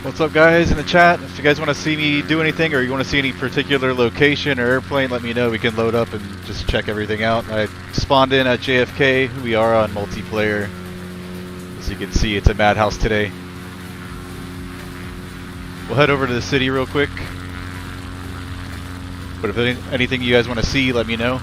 What's up, guys, in the chat? If you guys want to see me do anything, or you want to see any particular location or airplane, let me know. We can load up and just check everything out. I spawned in at JFK. We are on multiplayer. As you can see, it's a madhouse today. We'll head over to the city real quick. But if there's anything you guys want to see, let me know.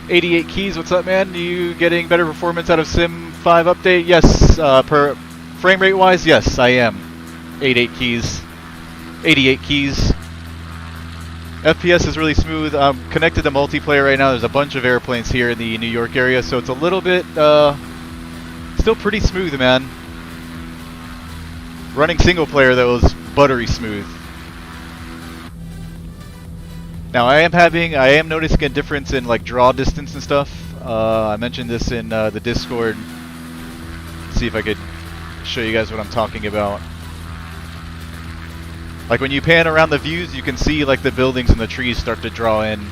$88 keys, what's up, man? You getting better performance out of Sim 5 update? Yes, per frame rate wise, yes, I am. 88 keys. FPS is really smooth. I'm connected to multiplayer right now. There's a bunch of airplanes here in the New York area, so it's a little bit, still pretty smooth, man. Running single player, though, is buttery smooth. Now I am noticing a difference in like draw distance and stuff. I mentioned this in the Discord. Let's see if I could show you guys what I'm talking about. Like when you pan around the views, you can see like the buildings and the trees start to draw in.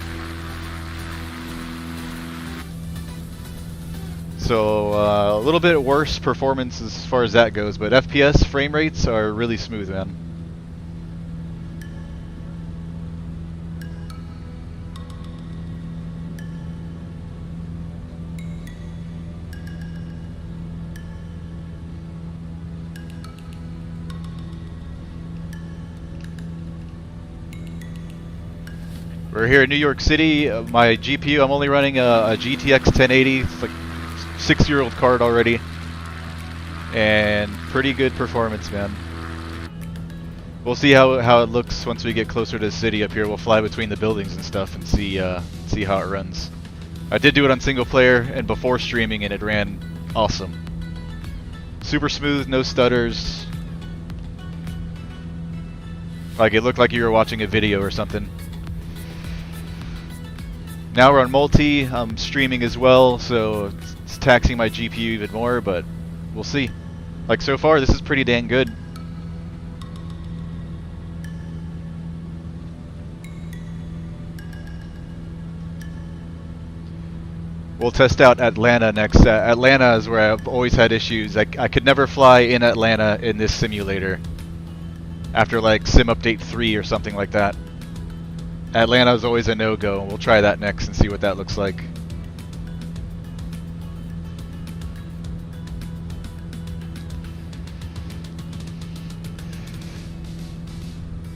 So a little bit worse performance as far as that goes, but FPS frame rates are really smooth, man. We're here in New York City. My GPU, I'm only running a GTX 1080. It's like 6-year-old card already. And pretty good performance, man. We'll see how it looks once we get closer to the city up here. We'll fly between the buildings and stuff and see how it runs. I did do it on single player and before streaming, and it ran awesome. Super smooth, no stutters. Like it looked like you were watching a video or something. Now we're on multi, I'm streaming as well, so it's taxing my GPU even more, but we'll see. Like so far, this is pretty dang good. We'll test out Atlanta next. Atlanta is where I've always had issues. I could never fly in Atlanta in this simulator. After like Sim Update 3 or something like that. Atlanta is always a no-go. We'll try that next and see what that looks like.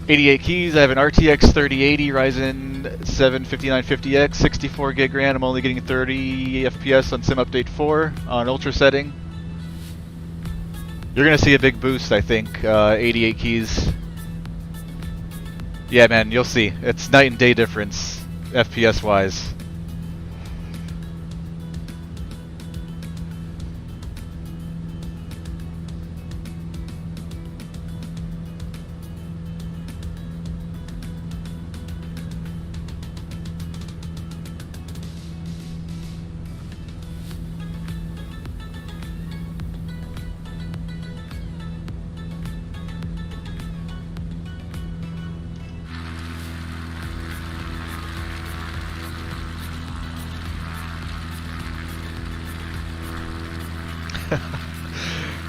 $88 keys. I have an RTX 3080 Ryzen 7 5950X, 64 gig RAM. I'm only getting 30 FPS on Sim Update 4 on Ultra setting. You're gonna see a big boost, I think. 88 keys. Yeah, man, you'll see. It's night and day difference, FPS-wise.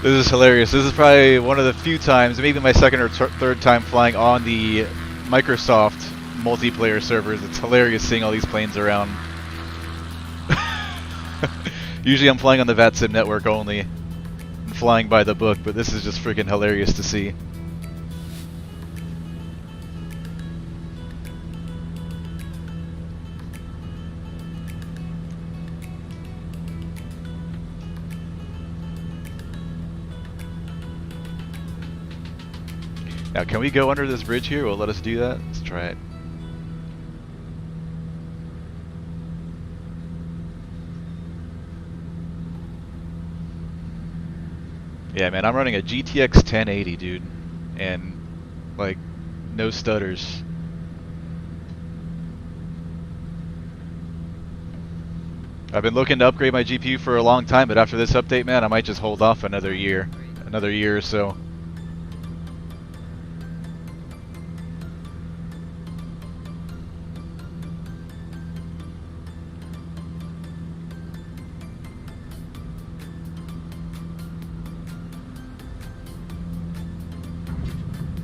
This is hilarious. This is probably one of the few times, maybe my second or third time flying on the Microsoft multiplayer servers. It's hilarious seeing all these planes around. Usually I'm flying on the VATSIM network only and flying by the book, but this is just freaking hilarious to see. Now, can we go under this bridge here? Will it let us do that? Let's try it. Yeah, man, I'm running a GTX 1080, dude, and like no stutters. I've been looking to upgrade my GPU for a long time, but after this update, man, I might just hold off another year or so.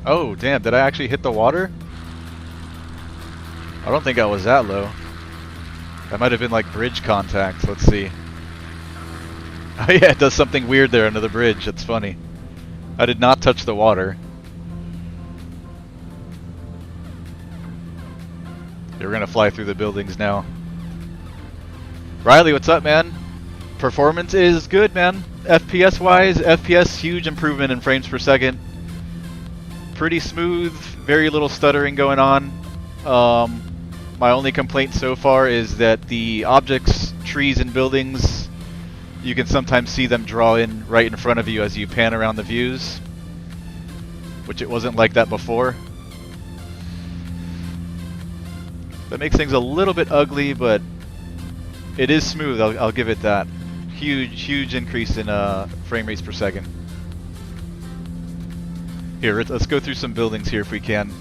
Oh, damn, did I actually hit the water? I don't think I was that low. That might have been like bridge contact. Let's see. Oh yeah, it does something weird there under the bridge. That's funny. I did not touch the water. We're gonna fly through the buildings now. Riley, what's up, man? Performance is good, man. FPS wise, FPS huge improvement in frames per second. Pretty smooth, very little stuttering going on. My only complaint so far is that the objects, trees, and buildings, you can sometimes see them draw in right in front of you as you pan around the views, which it wasn't like that before. That makes things a little bit ugly, but it is smooth, I'll give it that. Huge increase in frame rates per second. Here, let's go through some buildings here if we can.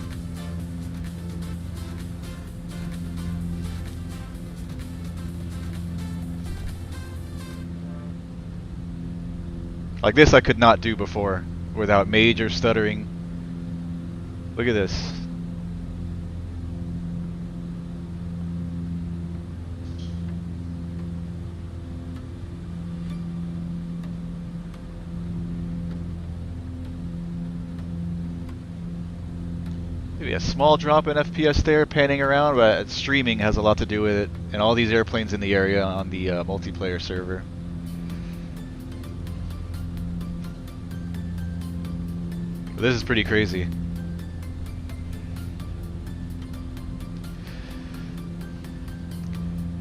Like this I could not do before without major stuttering. Look at this. Maybe a small drop in FPS there, panning around, but streaming has a lot to do with it, and all these airplanes in the area on the multiplayer server. This is pretty crazy.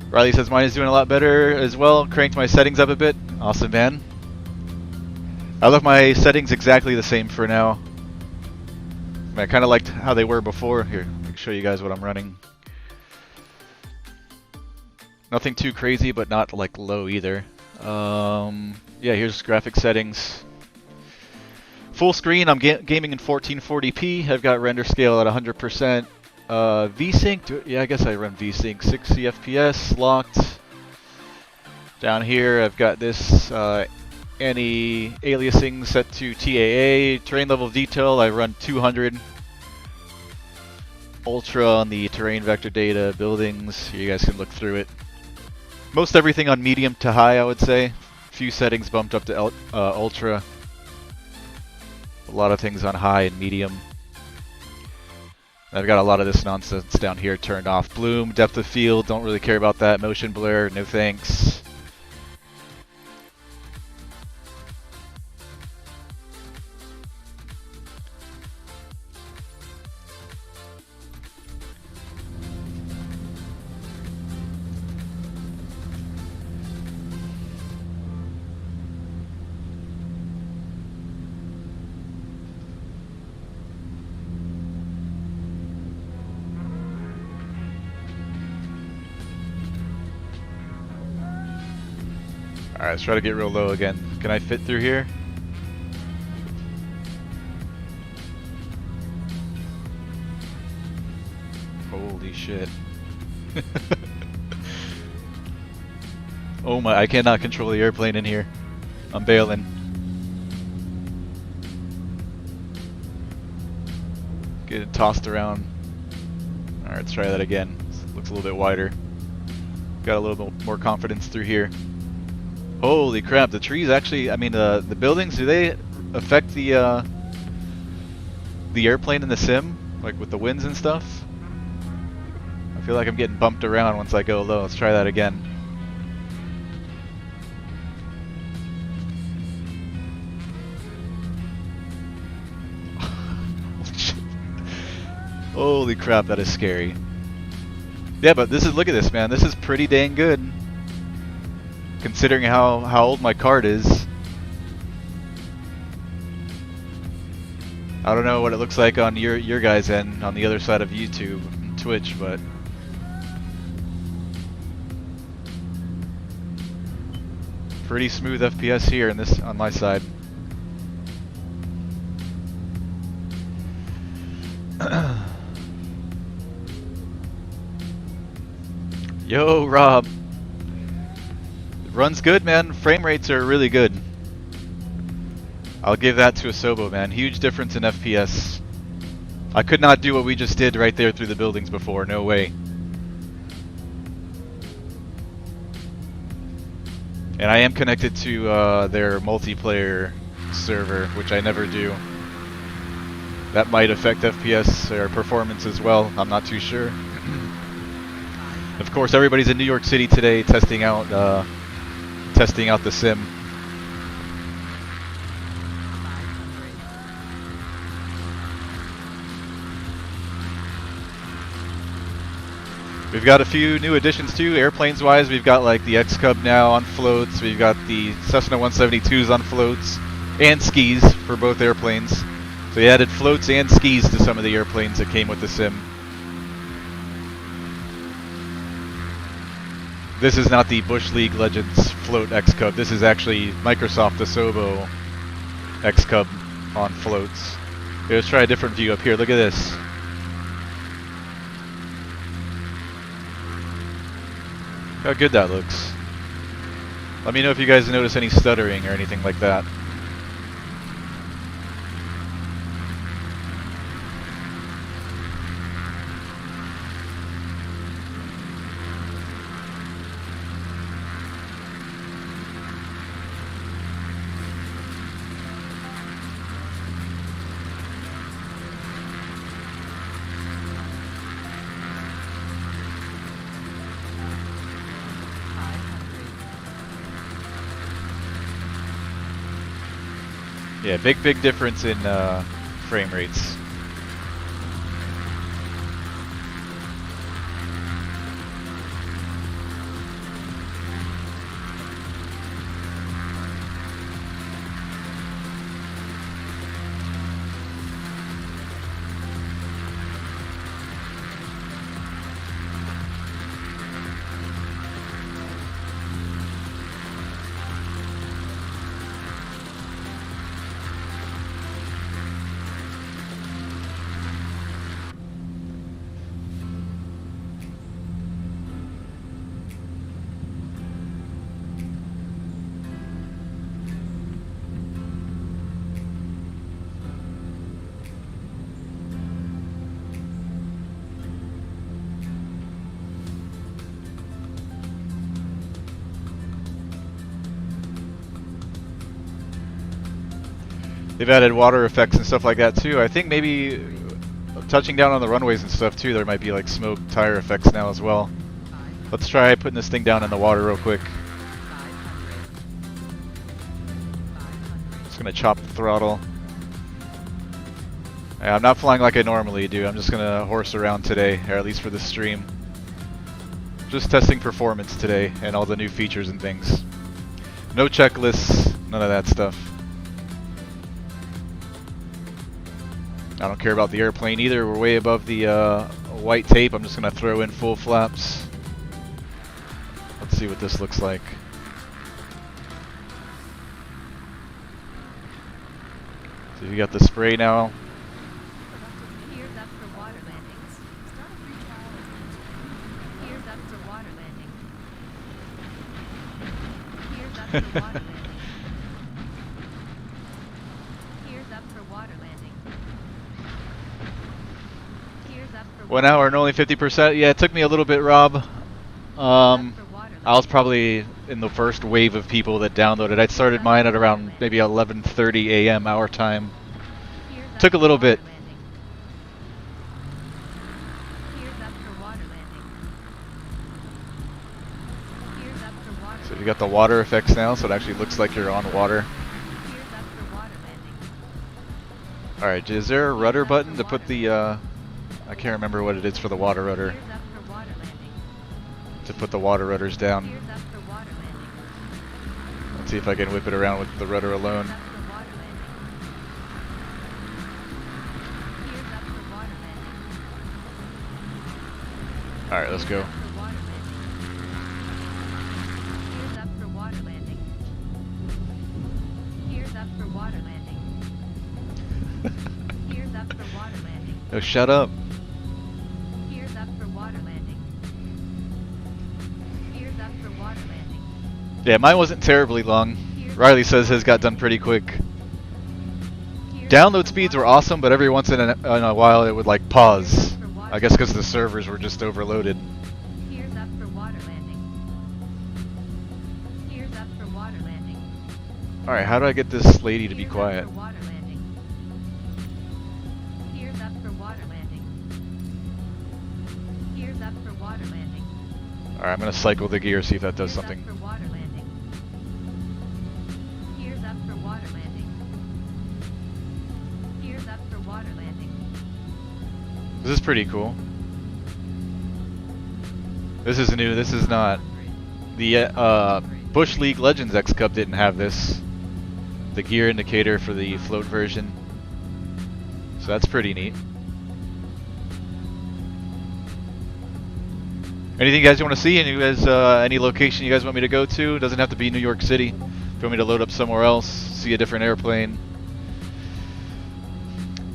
Riley says mine is doing a lot better as well. Cranked my settings up a bit. Awesome, man. I left my settings exactly the same for now. I kind of liked how they were before. Here, let me show you guys what I'm running. Nothing too crazy, but not like low either. Yeah, here's graphic settings. Full screen, I'm gaming in 1440p. I've got render scale at 100%. VSync, yeah, I guess I run VSync. 60 FPS, locked. Down here, I've got this anti-aliasing set to TAA. Terrain level detail, I run 200. Ultra on the terrain vector data, buildings. You guys can look through it. Most everything on medium to high, I would say. Few settings bumped up to ultra. A lot of things on high and medium. I've got a lot of this nonsense down here turned off. Bloom, depth of field, don't really care about that. Motion blur, no thanks. Alright, let's try to get real low again. Can I fit through here? Holy shit. Oh my, I cannot control the airplane in here. I'm bailing. Get it tossed around. Alright, let's try that again. Looks a little bit wider. Got a little bit more confidence through here. Holy crap, the trees actually, I mean, the buildings, do they affect the airplane in the sim? Like with the winds and stuff? I feel like I'm getting bumped around once I go low. Let's try that again. Holy crap, that is scary. Yeah, but this is, look at this, man. This is pretty dang good. Considering how old my card is. I don't know what it looks like on your guys' end, on the other side of YouTube and Twitch, but pretty smooth FPS here in this on my side. Yo, Rob. Runs good, man. Frame rates are really good. I'll give that to Asobo, man. Huge difference in FPS. I could not do what we just did right there through the buildings before. No way. And I am connected to their multiplayer server, which I never do. That might affect FPS or performance as well. I'm not too sure. Of course, everybody's in New York City today testing out the sim. We've got a few new additions too, airplanes wise. We've got like the X-Cub now on floats. We've got the Cessna 172s on floats and skis for both airplanes. So we added floats and skis to some of the airplanes that came with the sim. This is not the Bush League Legends float X-Cub. This is actually Microsoft Asobo X-Cub on floats. Okay, let's try a different view up here. Look at this. How good that looks. Let me know if you guys notice any stuttering or anything like that. Yeah, big difference in frame rates. They've added water effects and stuff like that too. I think maybe touching down on the runways and stuff too, there might be like smoke tire effects now as well. Let's try putting this thing down in the water real quick. Just gonna chop the throttle. Yeah, I'm not flying like I normally do. I'm just gonna horse around today, or at least for this stream. Just testing performance today and all the new features and things. No checklists, none of that stuff. I don't care about the airplane either. We're way above the white tape. I'm just going to throw in full flaps. Let's see what this looks like. So you got the spray now. Here's up for water landings. Start a free trial. Here's up for water landing. Here's up for water landing. Here's up for water landing. 1 hour and only 50%. Yeah, it took me a little bit, Rob. I was probably in the first wave of people that downloaded. I started mine at around maybe 11:30 a.m. our time. Took a little bit. So you got the water effects now, so it actually looks like you're on water. Alright, is there a rudder button to put the I can't remember what it is for the water rudder. Gears up for water landing. To put the water rudders down. Gears up for water landing. Let's see if I can whip it around with the rudder alone. Gears up for water landing. Gears up for water landing. Alright, let's go. Gears up for water landing. Gears up for water landing. Gears up for water landing. Oh, shut up. Gears up for water landing. Gears up for water landing. Yeah, mine wasn't terribly long. Riley says his got done pretty quick. Gears Download up for speeds were water awesome, but every once in a while it would like pause. for water I guess because the servers were just overloaded. Gears up for water landing. Gears up for water landing. Alright, how do I get this lady to be Gears up quiet? for water landing. Gears up for water landing. Gears up for water landing. Alright, I'm gonna cycle the gear, see if that does Gears something. up for water landing. Gears up for water landing. Gears up for water landing. This is pretty cool. This is new, this is not. The Bush League Legends X Cup didn't have this. The gear indicator for the float version. So that's pretty neat. Anything you guys want to see? Any guys, any location you guys want me to go to? Doesn't have to be New York City. If you want me to load up somewhere else, see a different airplane.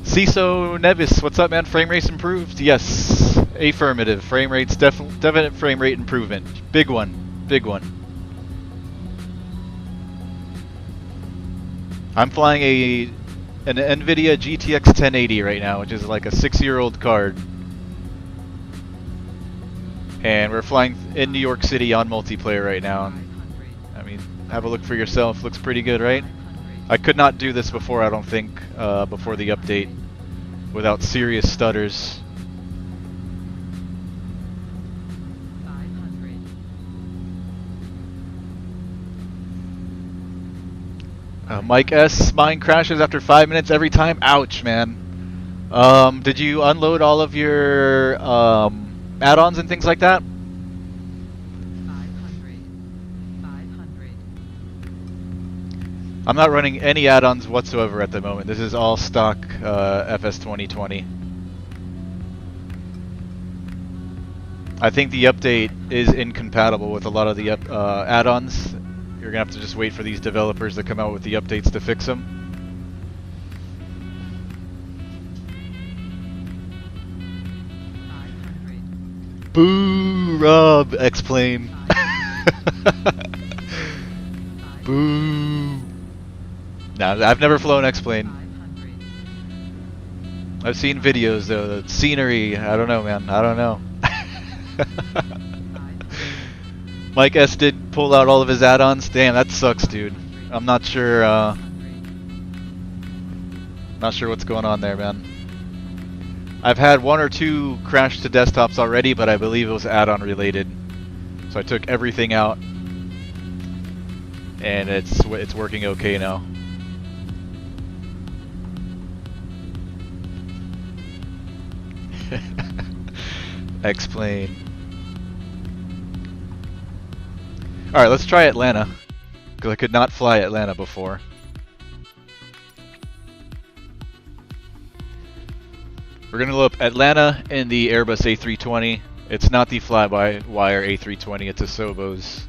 CISO Nevis, what's up, man? Frame rates improved? Yes, affirmative. Frame rates, definite frame rate improvement. Big one, big one. I'm flying an NVIDIA GTX 1080 right now, which is like a 6-year-old card. And we're flying in New York City on multiplayer right now. I mean, have a look for yourself. Looks pretty good, right? I could not do this before, I don't think, before the update, without serious stutters. 500. Mike S, mine crashes after 5 minutes every time. Ouch, man. Did you unload all of your add-ons and things like that? 500. 500. I'm not running any add-ons whatsoever at the moment. This is all stock FS 2020. I think the update is incompatible with a lot of the add-ons. You're gonna have to just wait for these developers to come out with the updates to fix them. 500. Boo, Rob, X-Plane. Boo. Nah, I've never flown X-Plane. 500. I've seen videos though, the scenery, I don't know, man, I don't know. Mike S did pull out all of his add-ons. Damn, that sucks, dude. I'm not sure what's going on there, man. I've had 1 or 2 crash to desktops already, but I believe it was add-on related. So I took everything out, and it's working okay now. X-Plane. Alright, let's try Atlanta, because I could not fly Atlanta before. We're going to load up Atlanta in the Airbus A320. It's not the fly-by-wire A320, it's a Sobos.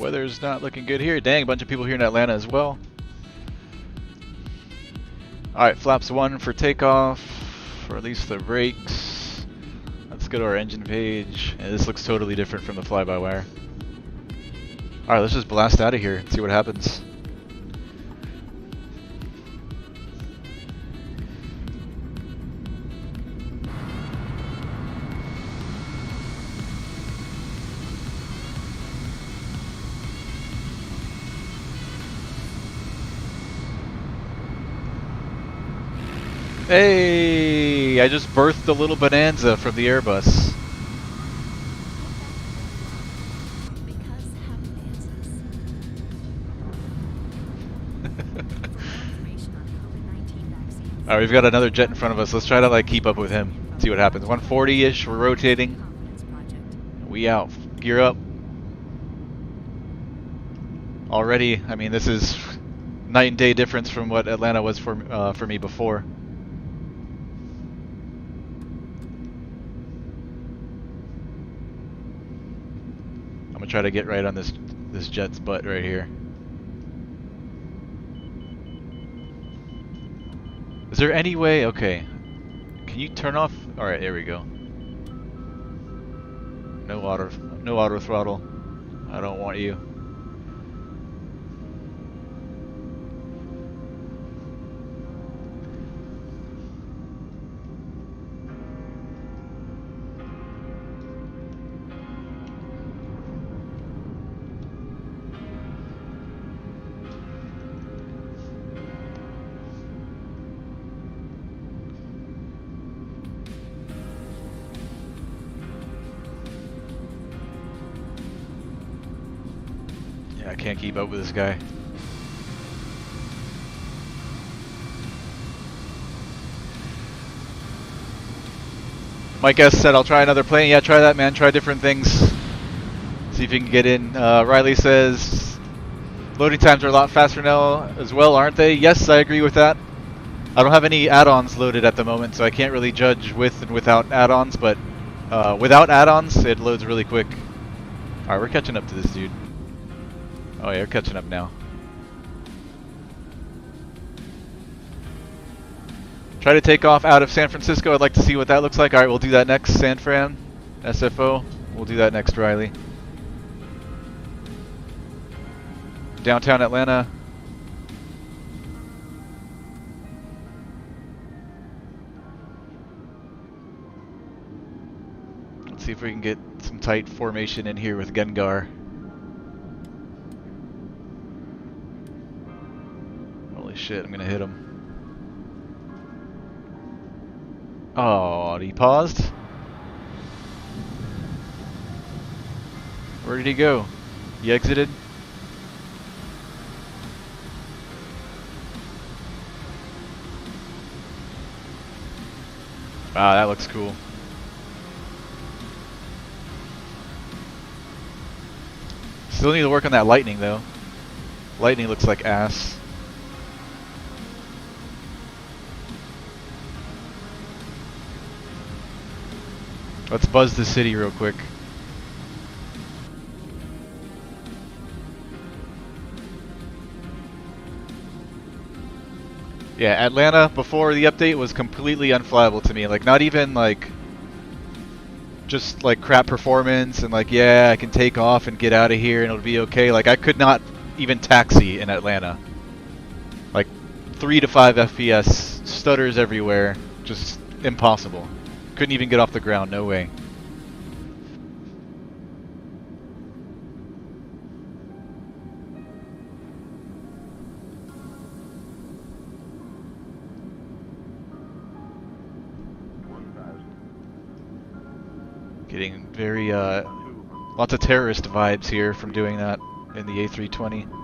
Weather's not looking good here. Dang, a bunch of people here in Atlanta as well. Alright, flaps 1 for takeoff. Release the brakes. Let's go to our engine page. And this looks totally different from the fly-by-wire. Alright, let's just blast out of here and see what happens. Hey! I just birthed a little bonanza from the Airbus. Because have answers. Information on COVID-19 vaccines. Alright, we've got another jet in front of us. Let's try to like keep up with him. See what happens. 140-ish, we're rotating. Confidence project. We out. Gear up. Already, I mean, this is night and day difference from what Atlanta was for me before. I'm gonna try to get right on this jet's butt right here. Is there any way? Okay. Can you turn off? All right, there we go. No auto throttle. I don't want you. Yeah, I can't keep up with this guy. Mike S said, I'll try another plane. Yeah, try that, man. Try different things. See if you can get in. Riley says, loading times are a lot faster now as well, aren't they? Yes, I agree with that. I don't have any add-ons loaded at the moment, so I can't really judge with and without add-ons, but without add-ons, it loads really quick. Alright, we're catching up to this dude. Oh yeah, we're catching up now. Try to take off out of San Francisco. I'd like to see what that looks like. Alright, we'll do that next, San Fran. SFO. We'll do that next, Riley. Downtown Atlanta. Let's see if we can get some tight formation in here with Gengar. Holy shit, I'm gonna hit him. Oh, he paused? Where did he go? He exited? Ah, that looks cool. Still need to work on that lightning though. Lightning looks like ass. Let's buzz the city real quick. Yeah, Atlanta before the update was completely unflyable to me. Like, not even like just like crap performance and like, yeah, I can take off and get out of here and it'll be okay. Like, I could not even taxi in Atlanta. Like 3 to 5 FPS, stutters everywhere, just impossible. Couldn't even get off the ground, no way. Getting very, lots of terrorist vibes here from doing that in the A320.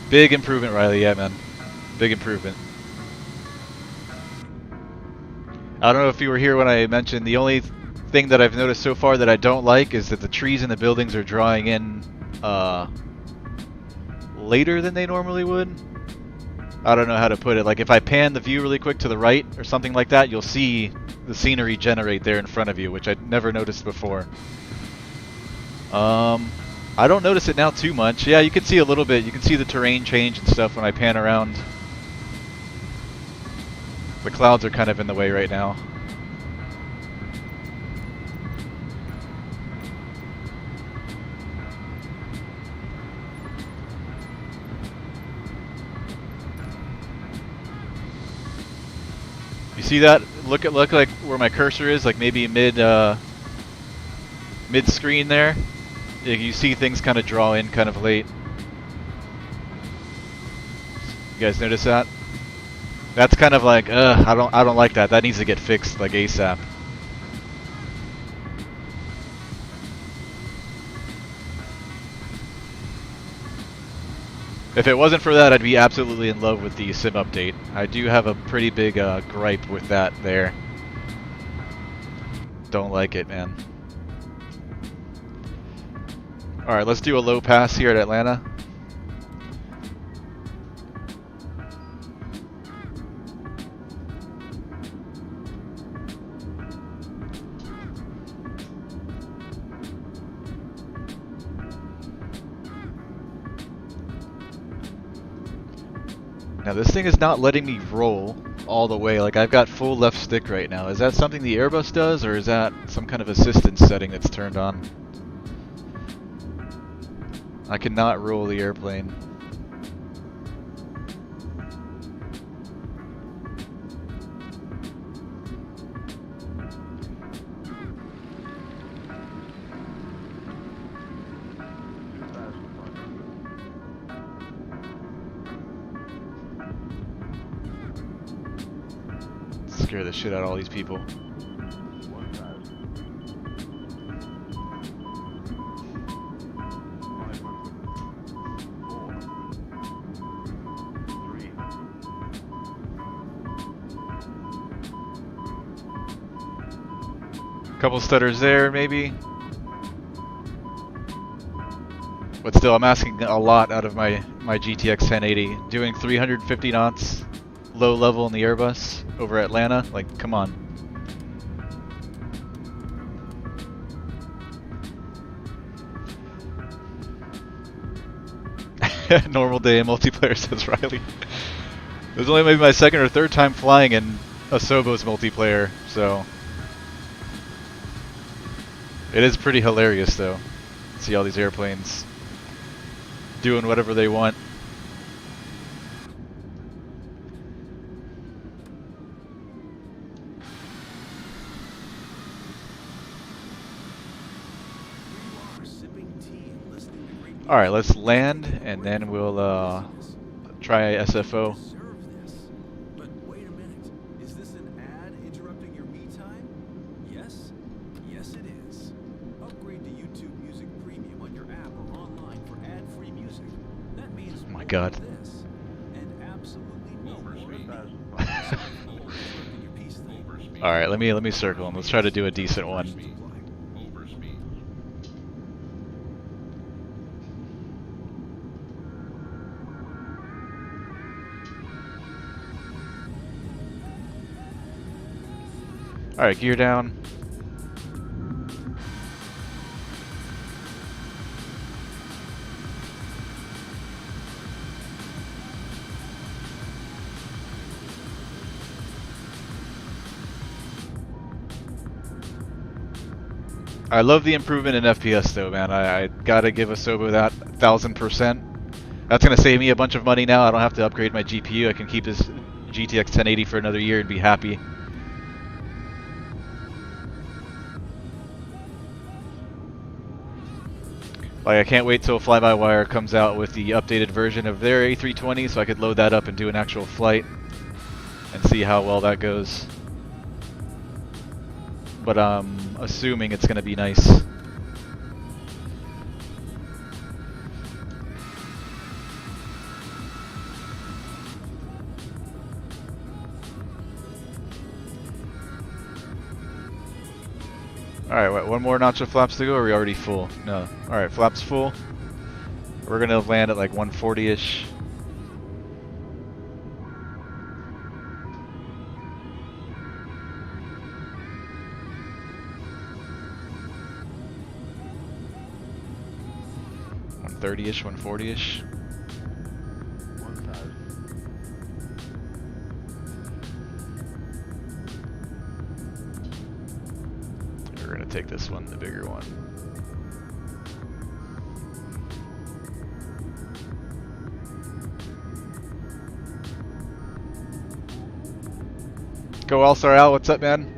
Big improvement, Riley. Yeah, man. Big improvement. I don't know if you were here when I mentioned the only thing that I've noticed so far that I don't like is that the trees in the buildings are drawing in later than they normally would. I don't know how to put it. Like if I pan the view really quick to the right or something like that, you'll see the scenery generate there in front of you, which I'd never noticed before. I don't notice it now too much. Yeah, you can see a little bit. You can see the terrain change and stuff when I pan around. The clouds are kind of in the way right now. You see that? Look like where my cursor is, like maybe mid screen there. You see things kind of draw in kind of late. You guys notice that? That's kind of like, I don't like that. That needs to get fixed like ASAP. If it wasn't for that, I'd be absolutely in love with the sim update. I do have a pretty big gripe with that there. Don't like it, man. Alright, let's do a low pass here at Atlanta. Now this thing is not letting me roll all the way. Like I've got full left stick right now. Is that something the Airbus does, or is that some kind of assistance setting that's turned on? I cannot roll the airplane. Scare the shit out of all these people. Couple stutters there, maybe. But still, I'm asking a lot out of my GTX 1080. Doing 350 knots, low level in the Airbus over Atlanta. Like, come on. Normal day in multiplayer, says Riley. It was only maybe my second or third time flying in Asobo's multiplayer, so... It is pretty hilarious, though. See all these airplanes doing whatever they want. Alright, let's land, and then we'll try SFO. God. All right, let me circle him. Let's try to do a decent one. All right, gear down. I love the improvement in FPS though, man. I gotta give Asobo that 1000%. That's gonna save me a bunch of money now. I don't have to upgrade my GPU. I can keep this GTX 1080 for another year and be happy. Like, I can't wait till Fly-by-Wire comes out with the updated version of their A320 so I could load that up and do an actual flight and see how well that goes. But I'm assuming it's going to be nice. Alright, what, one more notch of flaps to go, or are we already full? No. Alright, flaps full. We're gonna land at like 140-ish. .130-ish, 140-ish. We're gonna take this one, the bigger one. Go All-Star Al, what's up, man?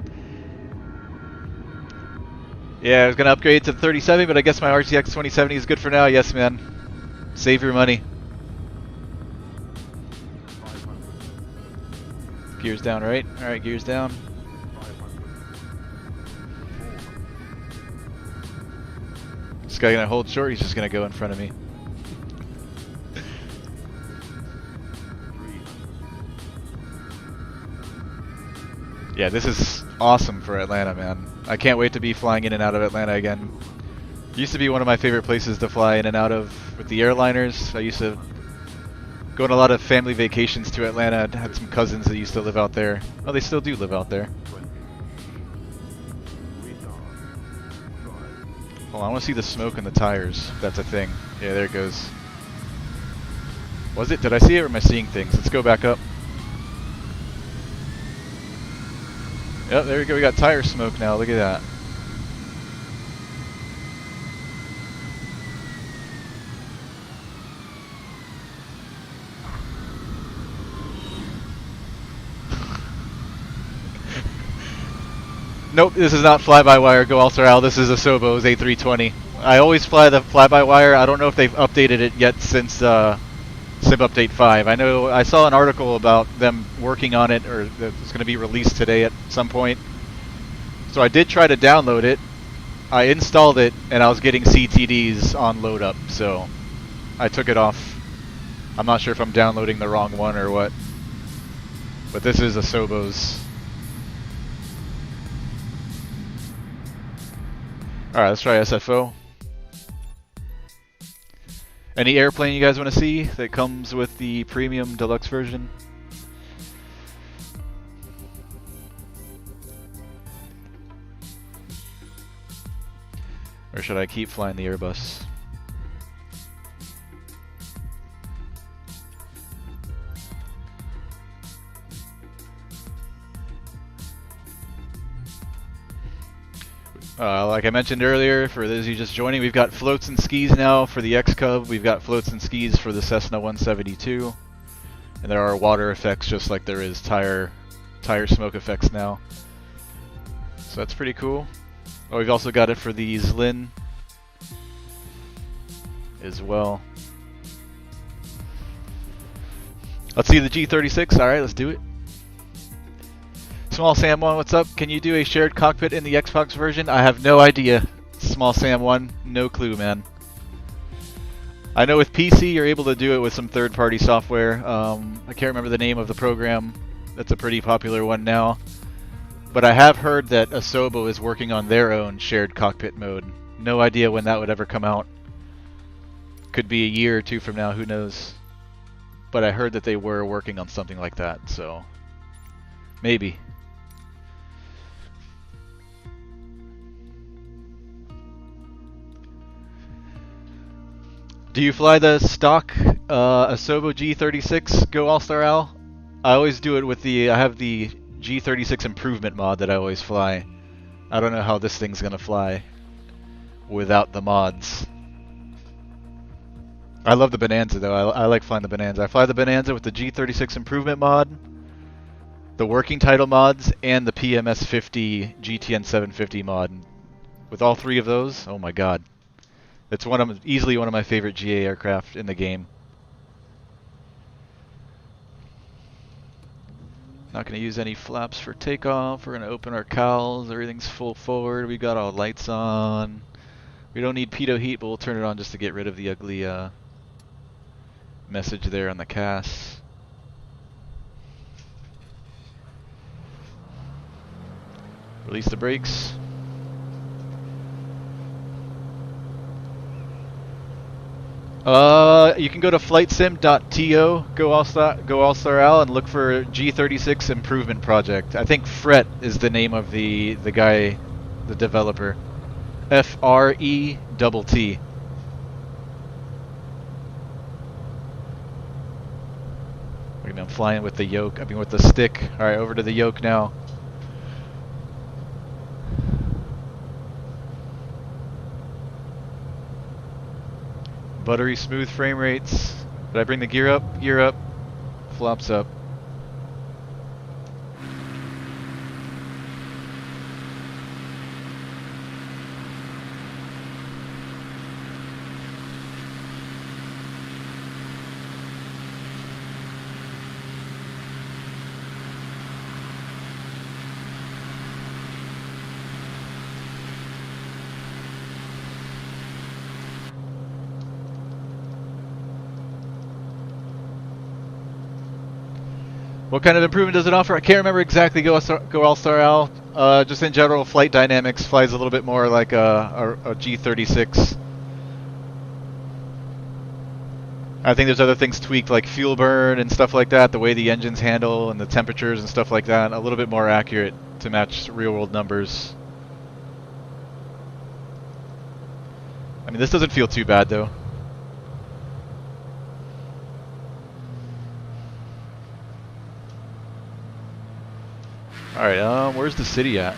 Yeah, I was gonna upgrade to the 3070, but I guess my RTX 2070 is good for now. Yes, man. Save your money. Gears down, right? Alright, gears down. This guy gonna hold short, he's just gonna go in front of me. Yeah, this is awesome for Atlanta, man. I can't wait to be flying in and out of Atlanta again. Used to be one of my favorite places to fly in and out of with the airliners. I used to go on a lot of family vacations to Atlanta. I had some cousins that used to live out there. Oh, they still do live out there. Hold on, I want to see the smoke in the tires. That's a thing. Yeah, there it goes. Was it? Did I see it or am I seeing things? Let's go back up. Yep, there we go. We got tire smoke now. Look at that. Nope, this is not fly-by-wire. Go All-Star Al. This is a Sobo's A320. I always fly the fly-by-wire. I don't know if they've updated it yet since Sim Update 5. I know I saw an article about them working on it, or that it's going to be released today at some point. So I did try to download it. I installed it, and I was getting CTDs on load up, so I took it off. I'm not sure if I'm downloading the wrong one or what. But this is a Sobo's. Alright, let's try SFO. Any airplane you guys want to see that comes with the premium deluxe version? Or should I keep flying the Airbus? Like I mentioned earlier, for those of you just joining, we've got floats and skis now for the X-Cub. We've got floats and skis for the Cessna 172. And there are water effects just like there is tire smoke effects now. So that's pretty cool. Oh, we've also got it for the Zlin as well. Let's see the G36. Alright, let's do it. Small Sam 1, what's up? Can you do a shared cockpit in the Xbox version? I have no idea. Small Sam 1, no clue, man. I know with PC you're able to do it with some third-party software. I can't remember the name of the program. That's a pretty popular one now. But I have heard that Asobo is working on their own shared cockpit mode. No idea when that would ever come out. Could be a year or two from now, who knows. But I heard that they were working on something like that, so maybe. Do you fly the stock Asobo G36 Go All-Star Al? I always do it with the, I have the G36 improvement mod that I always fly. I don't know how this thing's gonna fly without the mods. I love the Bonanza though. I like flying the Bonanza. I fly the Bonanza with the G36 improvement mod, the working title mods, and the PMS 50 GTN 750 mod. With all three of those, oh my god. It's easily one of my favorite GA aircraft in the game. Not going to use any flaps for takeoff. We're going to open our cowls. Everything's full forward. We got all lights on. We don't need pitot heat, but we'll turn it on just to get rid of the ugly message there on the CAS. Release the brakes. You can go to flightsim.to, go All-Star Al, and look for G36 Improvement Project. I think Fret is the name of the guy, the developer. FRETT. I'm flying with the yoke. I mean with the stick. All right, over to the yoke now. Buttery smooth frame rates. Did I bring the gear up? Gear up. Flops up. What kind of improvement does it offer? I can't remember exactly. Go All-Star Al. Just in general, flight dynamics flies a little bit more like a G36. I think there's other things tweaked like fuel burn and stuff like that, the way the engines handle and the temperatures and stuff like that, a little bit more accurate to match real-world numbers. I mean, this doesn't feel too bad though. Alright, where's the city at?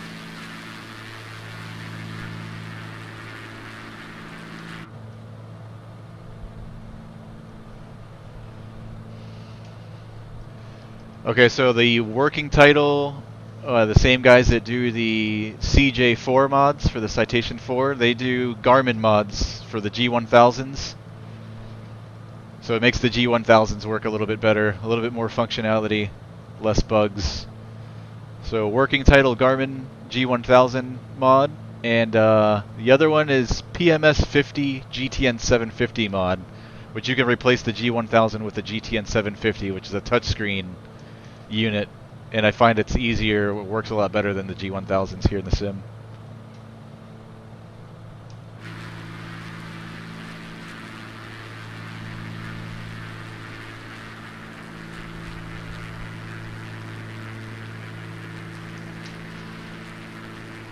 Okay, so the working title, the same guys that do the CJ4 mods for the Citation 4, they do Garmin mods for the G1000s. So it makes the G1000s work a little bit better, a little bit more functionality, less bugs. So working title Garmin G1000 mod, and the other one is PMS 50 GTN 750 mod, which you can replace the G1000 with the GTN 750, which is a touchscreen unit, and I find it's easier, it works a lot better than the G1000s here in the sim.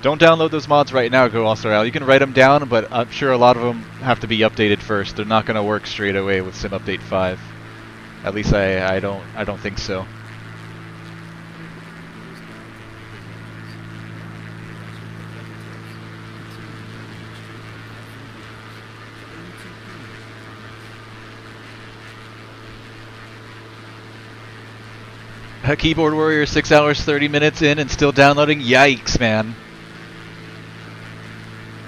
Don't download those mods right now, Go All-Star Al. You can write them down, but I'm sure a lot of them have to be updated first. They're not going to work straight away with Sim Update 5. At least I don't think so. Keyboard Warrior 6 hours 30 minutes in and still downloading? Yikes, man.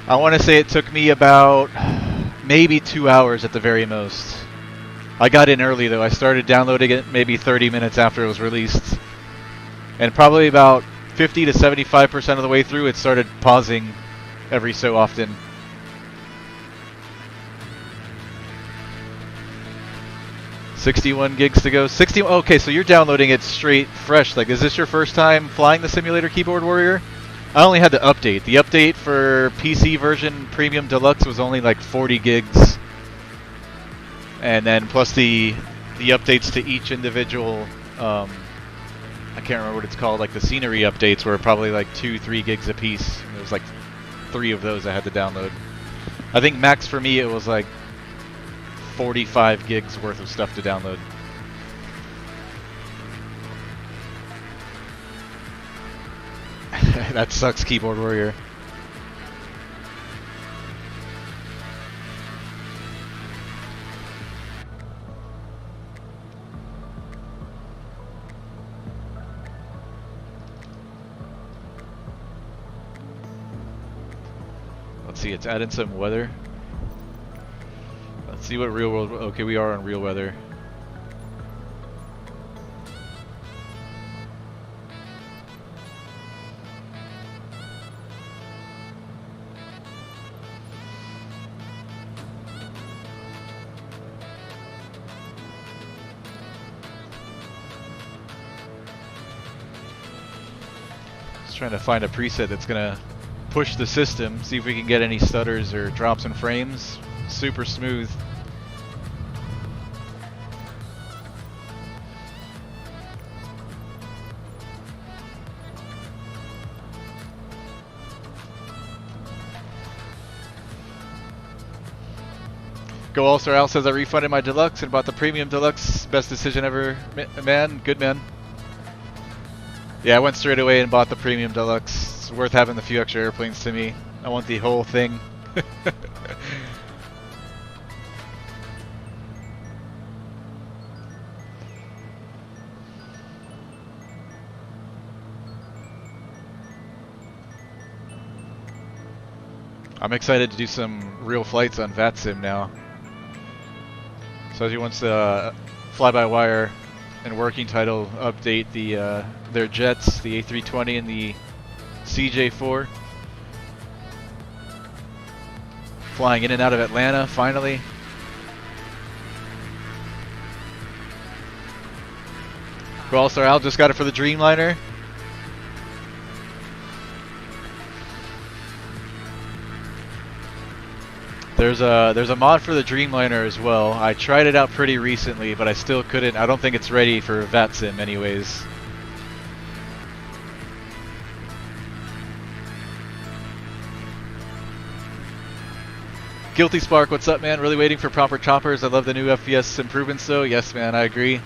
I want to say it took me about maybe 2 hours at the very most. I got in early though. I started downloading it maybe 30 minutes after it was released. And probably about 50 to 75% of the way through it started pausing every so often. $61 gigs to go. 60. Okay, so you're downloading it straight fresh. Like, is this your first time flying the simulator, Keyboard Warrior? I only had the update. The update for PC version Premium Deluxe was only like 40 gigs. And then plus the updates to each individual, I can't remember what it's called, like the scenery updates were probably like 2-3 gigs a piece. There was like 3 of those I had to download. I think max for me it was like 45 gigs worth of stuff to download. That sucks, Keyboard Warrior. Let's see, it's adding some weather. Let's see what real world. Okay, we are on real weather. Just trying to find a preset that's gonna push the system, see if we can get any stutters or drops in frames. Super smooth. Go All Star Al says I refunded my deluxe and bought the premium deluxe. Best decision ever, man. Good man. Yeah, I went straight away and bought the premium deluxe. It's worth having the few extra airplanes to me. I want the whole thing. I'm excited to do some real flights on VATSIM now. So as he wants to fly-by-wire and working title update their jets, the A320 and the CJ4. Flying in and out of Atlanta, finally. Well, Star Al just got it for the Dreamliner. There's a mod for the Dreamliner as well. I tried it out pretty recently, but I still couldn't. I don't think it's ready for VATSIM anyways. Guilty Spark, what's up, man? Really waiting for proper choppers. I love the new FPS improvements, though. Yes, man, I agree.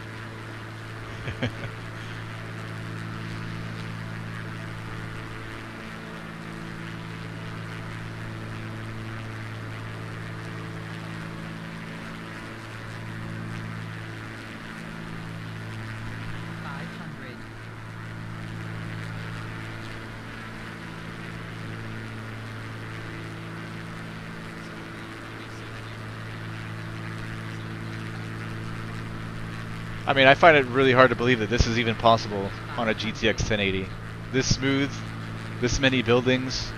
I mean, I find it really hard to believe that this is even possible on a GTX 1080. This smooth, this many buildings.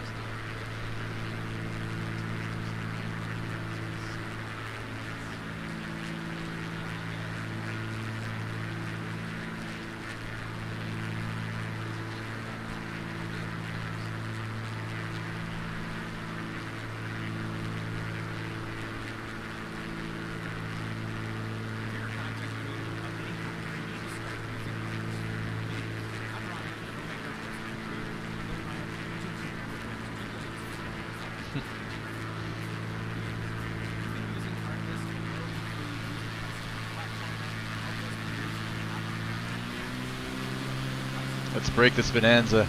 Let's break this bonanza.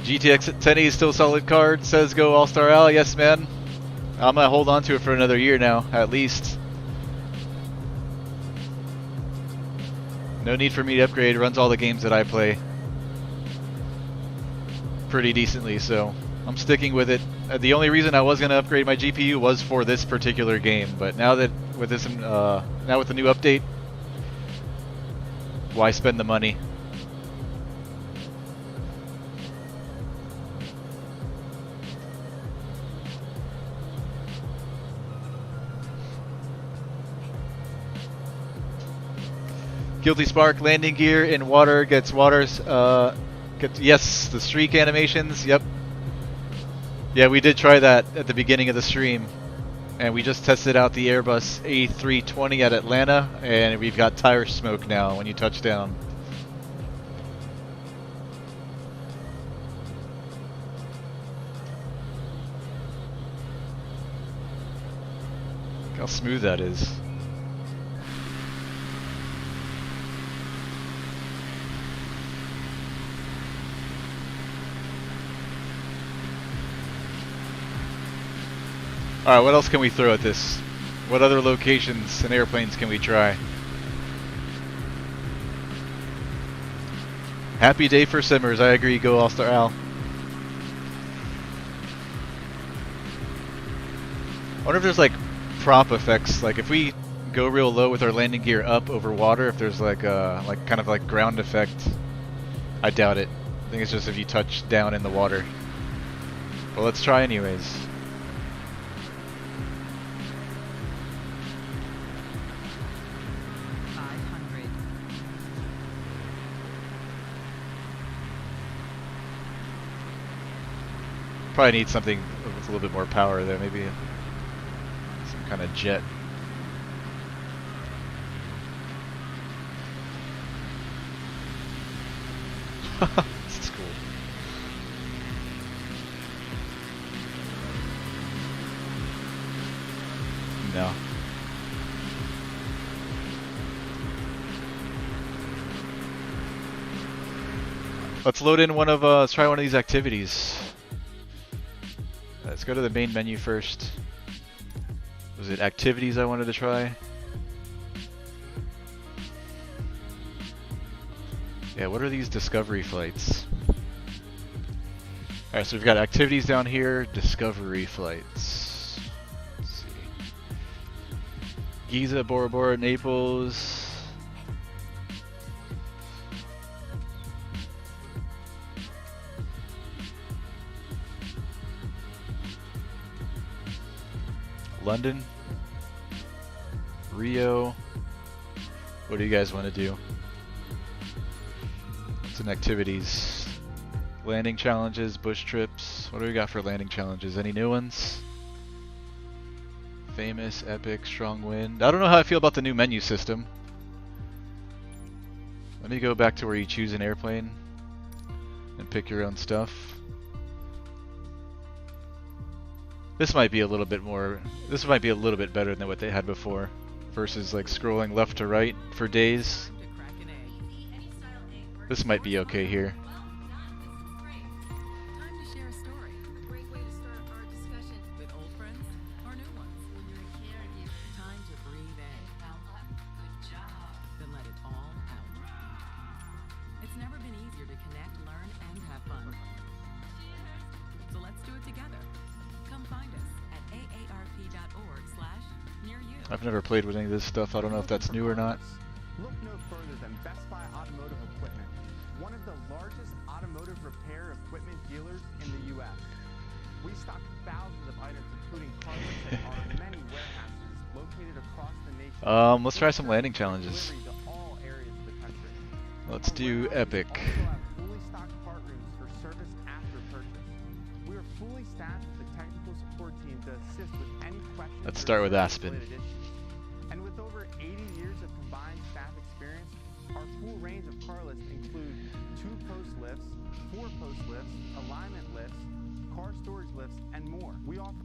GTX 1080 is still a solid card, says Go All-Star Al. Yes, man. I'm gonna hold on to it for another year now, at least. No need for me to upgrade. It runs all the games that I play pretty decently, so I'm sticking with it. The only reason I was gonna upgrade my GPU was for this particular game, but now that with this, now with the new update, why spend the money? Guilty Spark, landing gear in water gets waters. Yes, the streak animations. Yep. Yeah, we did try that at the beginning of the stream, and we just tested out the Airbus A320 at Atlanta, and we've got tire smoke now when you touch down. Look how smooth that is. Alright, what else can we throw at this? What other locations and airplanes can we try? Happy day for simmers, I agree, Go All-Star Al. I wonder if there's like prop effects, like if we go real low with our landing gear up over water, if there's like a kind of like ground effect. I doubt it. I think it's just if you touch down in the water. But let's try anyways. Probably need something with a little bit more power there, maybe some kind of jet. This is cool. No. Let's load in one of, let's try one of these activities. Let's go to the main menu first. Was it activities I wanted to try? Yeah, what are these discovery flights? Alright, so we've got activities down here, discovery flights. Let's see. Giza, Bora Bora, Naples. London, Rio. What do you guys want to do? Some activities. Landing challenges, bush trips. What do we got for landing challenges? Any new ones? Famous, epic, strong wind. I don't know how I feel about the new menu system. Let me go back to where you choose an airplane and pick your own stuff. This might be a little bit more, this might be a little bit better than what they had before versus like scrolling left to right for days. This might be okay here. Time to share a story. A great way to start our discussion with old friends or new ones. When you're a caregiver, time to breathe in. Good job. Then let it all out. It's never been easier to connect, learn, and have fun. So let's do it together. Come find us at aarp.org/near-you. I've never played with any of this stuff. I don't know if that's new or not. Look no further than Best Buy Automotive Equipment, one of the largest automotive repair equipment dealers in the U.S. We stock thousands of items, including cars at our many warehouses located across the nation. Let's try some landing challenges. Delivery to all areas of the country. Let's do epic. We also have fully stocked part rooms for service after purchase. We are fully staffed with the technical support team to assist with any questions. Let's or start with service-related Aspen. issues. And with over 80 years of combined staff experience, our full range of car lists include 2-post lifts, 4-post lifts, alignment lifts, car storage lifts, and more. We offer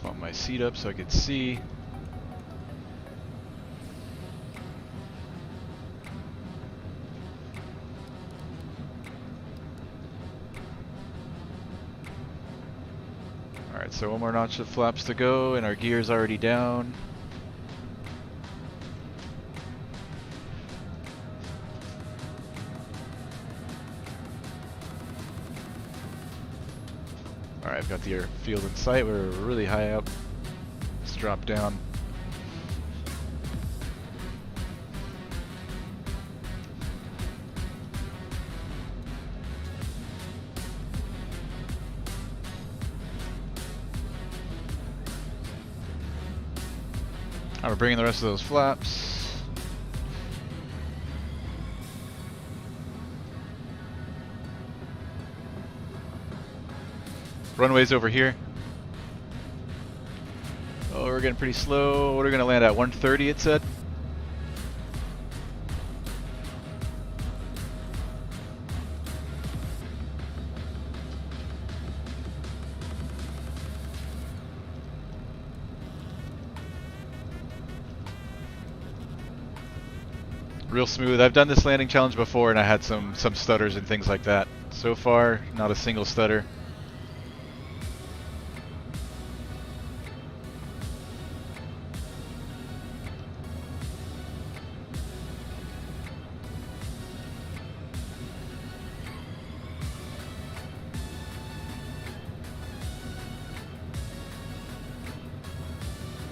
Bump my seat up so I could see. Alright, so one more notch of flaps to go and our gear's already down. Alright, I've got the airfield in sight. We're really high up. Let's drop down. We're bringing the rest of those flaps. Runway's over here. Oh, we're getting pretty slow. What are we going to land at? 130 it said? Real smooth. I've done this landing challenge before and I had some stutters and things like that. So far, not a single stutter.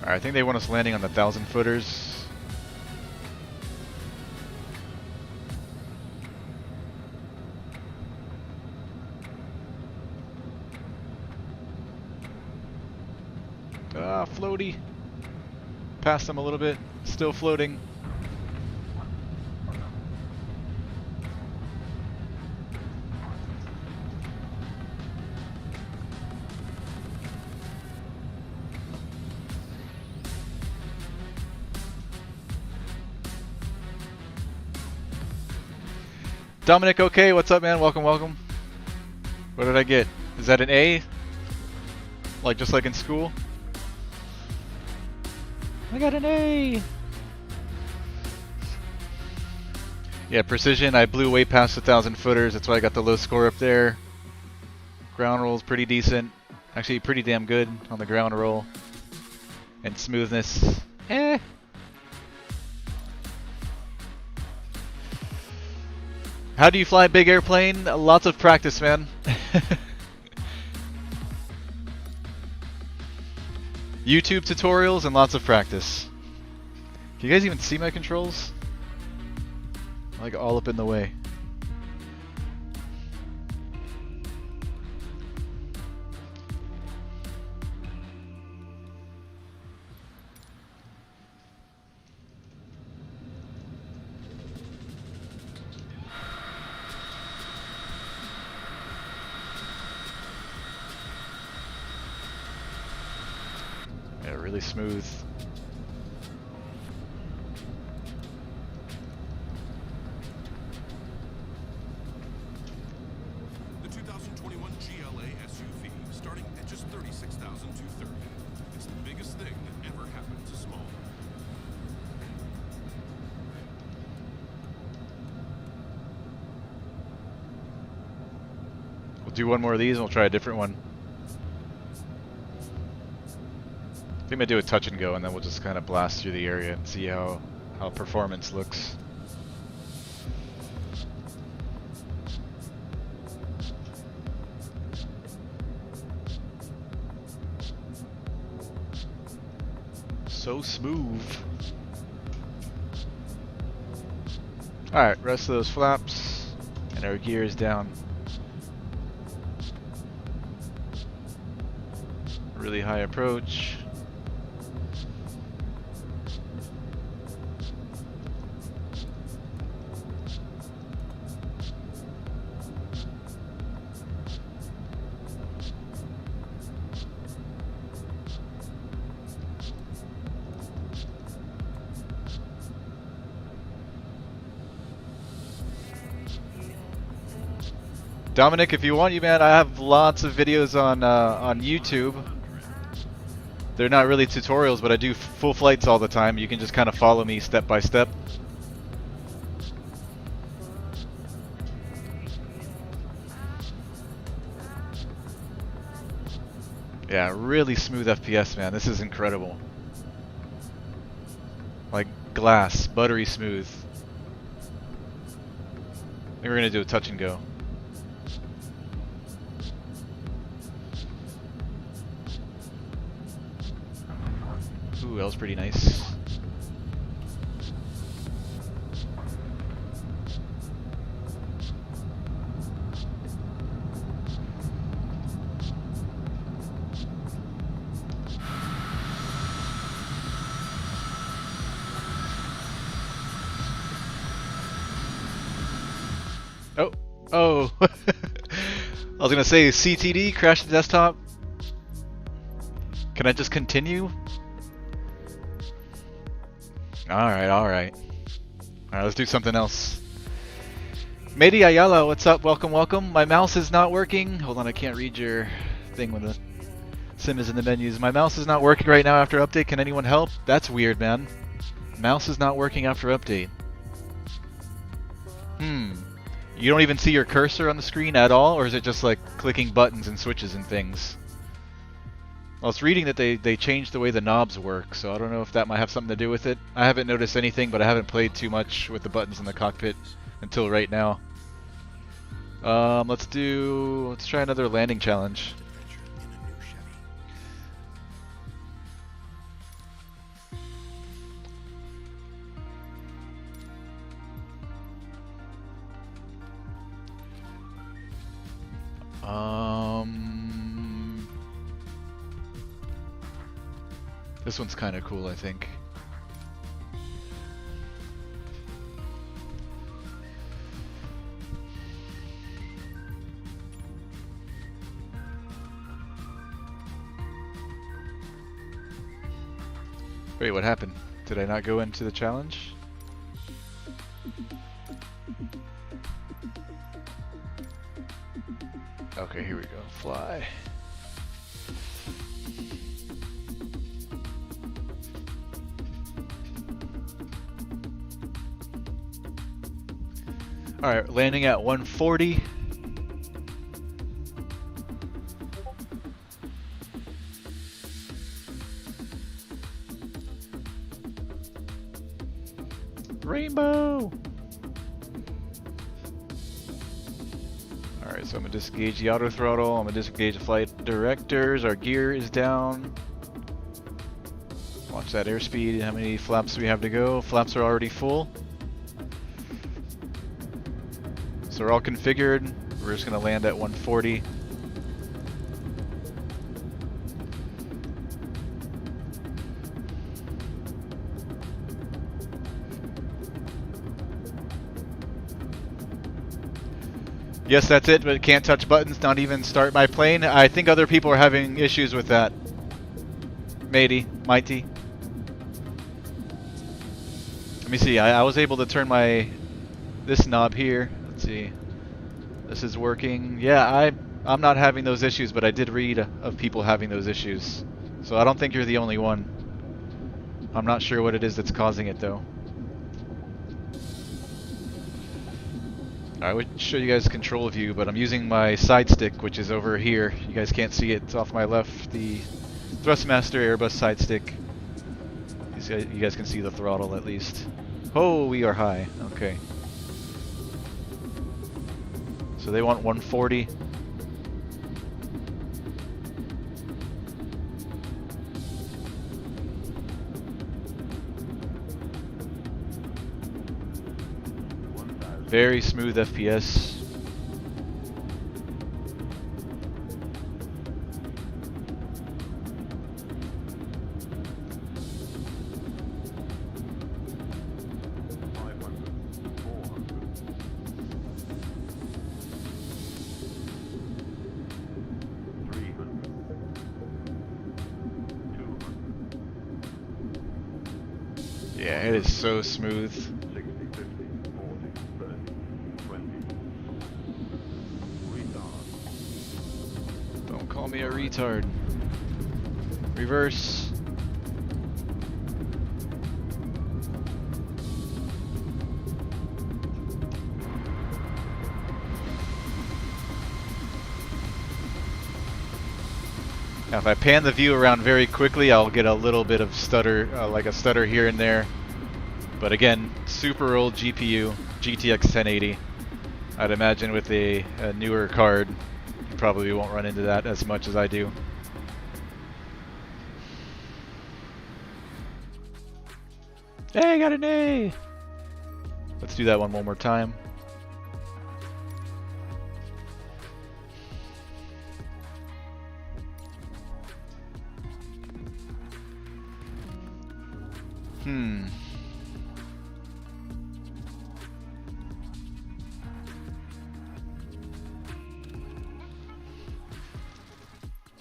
Alright, I think they want us landing on the 1,000-footers. Ah, floaty. Passed them a little bit. Still floating. Dominic, okay, what's up, man? Welcome, welcome. What did I get? Is that an A? Like just like in school? I got an A! Yeah, precision, I blew way past the 1,000-footers, that's why I got the low score up there. Ground roll's pretty decent. Actually, pretty damn good on the ground roll. And smoothness, eh. How do you fly a big airplane? Lots of practice, man. YouTube tutorials and lots of practice. Can you guys even see my controls? Like all up in the way. Yeah, really smooth. The 2021 GLA SUV, starting at just $36,230. It's the biggest thing that ever happened to small. We'll do one more of these and we'll try a different one. I think I'm gonna do a touch and go and then we'll just kind of blast through the area and see how performance looks. So smooth. Alright, rest of those flaps and our gear is down. Really high approach. Dominic, if you want, man, I have lots of videos on YouTube. They're not really tutorials, but I do full flights all the time. You can just kind of follow me step by step. Yeah, really smooth FPS, man. This is incredible. Like glass, buttery smooth. I think we're gonna do a touch and go. Ooh, that was pretty nice. Oh, I was gonna say CTD, crash the desktop. Can I just continue? Alright, let's do something else. Mady Ayala, what's up? Welcome, welcome. My mouse is not working. Hold on, I can't read your thing when the sim is in the menus. My mouse is not working right now after update. Can anyone help? That's weird, man. Mouse is not working after update. You don't even see your cursor on the screen at all, or is it just like clicking buttons and switches and things? I was reading that they changed the way the knobs work, so I don't know if that might have something to do with it. I haven't noticed anything, but I haven't played too much with the buttons in the cockpit until right now. Let's try another landing challenge. This one's kind of cool, I think. Wait, what happened? Did I not go into the challenge? Okay, here we go. Fly. Alright, landing at 140. Rainbow! Alright, so I'm going to disengage the auto throttle, I'm going to disengage the flight directors, our gear is down. Watch that airspeed, how many flaps do we have to go? Flaps are already full. So we're all configured, we're just going to land at 140. Yes, that's it, but it can't touch buttons, not even start my plane. I think other people are having issues with that. Mighty. Let me see, I was able to turn this knob here. Let's see. This is working. Yeah, I'm not having those issues, but I did read of people having those issues. So I don't think you're the only one. I'm not sure what it is that's causing it though. I would show you guys control view, but I'm using my side stick, which is over here. You guys can't see it. It's off my left. The Thrustmaster Airbus side stick. You guys can see the throttle at least. Oh, we are high. Okay. So they want 140. Very smooth FPS. Yeah, it is so smooth. Don't call me a retard. Reverse. Now if I pan the view around very quickly, I'll get a little bit of stutter, like a stutter here and there. But again, super old GPU, GTX 1080. I'd imagine with a newer card, you probably won't run into that as much as I do. Hey, I got an A! Let's do that one more time.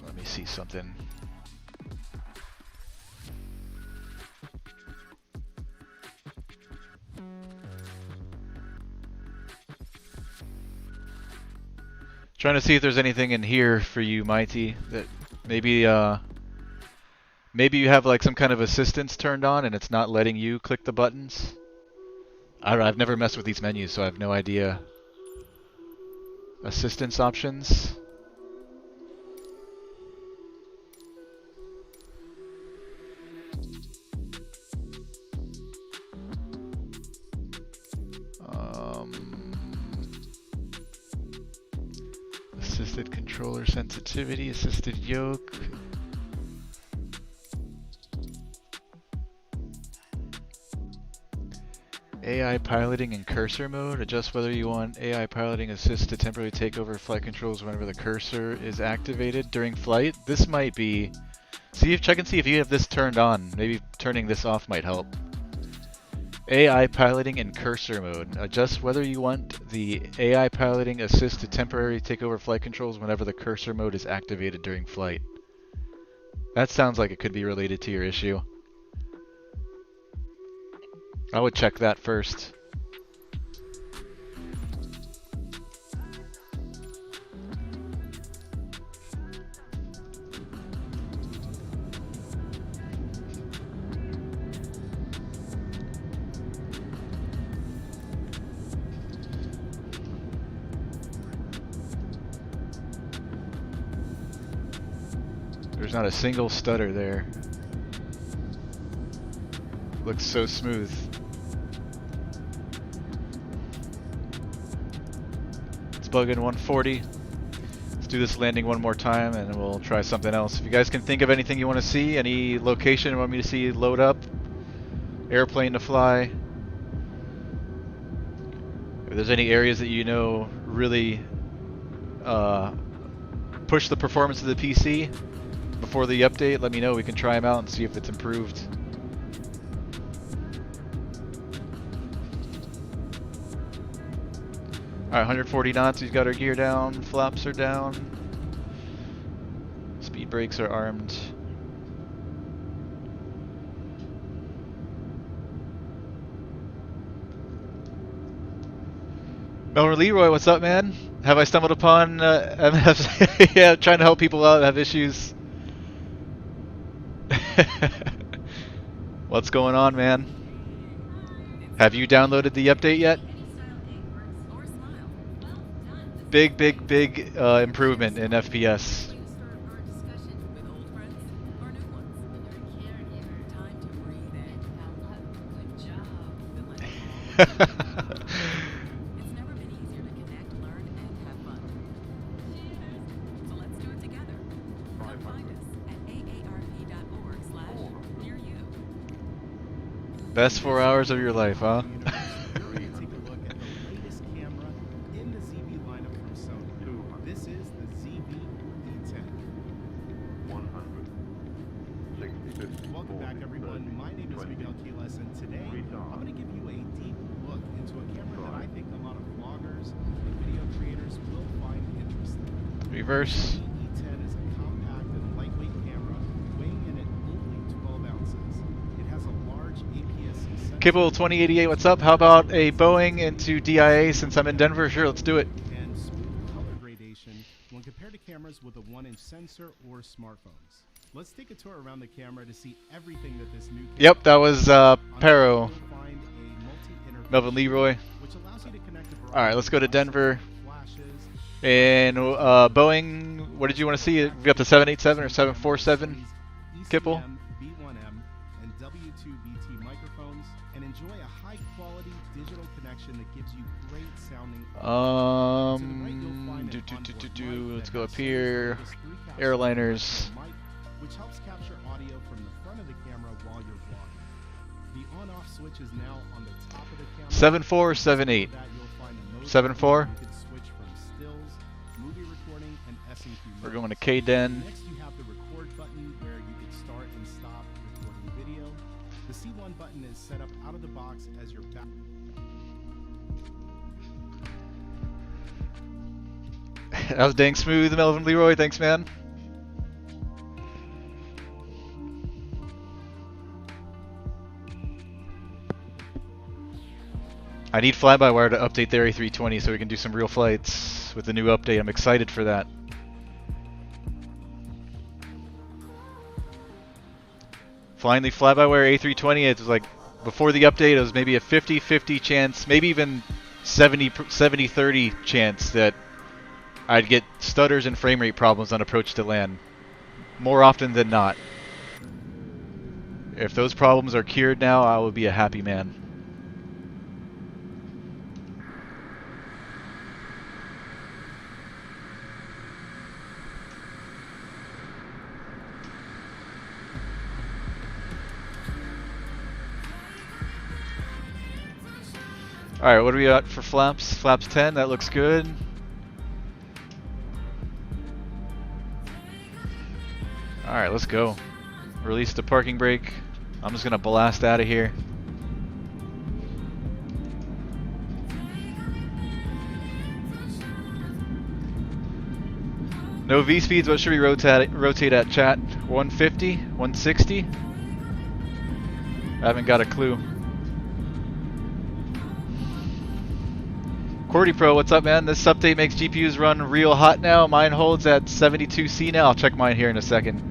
Let me see something. Trying to see if there's anything in here for you, Mighty, that maybe maybe you have like some kind of assistance turned on and it's not letting you click the buttons. I don't know, I've never messed with these menus, so I have no idea. Assistance options. Assisted controller sensitivity, assisted yoke. AI piloting in cursor mode. Adjust whether you want AI piloting assist to temporarily take over flight controls whenever the cursor is activated during flight. This might be... check and see if you have this turned on. Maybe turning this off might help. AI piloting in cursor mode. Adjust whether you want the AI piloting assist to temporarily take over flight controls whenever the cursor mode is activated during flight. That sounds like it could be related to your issue. I would check that first. There's not a single stutter there. Looks so smooth. Let's plug in 140. Let's do this landing one more time and then we'll try something else. If you guys can think of anything you want to see, any location you want me to see load up, airplane to fly. If there's any areas that you know really push the performance of the PC before the update, let me know. We can try them out and see if it's improved. Alright, 140 knots, we've got our gear down, flaps are down, speed brakes are armed. Melvin Leroy, what's up, man? Have I stumbled upon MFs? Yeah, trying to help people out that have issues. What's going on, man? Have you downloaded the update yet? Big improvement in FPS. It's never been easier to connect, learn, and have fun. So let's do it together. Come find us at aarp.org/near you. Best 4 hours of your life, huh? Take a look at the latest camera in the ZV lineup from Sony. This is the ZV E10. 160. Welcome back, everyone. My name is Miguel Quiles, and today I'm going to give you a deep look into a camera that I think a lot of vloggers and video creators will find interesting. Reverse. The E10 is a compact and lightweight camera weighing in at only 12 ounces. It has a large APS-C sensor. Kibble 2088, what's up? How about a Boeing into DIA since I'm in Denver? Sure, let's do it. And smooth color gradation when compared to cameras with a 1-inch sensor or smartphones. Let's take a tour around the camera to see everything that this new camera Yep, that was On the Pero. you'll find a multi-interface Melvin Leroy. which allows you to connect a variety Alright, let's go to of Denver. flashes, And Boeing, what did you want to see? We got the 787 or 747? Kipple? ECM, B1M, and W2BT microphones, and enjoy a high-quality digital connection that gives you great sounding audio. To the right, you'll find an onboard mic Let's that go has up here. Sony's latest three-capsule Airliners. mic, which helps capture audio from the front of the camera while you're vlogging. The on-off switch is now on the top of the camera. 74 or 78? Below that, you'll find a mode 74? button. You can switch from stills, movie recording, and S&Q We're modes. going to K-Den. Next, you have the record button where you can start and stop recording video. The C1 button is set up out of the box as your back. That was dang smooth, Melvin Leroy. Thanks, man. I need fly-by-wire to update the A320 so we can do some real flights with the new update. I'm excited for that. Flying the fly-by-wire A320, it was like, before the update, it was maybe a 50-50 chance, maybe even 70-30 chance that I'd get stutters and frame rate problems on approach to land. More often than not. If those problems are cured now, I will be a happy man. Alright, what do we got for flaps? Flaps 10, that looks good. Alright, let's go. Release the parking brake. I'm just gonna blast out of here. No V speeds, what should we rotate at, chat? 150? 160? I haven't got a clue. Cordy Pro, what's up, man? This update makes GPUs run real hot now. Mine holds at 72C now. I'll check mine here in a second.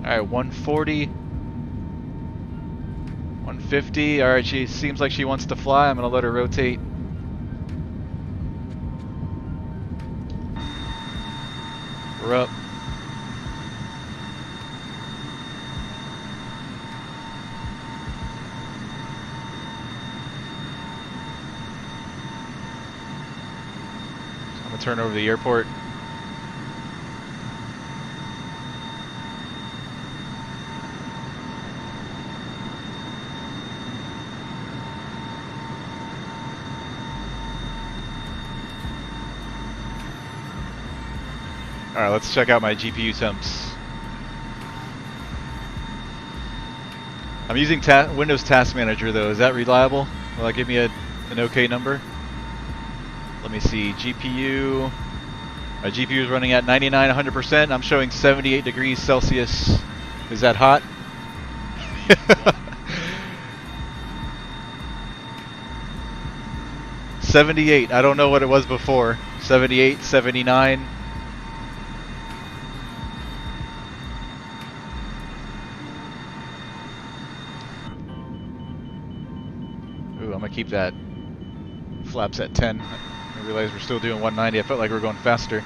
Alright, 140. 150. Alright, she seems like she wants to fly. I'm going to let her rotate. We're up. I'm going to turn over the airport. Alright, let's check out my GPU temps. I'm using Windows Task Manager though. Is that reliable? Will that give me an okay number? Let me see. GPU. My GPU is running at 99, 100%. I'm showing 78 degrees Celsius. Is that hot? $78. I don't know what it was before. 78, 79. Ooh, I'm gonna keep that flaps at 10. I realize we're still doing 190. I felt like we were going faster.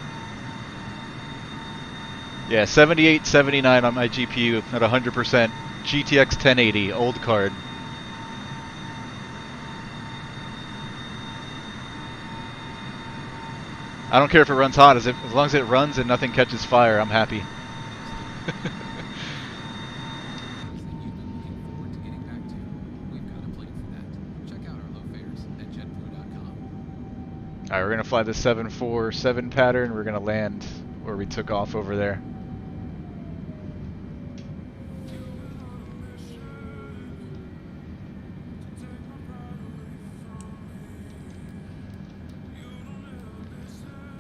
Yeah, 78, 79 on my GPU at 100%. GTX 1080, old card. I don't care if it runs hot, as long as it runs and nothing catches fire, I'm happy. Alright, we're gonna fly the 747 pattern. We're gonna land where we took off over there.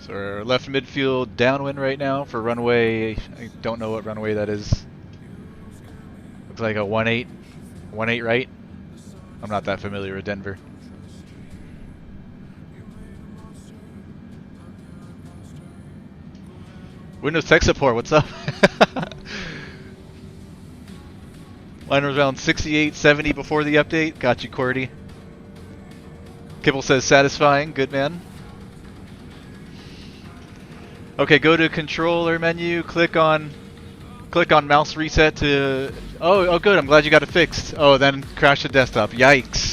So we're left midfield downwind right now for runway. I don't know what runway that is. Looks like a 18. 18 right? I'm not that familiar with Denver. Windows Tech Support, what's up? Mine was around 68, 70 before the update. Got you, Cordy. Kibble says satisfying. Good, man. Okay, go to controller menu, click on mouse reset to... Oh, good, I'm glad you got it fixed. Oh, then crash the desktop. Yikes.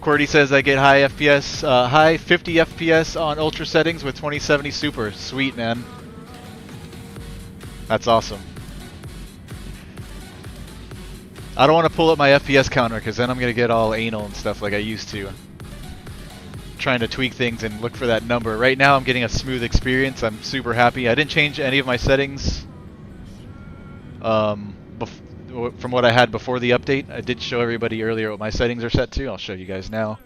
Cordy says I get high FPS, high 50 FPS on ultra settings with 2070 super. Sweet, man. That's awesome. I don't want to pull up my FPS counter because then I'm going to get all anal and stuff like I used to. Trying to tweak things and look for that number. Right now I'm getting a smooth experience. I'm super happy. I didn't change any of my settings from what I had before the update. I did show everybody earlier what my settings are set to. I'll show you guys now.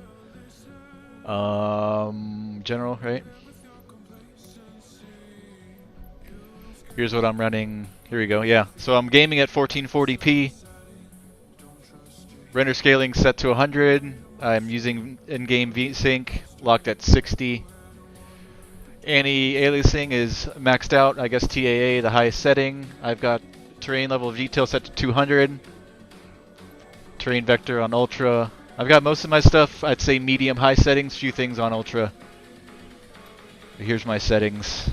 General, right? Here's what I'm running. Here we go. Yeah. So I'm gaming at 1440p. Render scaling set to 100. I'm using in-game VSync locked at 60. Anti-aliasing is maxed out. I guess TAA, the highest setting. I've got terrain level of detail set to 200. Terrain vector on ultra. I've got most of my stuff, I'd say medium high settings, few things on ultra. Here's my settings.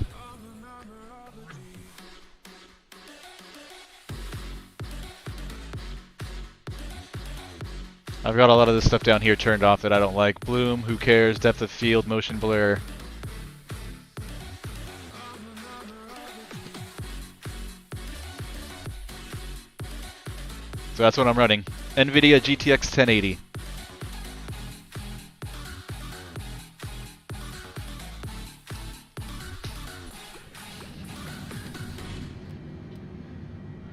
I've got a lot of this stuff down here turned off that I don't like. Bloom, who cares, depth of field, motion blur. So that's what I'm running. NVIDIA GTX 1080.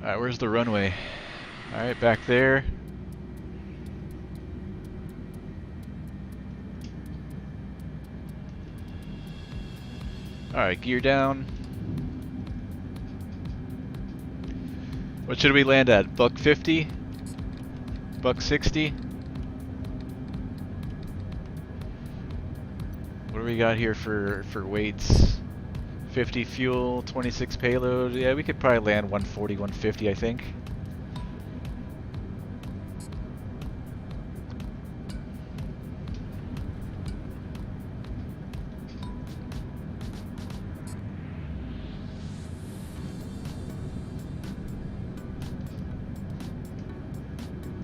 Alright, where's the runway? Alright, back there. Alright, gear down. What should we land at? Buck 50? Buck 60? What do we got here for weights? 50 fuel, 26 payload. Yeah, we could probably land 140, 150, I think.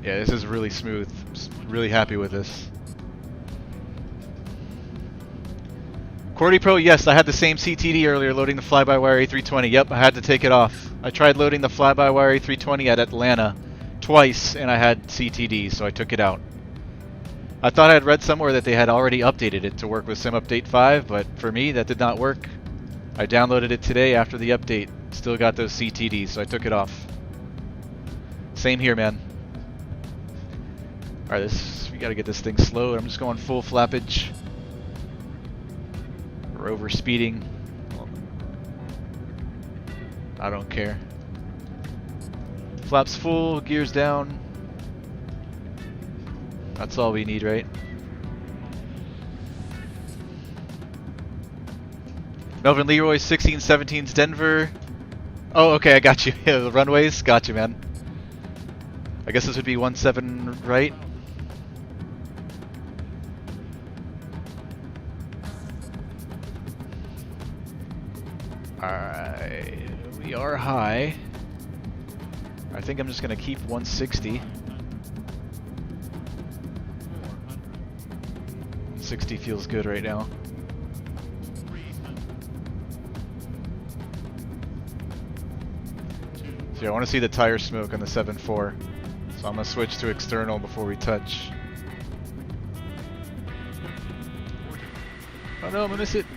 Yeah, this is really smooth. Really happy with this. Cordy Pro, yes, I had the same CTD earlier loading the fly-by-wire A320. Yep, I had to take it off. I tried loading the fly-by-wire A320 at Atlanta twice, and I had CTD, so I took it out. I thought I had read somewhere that they had already updated it to work with Sim Update 5, but for me, that did not work. I downloaded it today after the update. Still got those CTDs, so I took it off. Same here, man. Alright, we gotta get this thing slowed. I'm just going full flappage. We're over speeding. I don't care. Flaps full, gears down. That's all we need, right? Melvin Leroy, 1617's Denver. Oh, okay, I got you. Yeah, the runways, got you, man. I guess this would be 17, right? Alright, we are high. I think I'm just gonna keep 160. 60 feels good right now. So yeah, I want to see the tire smoke on the 7.4. So I'm gonna switch to external before we touch. Oh no, I'm gonna miss it.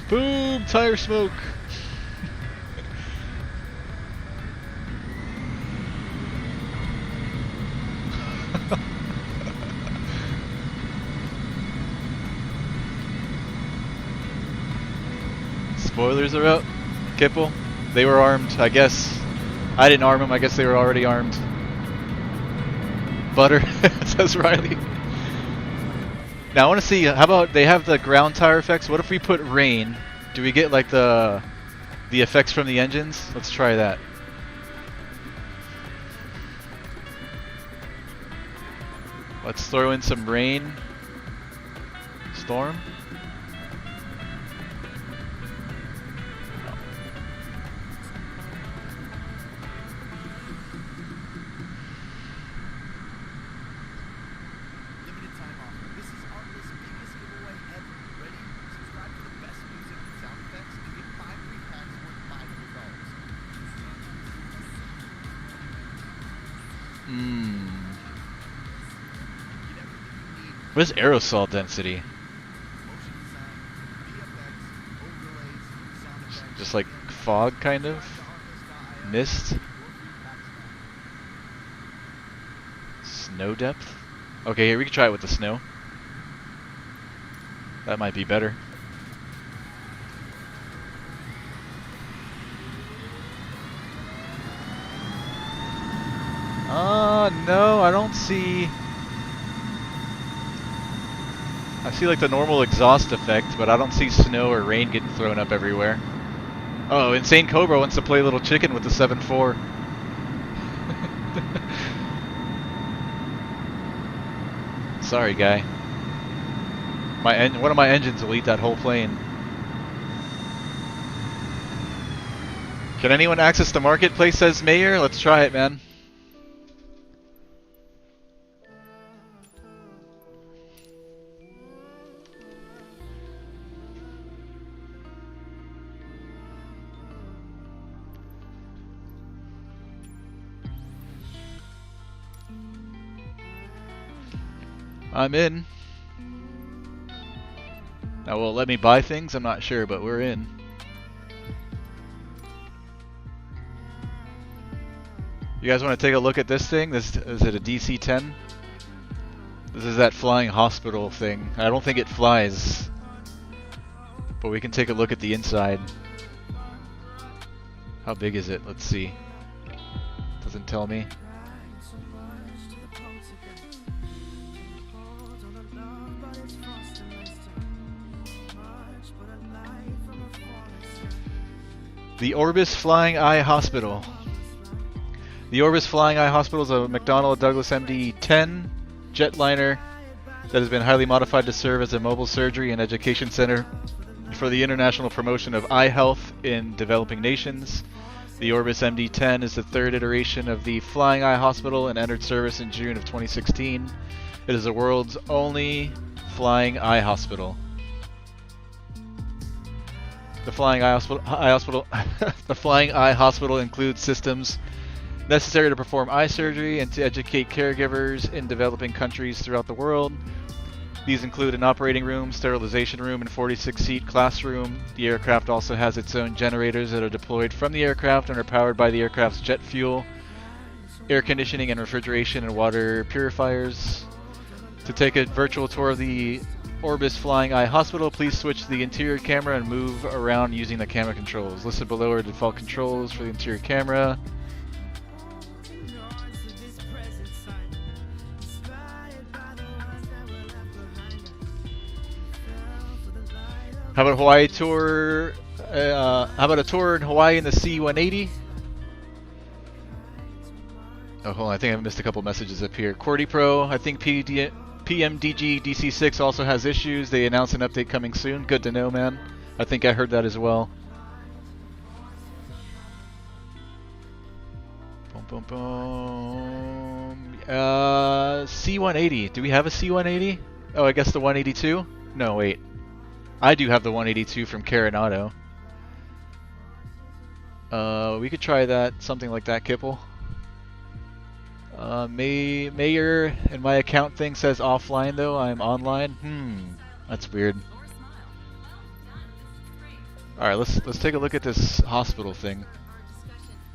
Boom! Tire smoke! Spoilers are out. Kipple. They were armed, I guess. I didn't arm them, I guess they were already armed. Butter, says Riley. Now I want to see, how about they have the ground tire effects? What if we put rain? Do we get like the effects from the engines? Let's try that. Let's throw in some rain. Storm. What is aerosol density? Just like fog, kind of? Mist? Snow depth? Okay, here we can try it with the snow. That might be better. No, I don't see... I see like the normal exhaust effect, but I don't see snow or rain getting thrown up everywhere. Oh, Insane Cobra wants to play little chicken with the 7.4. Sorry, guy. One of my engines will eat that whole plane. Can anyone access the marketplace, says Mayor? Let's try it, man. I'm in. Now, will it let me buy things? I'm not sure, but we're in. You guys want to take a look at this thing? This is it a DC-10? This is that flying hospital thing. I don't think it flies, but we can take a look at the inside. How big is it? Let's see. Doesn't tell me. The Orbis Flying Eye Hospital. The Orbis Flying Eye Hospital is a McDonnell Douglas MD-10 jetliner that has been highly modified to serve as a mobile surgery and education center for the international promotion of eye health in developing nations. The Orbis MD-10 is the third iteration of the Flying Eye Hospital and entered service in June of 2016. It is the world's only flying eye hospital. The Flying Eye Hospital, the Flying Eye Hospital includes systems necessary to perform eye surgery and to educate caregivers in developing countries throughout the world. These include an operating room, sterilization room, and 46-seat classroom. The aircraft also has its own generators that are deployed from the aircraft and are powered by the aircraft's jet fuel, air conditioning and refrigeration, and water purifiers. To take a virtual tour of the Orbis Flying Eye Hospital, please switch to the interior camera and move around using the camera controls. Listed below are default controls for the interior camera. How about Hawaii tour? How about a tour in Hawaii in the C-180? Oh, hold on. I think I missed a couple messages up here. QWERTY Pro. I think PMDG DC6 also has issues. They announced an update coming soon. Good to know, man. I think I heard that as well. Boom, boom, boom. C-180. Do we have a C-180? Oh, I guess the 182? No, wait. I do have the 182 from Carenado. We could try that, something like that, Kipple. Mayor and my account thing says offline though. I'm online. That's weird. All right, let's take a look at this hospital thing.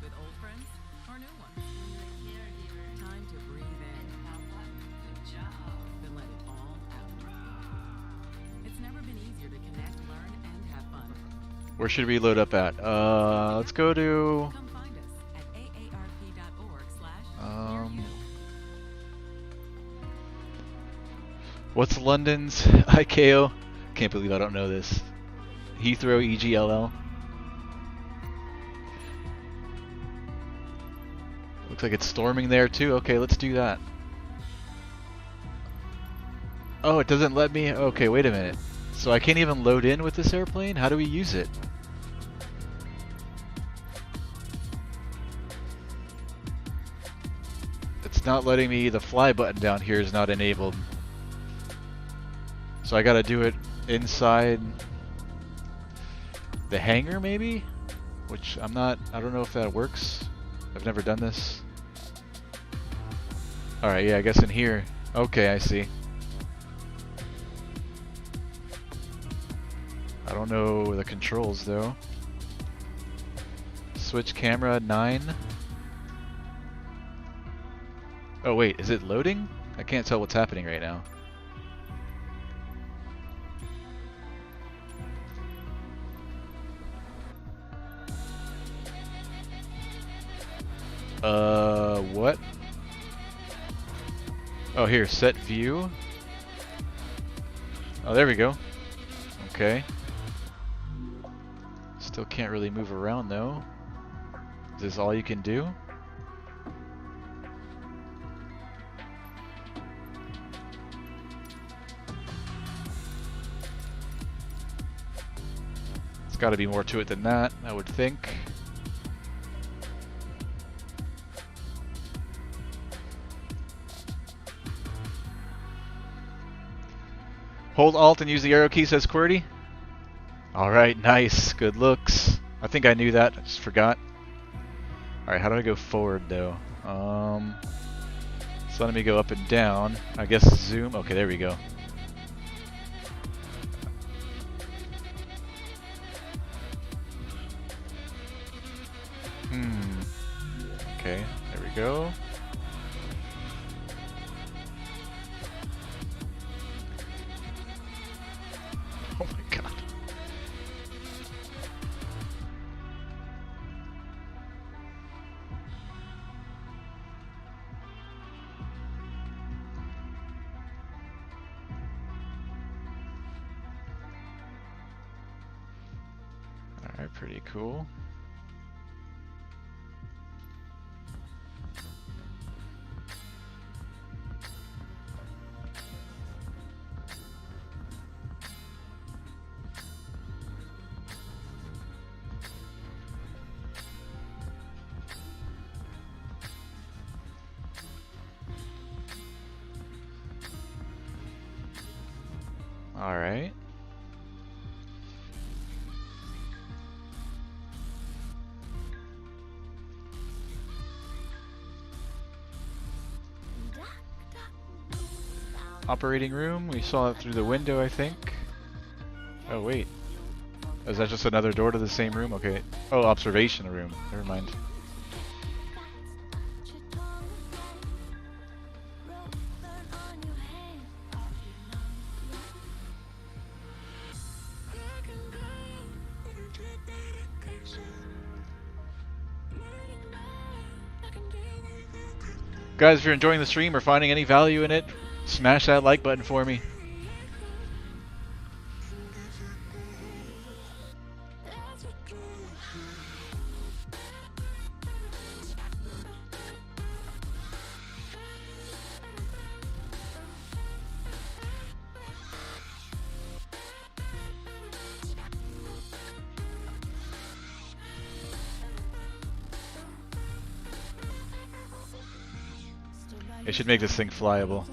With old friends or new ones. Time to breathe in. Good job. Then let it all out. It's never been easier to connect, learn, and have fun. Where should we load up at? Let's go to. Come find us at aarp.org/. What's London's ICAO? Can't believe I don't know this. Heathrow EGLL. Looks like it's storming there too. Okay, let's do that. Oh, it doesn't let me. Okay, wait a minute. So I can't even load in with this airplane? How do we use it? It's not letting me. The fly button down here is not enabled. So I gotta do it inside the hangar maybe? Which I don't know if that works. I've never done this. Alright, yeah, I guess in here. Okay, I see. I don't know the controls though. Switch camera 9. Oh wait, is it loading? I can't tell what's happening right now. What? Oh, here, set view. Oh, there we go. Okay. Still can't really move around though. Is this all you can do? There's got to be more to it than that, I would think. Hold Alt and use the arrow key, says QWERTY. Alright, nice. Good looks. I think I knew that. I just forgot. Alright, how do I go forward though? So let me go up and down. I guess zoom. Okay, there we go. Okay, there we go. Oh my god. Alright, pretty cool. All right. Operating room, we saw it through the window, I think. Oh wait. Is that just another door to the same room? Okay. Oh, observation room. Never mind. Guys, if you're enjoying the stream or finding any value in it, smash that like button for me. It should make this thing flyable.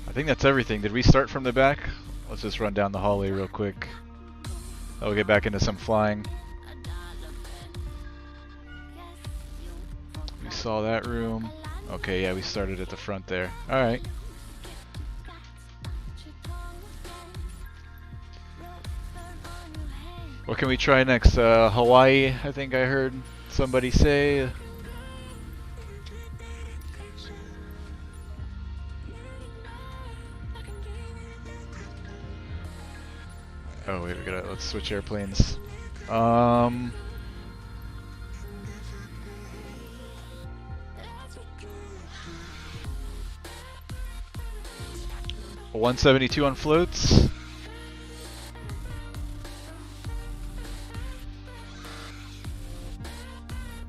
I think that's everything. Did we start from the back? Let's just run down the hallway real quick. I'll get back into some flying. We saw that room. Okay, yeah, we started at the front there. Alright. What can we try next? Hawaii, I think I heard somebody say. Oh wait, let's switch airplanes. 172 on floats.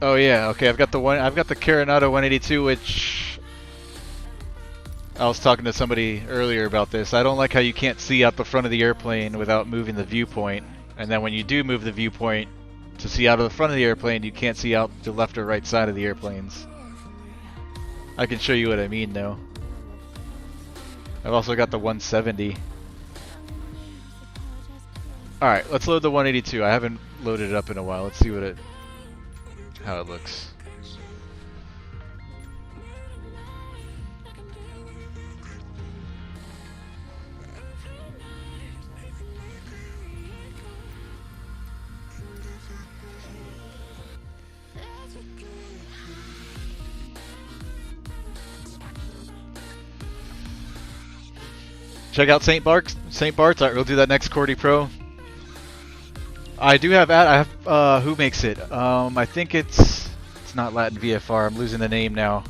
Oh yeah, okay. I've got the Carenado 182, which I was talking to somebody earlier about this. I don't like how you can't see out the front of the airplane without moving the viewpoint, and then when you do move the viewpoint to see out of the front of the airplane, you can't see out the left or right side of the airplanes. I can show you what I mean though. I've also got the 170. Alright, let's load the 182. I haven't loaded it up in a while. Let's see how it looks. Check out St. Bart's. Alright, we'll do that next QWERTY Pro. I do have who makes it? I think it's not Latin VFR. I'm losing the name now.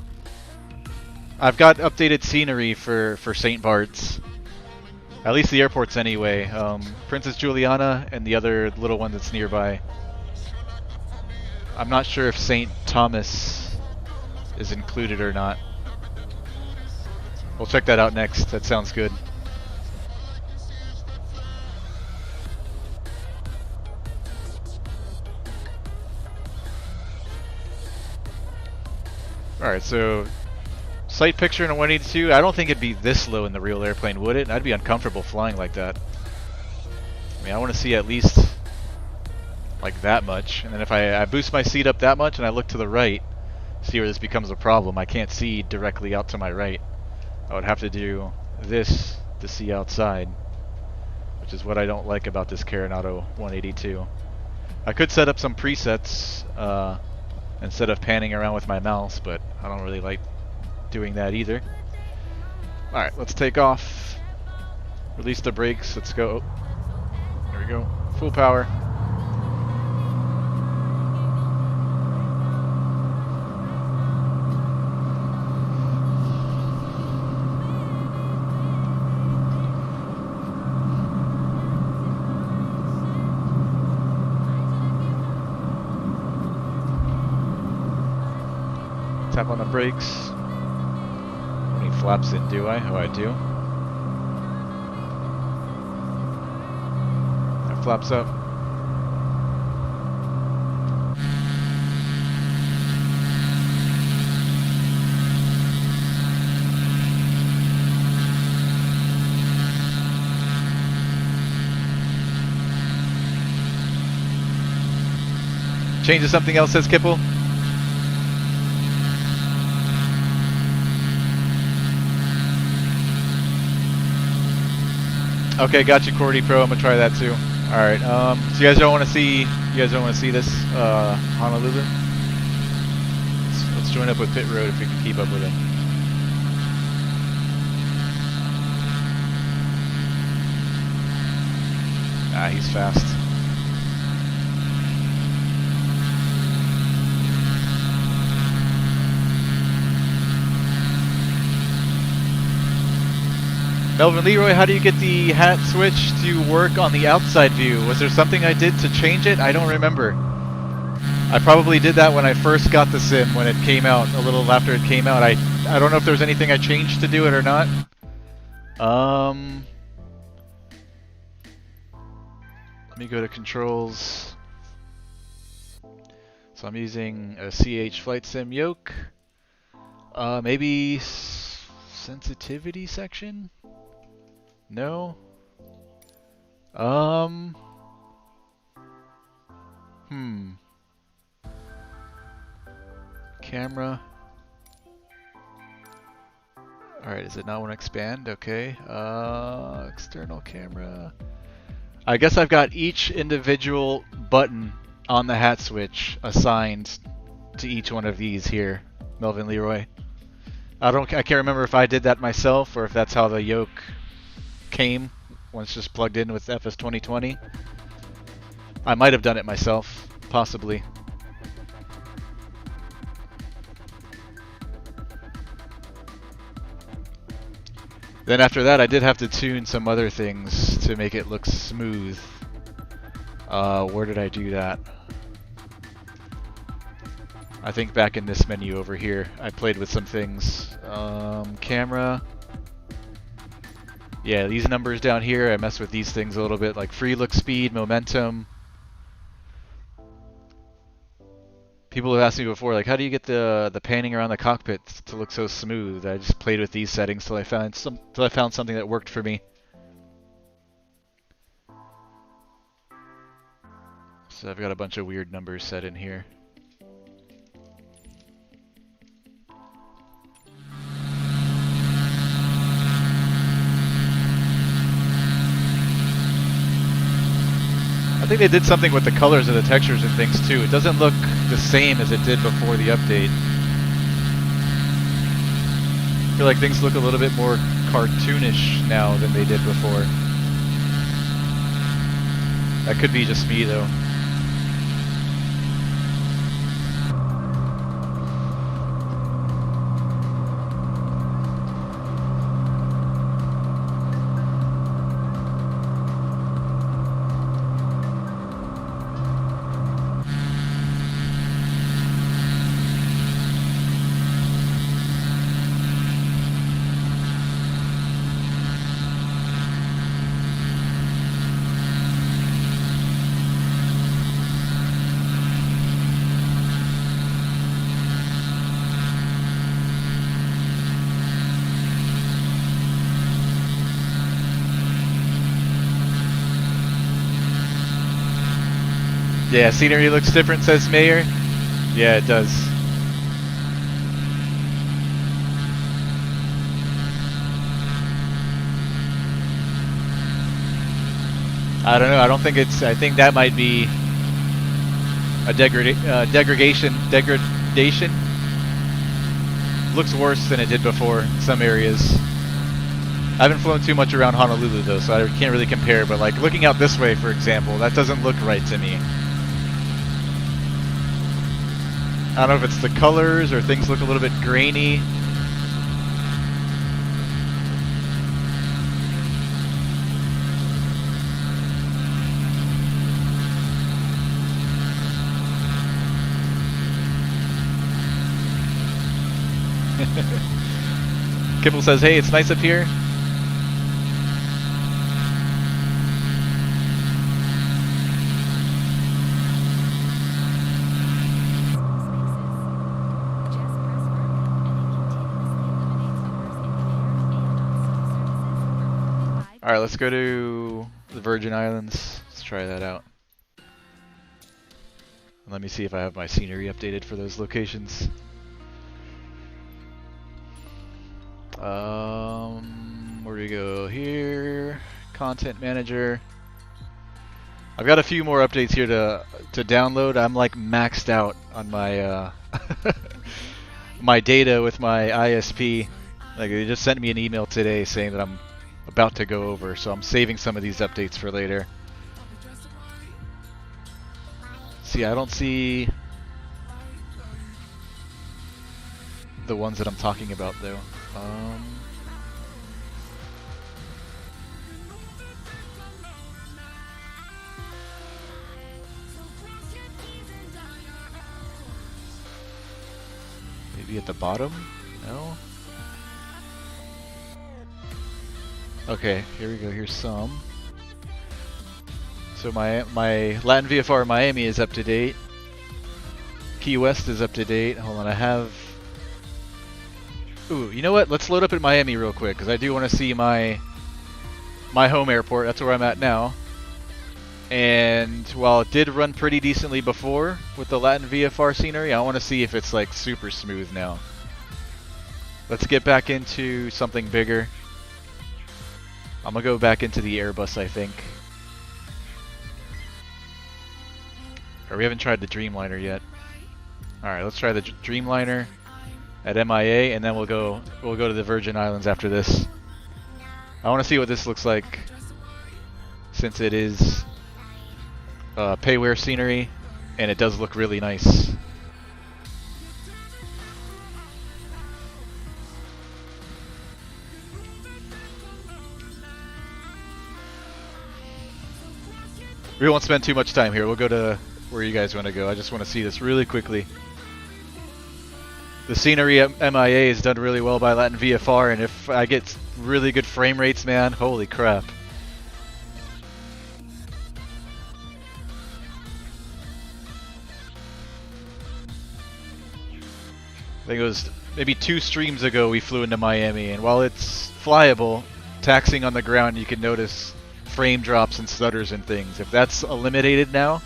I've got updated scenery for St. Bart's. At least the airports anyway. Princess Juliana and the other little one that's nearby. I'm not sure if St. Thomas is included or not. We'll check that out next. That sounds good. Alright, so sight picture in a 182. I don't think it'd be this low in the real airplane, would it? I'd be uncomfortable flying like that. I mean, I want to see at least like that much. And then if I boost my seat up that much and I look to the right, see where this becomes a problem. I can't see directly out to my right. I would have to do this to see outside, which is what I don't like about this Carenado 182. I could set up some presets instead of panning around with my mouse, but I don't really like doing that either. Alright, let's take off. Release the brakes. Let's go. Oh, there we go. Full power. Tap on the brakes. Don't need flaps in, do I? Oh, I do. That flaps up. Change to something else, says Kipple. Okay, got you, Cordy Pro. I'm gonna try that too. All right. So you guys don't want to see. You guys don't want to see this Honolulu. Let's join up with Pit Road if we can keep up with it. Ah, he's fast. Melvin Leroy, how do you get the hat switch to work on the outside view? Was there something I did to change it? I don't remember. I probably did that when I first got the sim, when it came out, a little after it came out. I don't know if there's anything I changed to do it or not. Let me go to controls. So I'm using a CH Flight Sim yoke. Maybe sensitivity section? No. Camera. Alright, does it not want to expand? Okay. External camera. I guess I've got each individual button on the hat switch assigned to each one of these here, Melvin Leroy. I can't remember if I did that myself or if that's how the yoke came once just plugged in with FS 2020. I might have done it myself, possibly. Then after that, I did have to tune some other things to make it look smooth. Where did I do that? I think back in this menu over here, I played with some things. Camera. Yeah, these numbers down here, I messed with these things a little bit, like free look speed, momentum. People have asked me before, like, how do you get the panning around the cockpit to look so smooth? I just played with these settings till I found something that worked for me. So I've got a bunch of weird numbers set in here. I think they did something with the colors of the textures and things too. It doesn't look the same as it did before the update. I feel like things look a little bit more cartoonish now than they did before. That could be just me though. Yeah, scenery looks different, says Mayor. Yeah, it does. I don't know. I don't think it's. I think that might be a degradation. Looks worse than it did before in some areas. I haven't flown too much around Honolulu though, so I can't really compare. But like looking out this way, for example, that doesn't look right to me. I don't know if it's the colors or things look a little bit grainy. Kibble says, hey, it's nice up here. Alright, let's go to the Virgin Islands. Let's try that out. Let me see if I have my scenery updated for those locations. Where do we go? Here, Content Manager. I've got a few more updates here to download. I'm like maxed out on my my data with my ISP. Like they just sent me an email today saying that I'm about to go over, so I'm saving some of these updates for later. See, I don't see the ones that I'm talking about though. Maybe at the bottom? No? Okay, here we go. Here's some. So my Latin VFR Miami is up to date. Key West is up to date. Hold on, I have... Ooh, you know what? Let's load up at Miami real quick, because I do want to see my home airport. That's where I'm at now. And while it did run pretty decently before with the Latin VFR scenery, I want to see if it's like super smooth now. Let's get back into something bigger. I'm going to go back into the Airbus, I think. Or we haven't tried the Dreamliner yet. Alright, let's try the Dreamliner at MIA, and then we'll go to the Virgin Islands after this. I want to see what this looks like, since it is payware scenery, and it does look really nice. We won't spend too much time here. We'll go to where you guys want to go. I just want to see this really quickly. The scenery at MIA is done really well by Latin VFR, and if I get really good frame rates, man, holy crap. I think it was maybe 2 streams ago we flew into Miami, and while it's flyable, taxiing on the ground, you can notice frame drops and stutters and things. If that's eliminated now,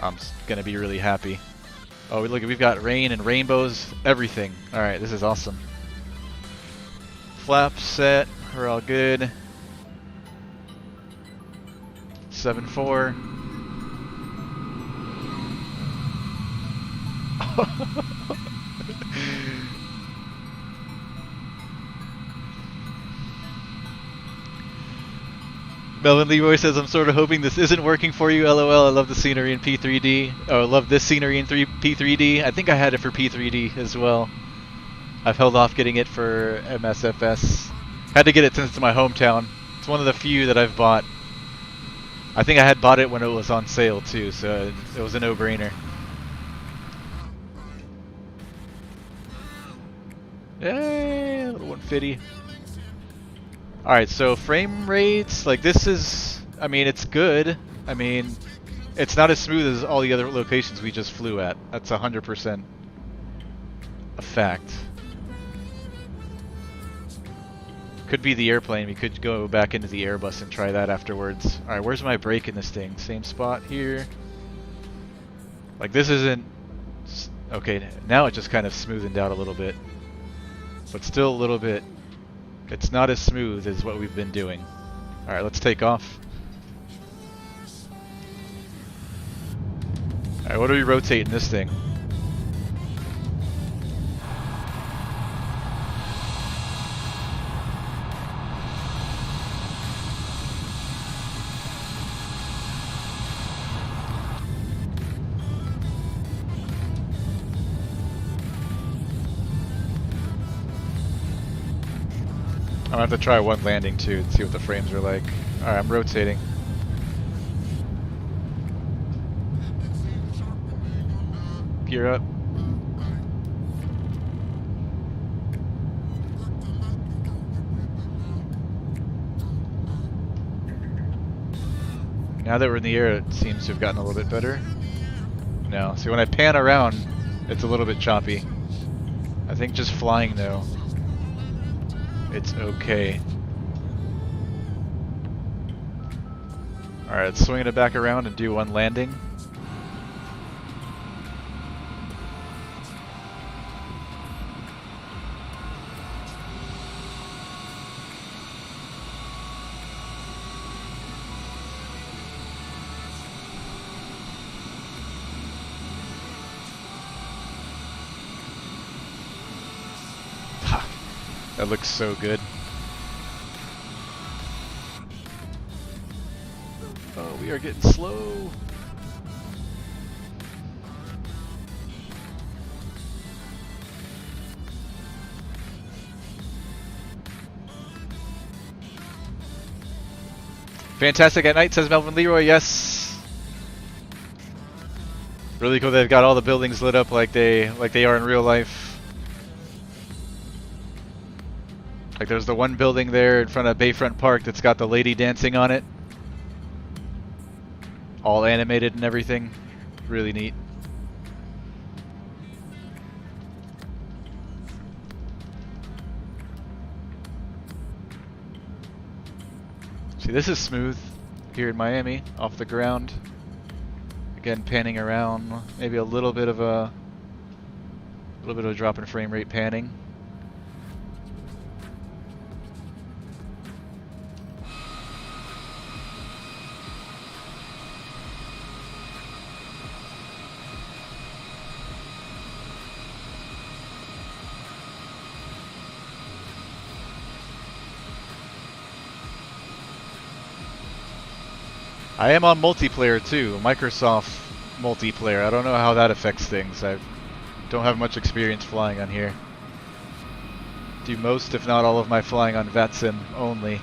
I'm gonna be really happy. Oh, look, we've got rain and rainbows, everything. Alright, this is awesome. Flaps set, we're all good. 7.4. Melvin Leroy says, I'm sort of hoping this isn't working for you, LOL. I love the scenery in P3D. Oh, I love this scenery in P3D. I think I had it for P3D as well. I've held off getting it for MSFS. Had to get it since it's my hometown. It's one of the few that I've bought. I think I had bought it when it was on sale too, so it was a no-brainer. Yay, little 150. Alright, so frame rates, like this is, I mean, it's good. I mean, it's not as smooth as all the other locations we just flew at. That's 100% a fact. Could be the airplane. We could go back into the Airbus and try that afterwards. Alright, where's my brake in this thing? Same spot here. Like, this isn't... Okay, now it just kind of smoothened out a little bit. But still a little bit... It's not as smooth as what we've been doing. Alright, let's take off. Alright, what do we rotate in this thing? I'm gonna have to try one landing too and see what the frames are like. Alright, I'm rotating. Gear up. Now that we're in the air, it seems to have gotten a little bit better. No, see when I pan around, it's a little bit choppy. I think just flying though, it's okay. Alright, let's swing it back around and do one landing. That looks so good. Oh, we are getting slow. Fantastic at night, says Melvin Leroy. Yes. Really cool. They've got all the buildings lit up like they are in real life. Like there's the one building there in front of Bayfront Park that's got the lady dancing on it. All animated and everything. Really neat. See, this is smooth here in Miami, off the ground. Again, panning around, maybe a little bit of a drop in frame rate panning. I am on multiplayer too, Microsoft multiplayer. I don't know how that affects things. I don't have much experience flying on here. Do most, if not all of my flying on VATSIM only.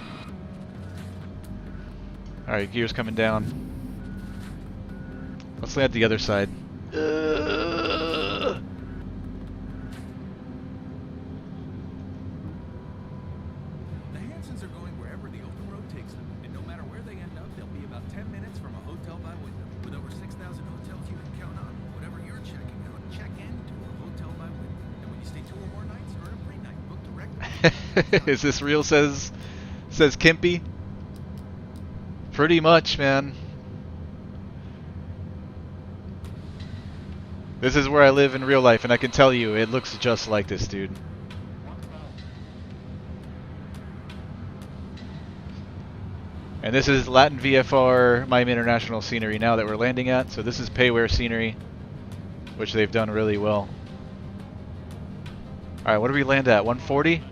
Alright, gears coming down. Let's land the other side. Is this real, says Kimpy? Pretty much, man. This is where I live in real life, and I can tell you, it looks just like this, dude. And this is Latin VFR Miami International scenery now that we're landing at, so this is payware scenery, which they've done really well. Alright, what do we land at? 140?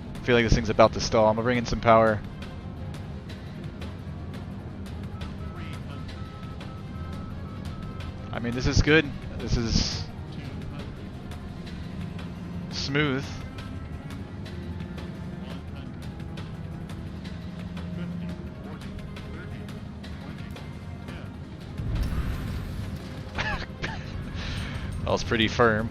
I feel like this thing's about to stall. I'm gonna bring in some power. I mean, this is good. This is smooth. That was pretty firm.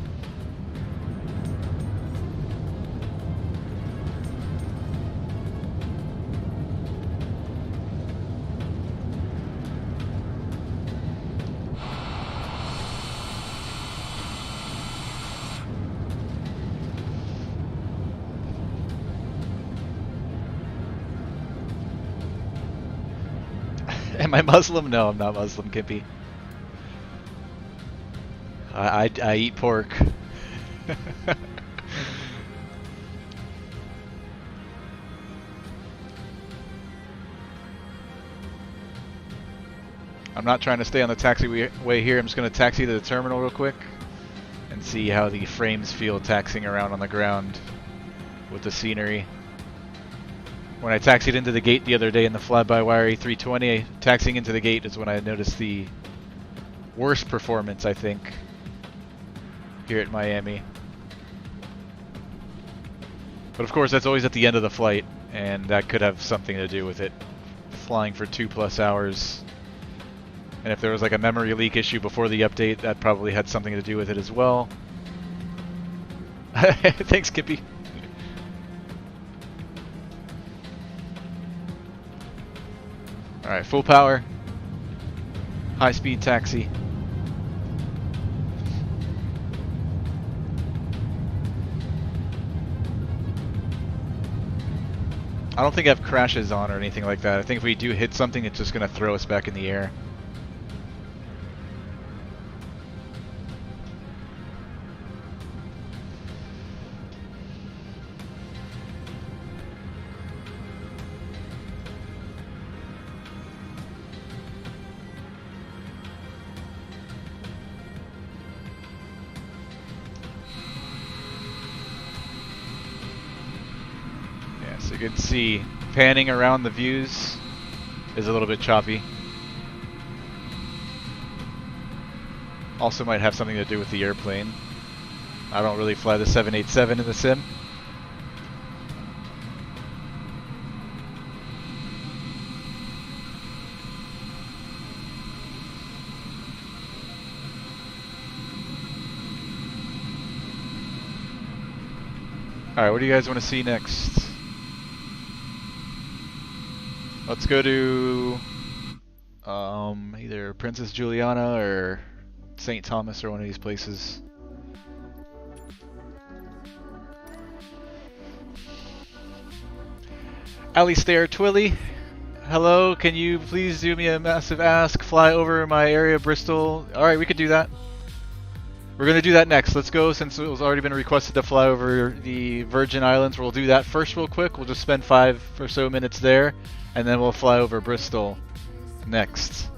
Am I Muslim? No, I'm not Muslim, Kippy. I eat pork. I'm not trying to stay on the taxiway here. I'm just going to taxi to the terminal real quick and see how the frames feel taxiing around on the ground with the scenery. When I taxied into the gate the other day in the fly-by-wire A320, taxiing into the gate is when I noticed the worst performance, I think, here at Miami. But of course, that's always at the end of the flight, and that could have something to do with it. Flying for 2+ hours. And if there was like a memory leak issue before the update, that probably had something to do with it as well. Thanks, Kippy. Alright, full power. High-speed taxi. I don't think I have crashes on or anything like that. I think if we do hit something, it's just going to throw us back in the air. So you can see panning around the views is a little bit choppy. Also might have something to do with the airplane. I don't really fly the 787 in the sim. Alright, what do you guys want to see next? Let's go to either Princess Juliana or St. Thomas or one of these places. Alistair Twilly, hello, can you please do me a massive ask, fly over my area, Bristol? Alright, we could do that. We're going to do that next. Let's go, since it was already been requested to fly over the Virgin Islands. We'll do that first real quick. We'll just spend 5 or so minutes there, and then we'll fly over Bristol next.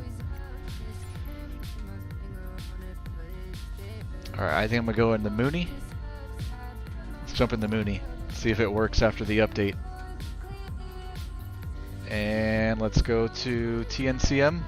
Alright, I think I'm going to go in the Mooney. Let's jump in the Mooney, see if it works after the update. And let's go to TNCM.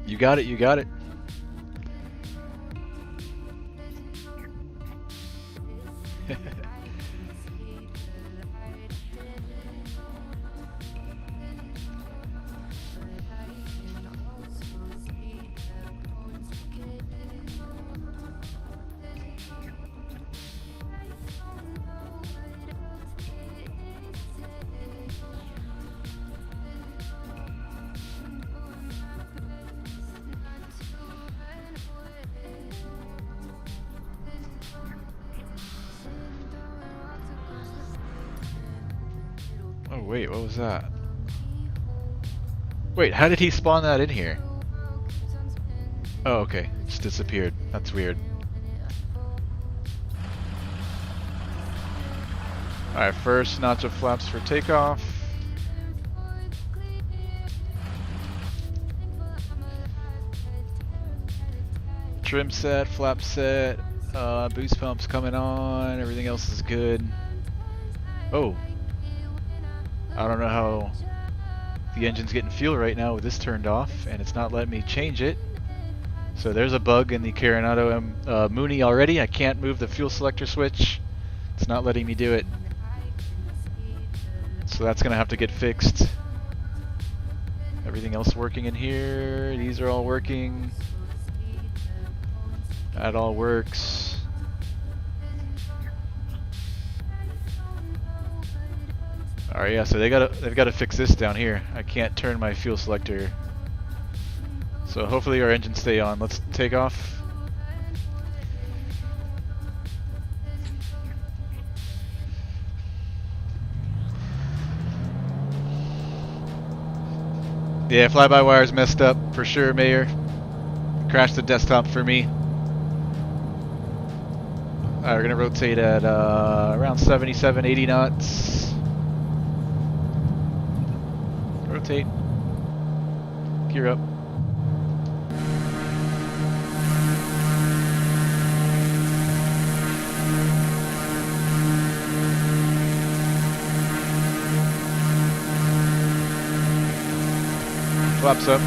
You got it, you got it. Oh wait, what was that? Wait, how did he spawn that in here? Oh, okay. Just disappeared. That's weird. Alright, first notch of flaps for takeoff. Trim set, flap set, boost pumps coming on, everything else is good. Oh. I don't know how the engine's getting fuel right now with this turned off, and it's not letting me change it. So there's a bug in the Coronado Mooney already. I can't move the fuel selector switch. It's not letting me do it. So that's going to have to get fixed. Everything else working in here. These are all working. That all works. All right, yeah. So they've got to fix this down here. I can't turn my fuel selector. So hopefully our engines stay on. Let's take off. Yeah, fly-by-wire's messed up for sure, Mayor. Crashed the desktop for me. Alright, we're gonna rotate at around 77, 80 knots. Rotate. Gear up. Flaps up.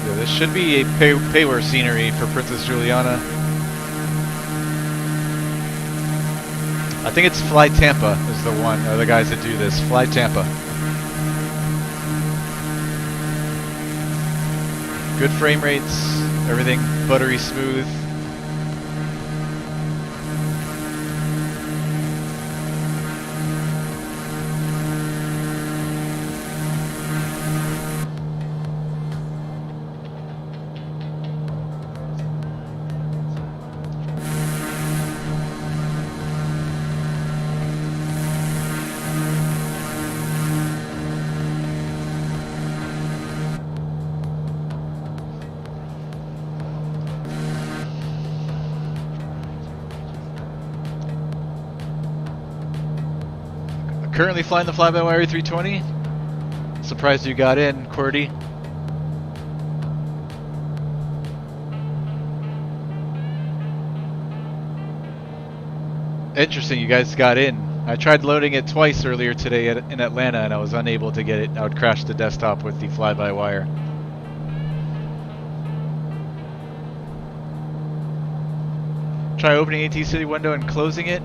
Yeah, this should be a payware scenery for Princess Juliana. I think it's Fly Tampa is the one, or the guys that do this. Fly Tampa. Good frame rates, everything buttery smooth. Currently flying the fly-by-wire 320. Surprised you got in, Cordy. Interesting, you guys got in. I tried loading it twice earlier today in Atlanta and I was unable to get it. I would crash the desktop with the fly-by-wire. Try opening AT City window and closing it.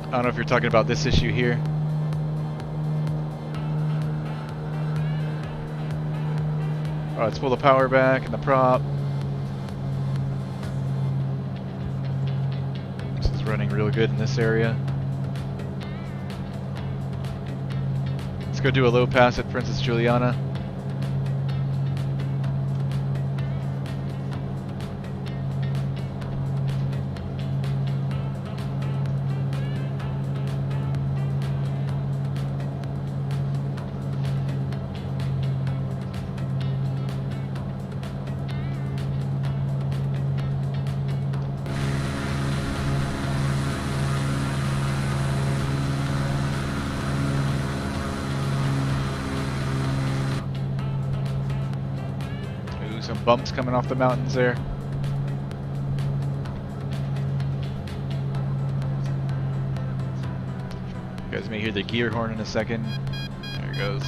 I don't know if you're talking about this issue here. Alright, let's pull the power back and the prop. This is running real good in this area. Let's go do a low pass at Princess Juliana. Some bumps coming off the mountains there. You guys may hear the gear horn in a second. There it goes.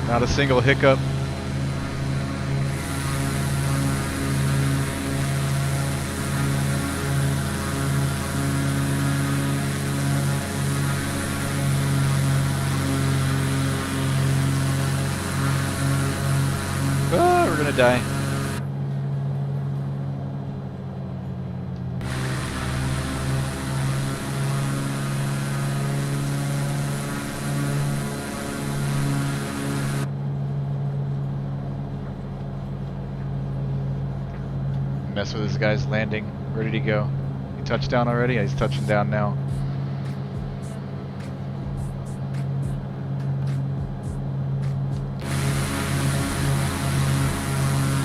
Not a single hiccup. Ah, we're gonna die. Mess with this guy's landing. Where did he go? He touched down already? Yeah, he's touching down now.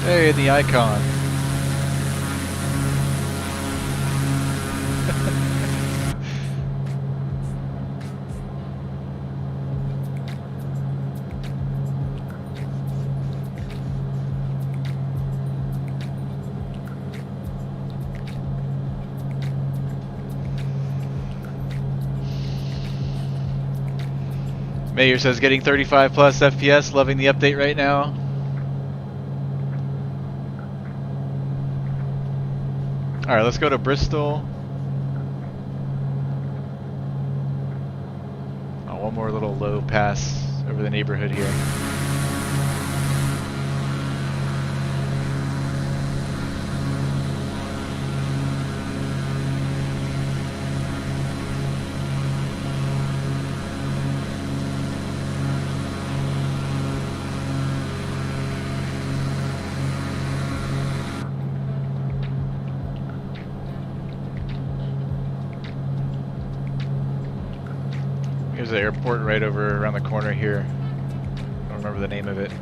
Hey, the icon. Mayor says getting 35 plus FPS, loving the update right now. Alright, let's go to Bristol. Oh, one more little low pass over the neighborhood here. There's the airport right over around the corner here. I don't remember the name of it.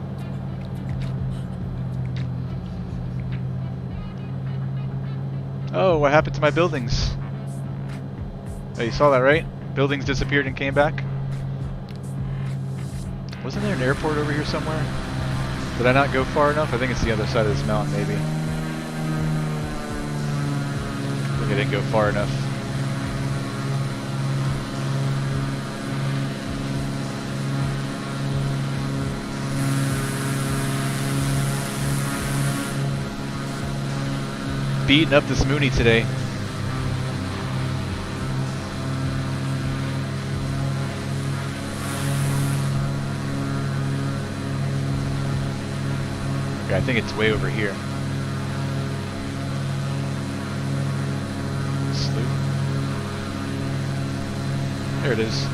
Oh, what happened to my buildings? Oh, you saw that, right? Buildings disappeared and came back. Wasn't there an airport over here somewhere? Did I not go far enough? I think it's the other side of this mountain, maybe. I think I didn't go far enough. Beating up this Mooney today. Okay, I think it's way over here. Sloop. There it is.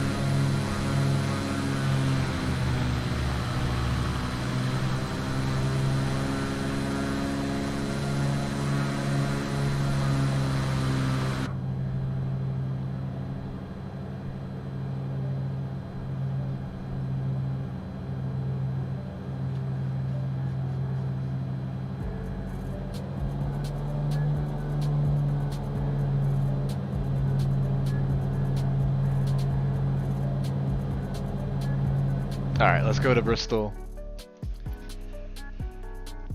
Alright, let's go to Bristol.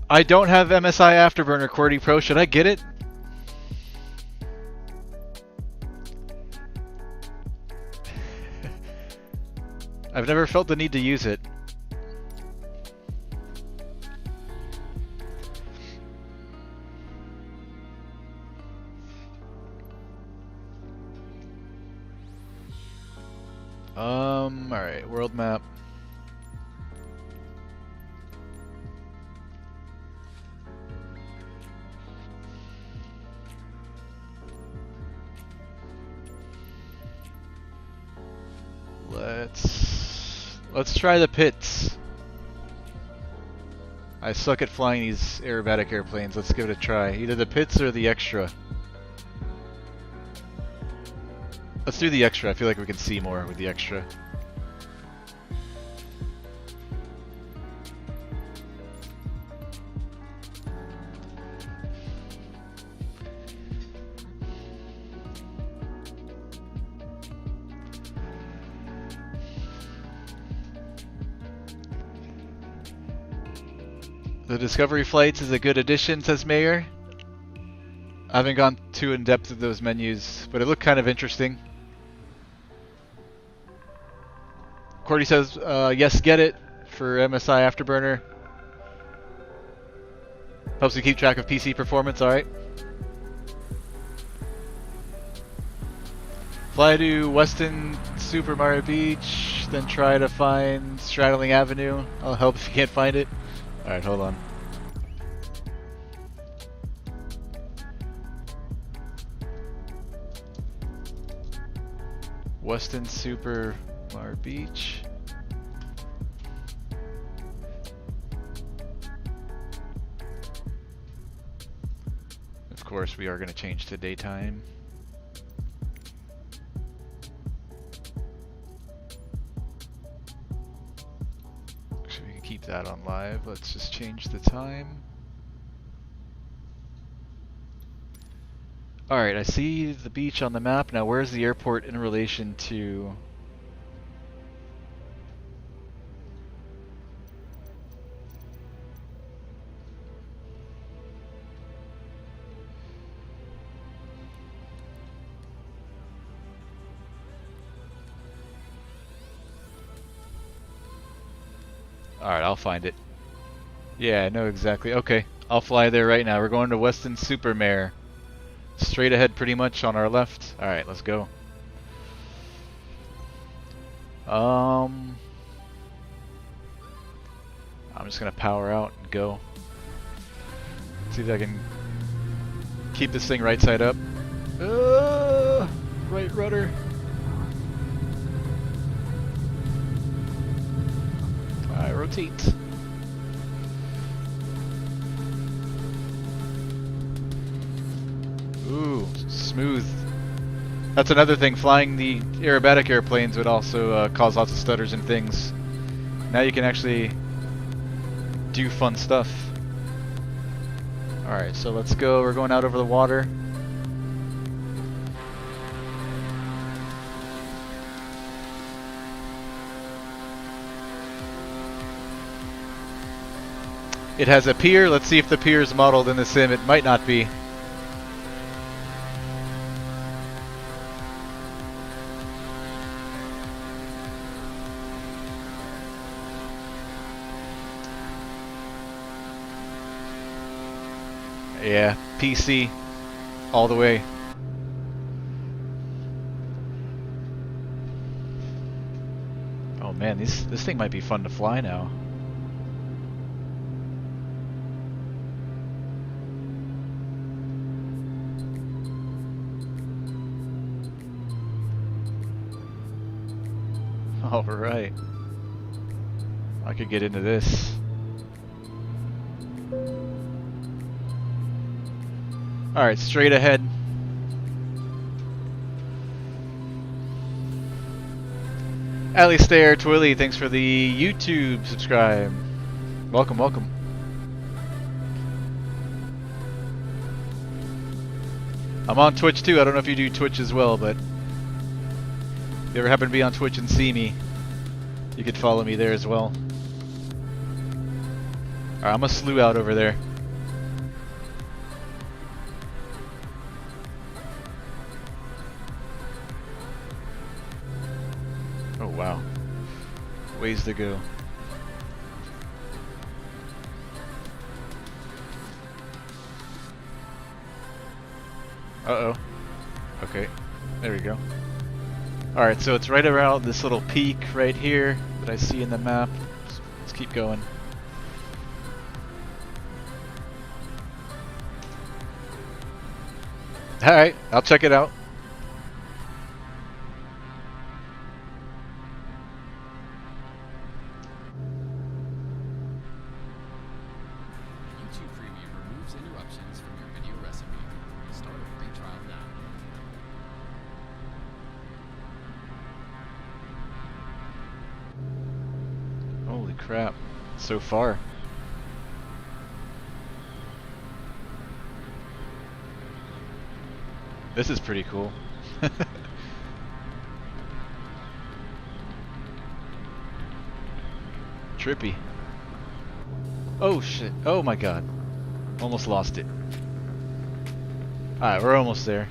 I don't have MSI Afterburner, QWERTY Pro. Should I get it? I've never felt the need to use it. Alright, world map. Let's try the pits. I suck at flying these aerobatic airplanes. Let's give it a try. Either the pits or the extra. Let's do the extra. I feel like we can see more with the extra. The Discovery Flights is a good addition, says Mayor. I haven't gone too in depth with those menus, but it looked kind of interesting. QWERTY says, yes, get it for MSI Afterburner. Helps you keep track of PC performance, alright. Fly to Weston Super Mario Beach, then try to find Straddling Avenue. I'll help if you can't find it. Alright, hold on. Weston Super Mar Beach. Of course, we are going to change to daytime. So we can keep that on live. Let's just change the time. Alright, I see the beach on the map. Now where's the airport in relation to... Alright, I'll find it. Yeah, I know exactly. Okay, I'll fly there right now. We're going to Weston Supermare. Straight ahead pretty much on our left. Alright, let's go. I'm just gonna power out and go. See if I can keep this thing right side up. Right rudder. Alright, rotate. Ooh, smooth. That's another thing, flying the aerobatic airplanes would also cause lots of stutters and things. Now you can actually do fun stuff. Alright, so let's go. We're going out over the water. It has a pier. Let's see if the pier is modeled in the sim. It might not be. Yeah, PC all the way. Oh man, this thing might be fun to fly now. All right. I could get into this. Alright, straight ahead. Alistair Twilly, thanks for the YouTube subscribe. Welcome, welcome. I'm on Twitch too. I don't know if you do Twitch as well, but if you ever happen to be on Twitch and see me, you could follow me there as well. Alright, I'm gonna slew out over there. Oh wow. Ways to go. Uh-oh. Okay. There we go. Alright, so it's right around this little peak right here that I see in the map. Let's keep going. Alright, I'll check it out. YouTube Preview removes interruptions from your video recipe. Start a free trial now. Holy crap. So far. This is pretty cool. Trippy. Oh shit. Oh my god. Almost lost it. Alright, we're almost there.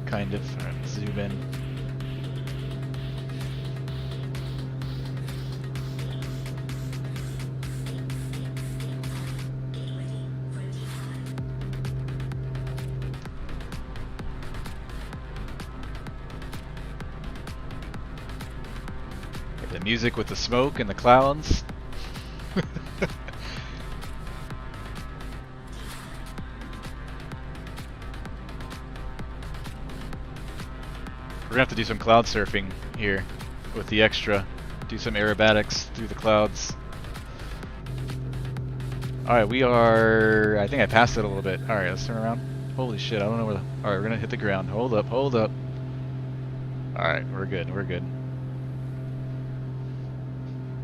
Kind of. Alright, let's zoom in. Get the music with the smoke and the clouds. We're gonna have to do some cloud surfing here with the extra. Do some aerobatics through the clouds. Alright, we are... I think I passed it a little bit. Alright, let's turn around. Holy shit, I don't know where the... Alright, we're gonna hit the ground. Hold up, hold up. Alright, we're good, we're good.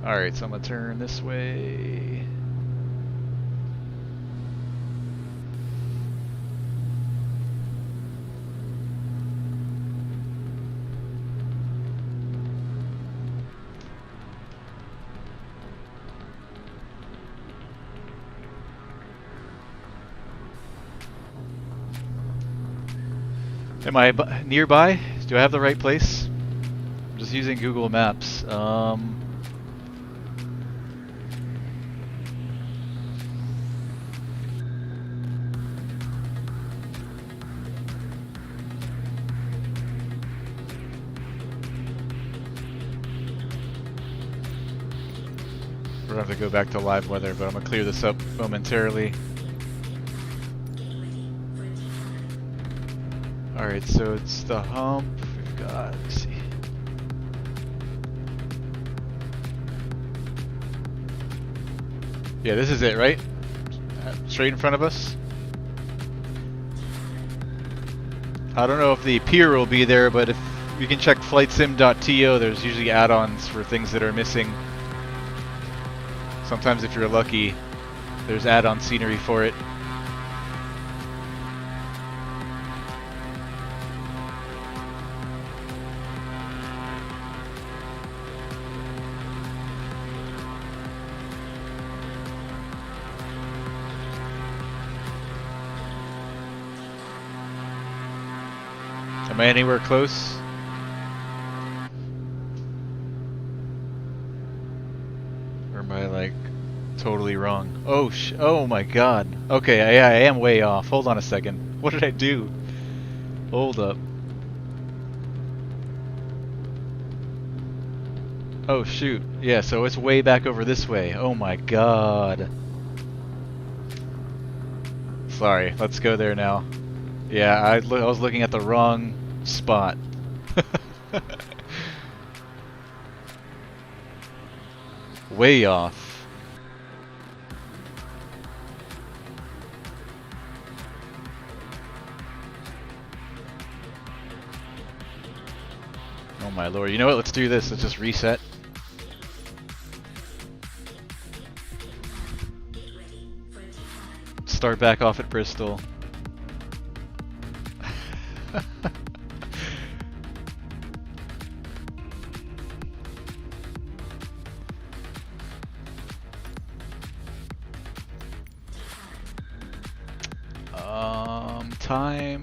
Alright, so I'm gonna turn this way. Am I nearby? Do I have the right place? I'm just using Google Maps. We're gonna have to go back to live weather, but I'm gonna clear this up momentarily. Alright, so it's the hump. We've got, let's see. Yeah, this is it, right? Straight in front of us. I don't know if the pier will be there, but if you can check flightsim.to, there's usually add-ons for things that are missing. Sometimes if you're lucky, there's add-on scenery for it. Am I anywhere close? Or am I like totally wrong? Oh oh my god. Okay, I am way off. Hold on a second. What did I do? Hold up. Oh shoot. Yeah, so it's way back over this way. Oh my god. Sorry, let's go there now. Yeah, I was looking at the wrong spot. Way off. Oh my lord. You know what? Let's do this. Let's just reset. Start back off at Bristol. Time.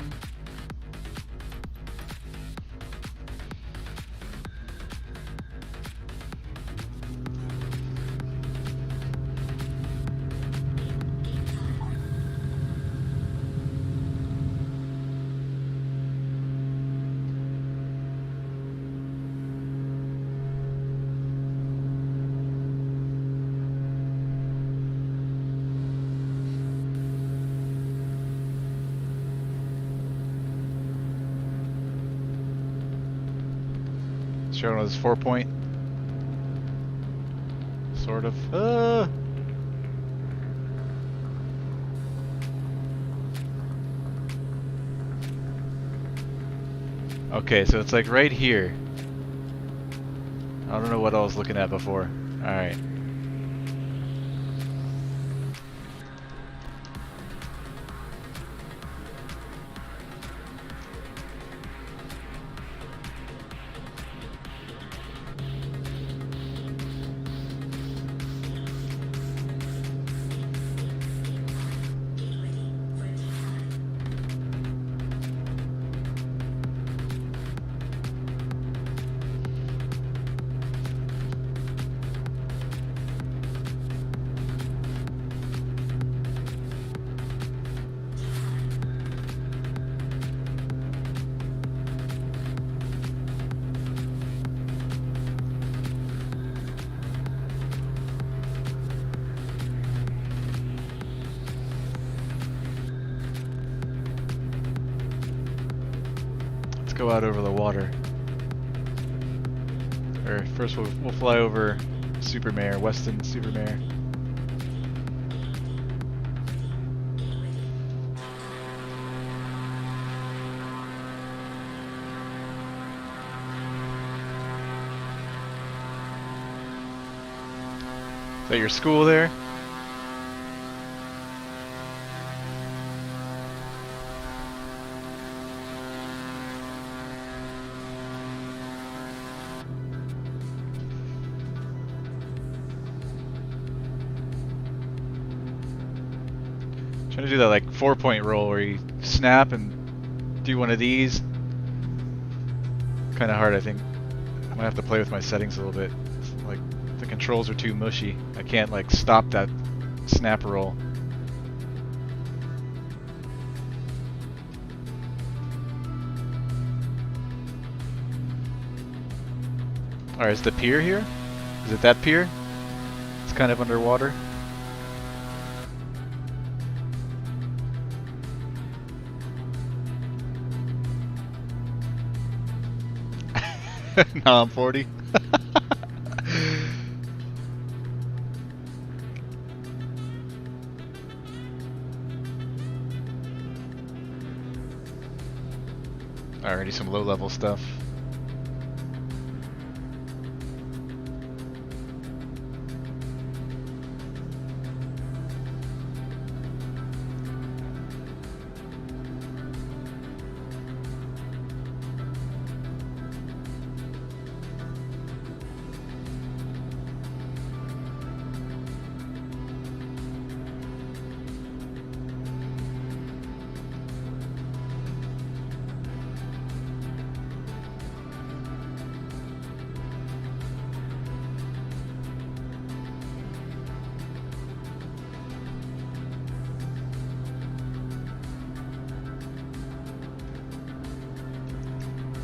Showing us 4-point. Sort of. Okay, so it's like right here. I don't know what I was looking at before. Alright. Go out over the water. Or first we'll fly over Supermare, Weston Supermare. Is that your school there? Trying to do that like 4-point roll where you snap and do one of these, kind of hard, I think. I might have to play with my settings a little bit. Like, the controls are too mushy. I can't, like, stop that snap roll. Alright, is the pier here? Is it that pier? It's kind of underwater. Now I'm 40. Already some low level stuff.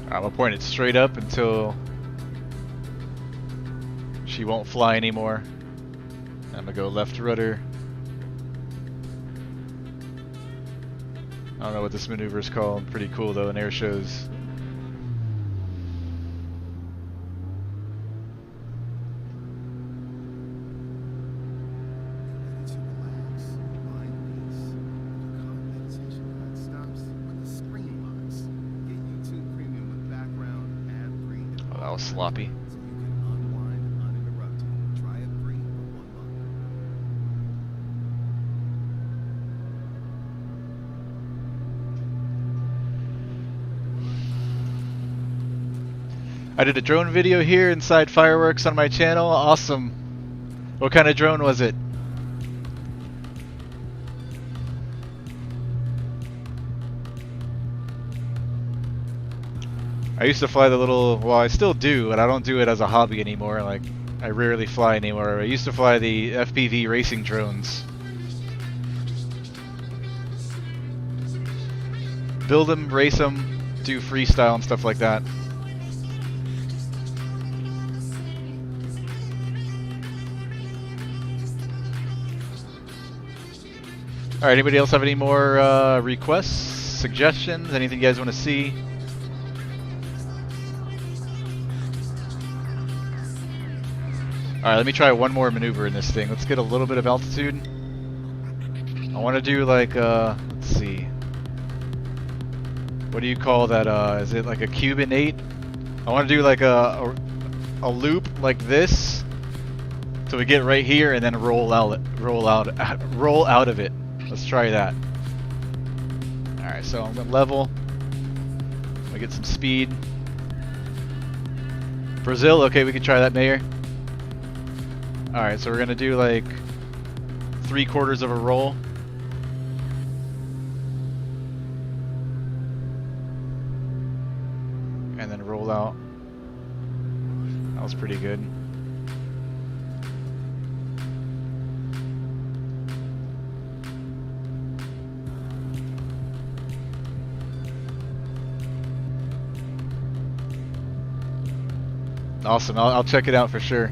I'm gonna point it straight up until she won't fly anymore. I'm gonna go left rudder. I don't know what this maneuver is called. Pretty cool though in air shows. Oh, that was sloppy. I did a drone video here inside fireworks on my channel. Awesome. What kind of drone was it? I used to fly the little, well, I still do, but I don't do it as a hobby anymore. Like, I rarely fly anymore. I used to fly the FPV racing drones. Build them, race them, do freestyle and stuff like that. Alright, anybody else have any more requests, suggestions, anything you guys want to see? Alright, let me try one more maneuver in this thing. Let's get a little bit of altitude. I want to do like, let's see. What do you call that? Is it like a Cuban 8? I want to do like a loop like this. So we get right here and then roll out of it. Let's try that. Alright, so I'm going to level. I'm going to get some speed. Brazil, okay, we can try that, Mayor. Alright, so we're going to do like 3/4 of a roll. And then roll out. That was pretty good. Awesome, I'll check it out for sure.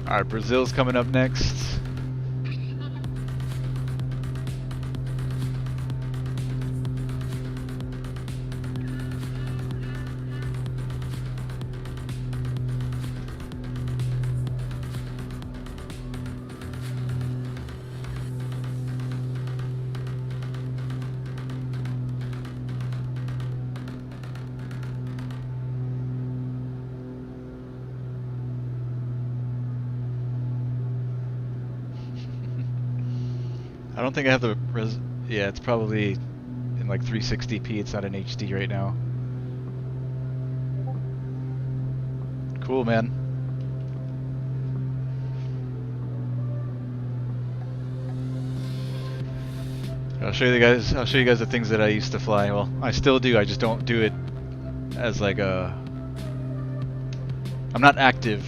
Alright, Brazil's coming up next. I don't think I have the yeah, it's probably in like 360p. It's not in HD right now. Cool, man. I'll show you guys the things that I used to fly. Well, I still do. I just don't do it as like a. I'm not active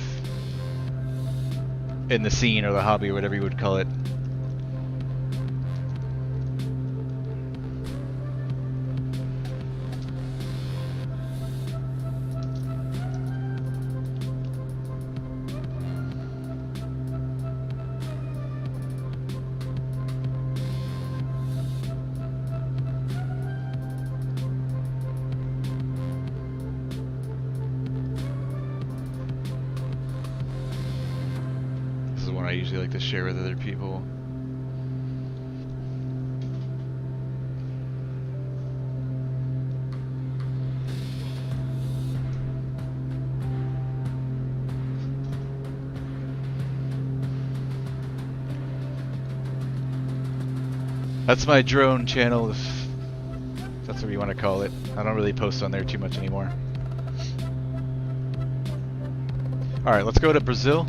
in the scene or the hobby or whatever you would call it. I usually like to share with other people. That's my drone channel, if that's what you want to call it. I don't really post on there too much anymore. Alright, let's go to Brazil.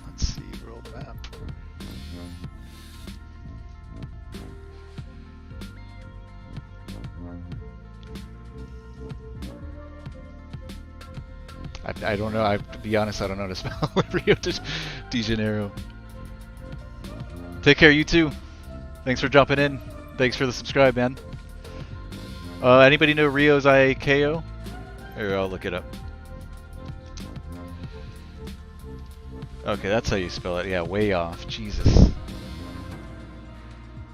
Let's see, world map. I don't know. To be honest, I don't know how to spell Rio de Janeiro. Take care, you too. Thanks for jumping in. Thanks for the subscribe, man. Anybody know Rio's IAKO? Here, I'll look it up. Okay, that's how you spell it. Yeah, way off. Jesus.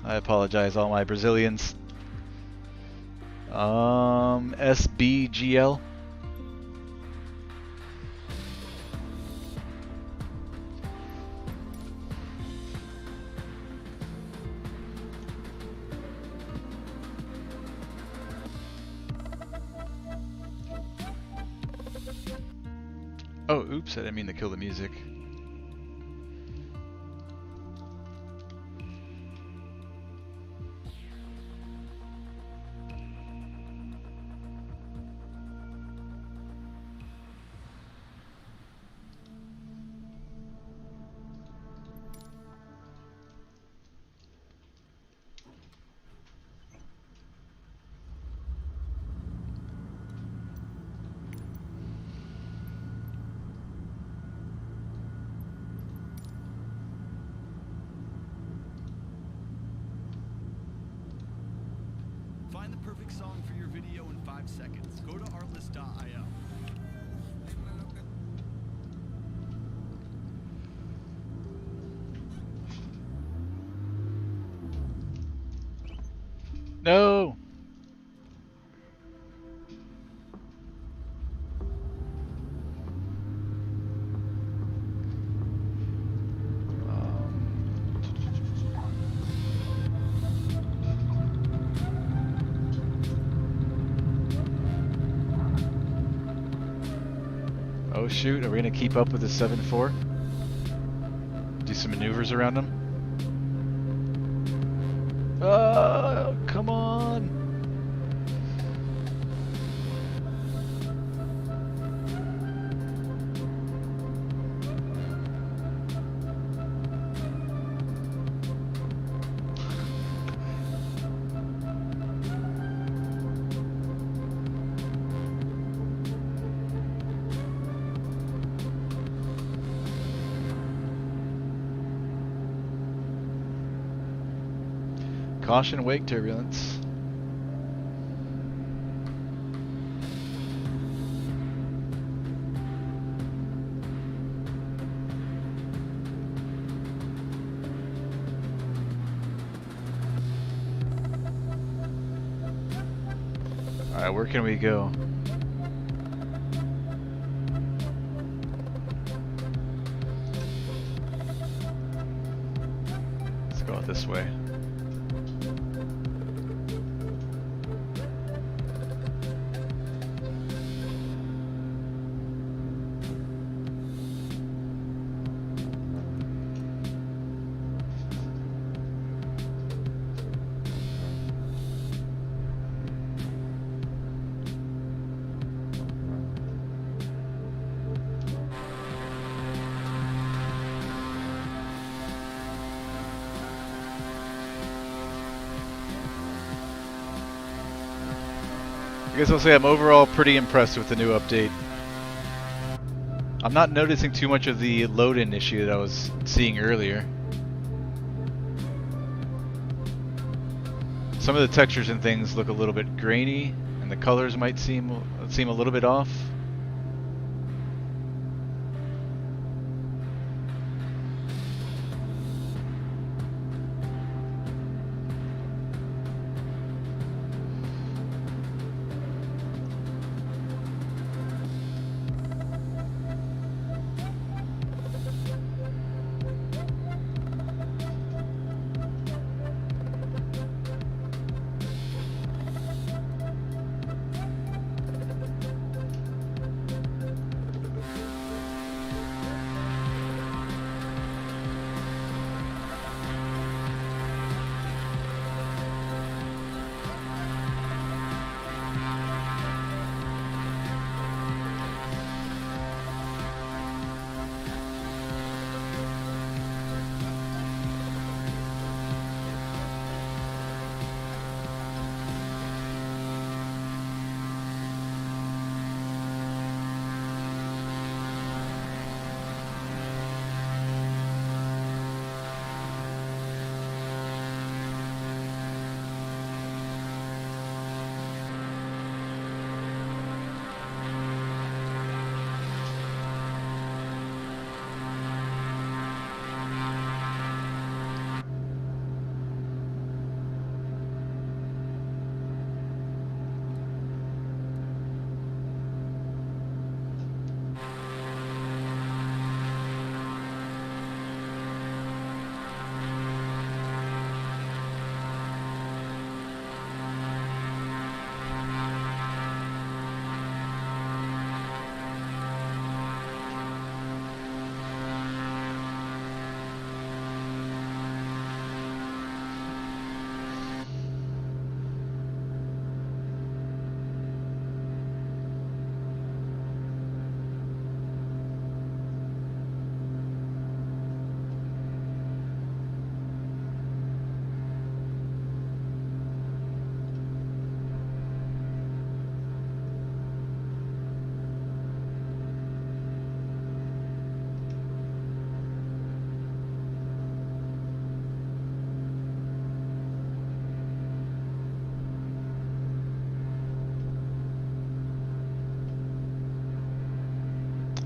I apologize, all my Brazilians. SBGL. Oh, oops, I didn't mean to kill the music. Find the perfect song for your video in 5 seconds. Go to artlist.io. No! Oh shoot, are we gonna keep up with the 7-4? Do some maneuvers around them? Oh, come on! Caution, wake turbulence. Alright, where can we go? go out this way. I guess I'll say I'm overall pretty impressed with the new update. I'm not noticing too much of the load-in issue that I was seeing earlier. Some of the textures and things look a little bit grainy, and the colors might seem a little bit off.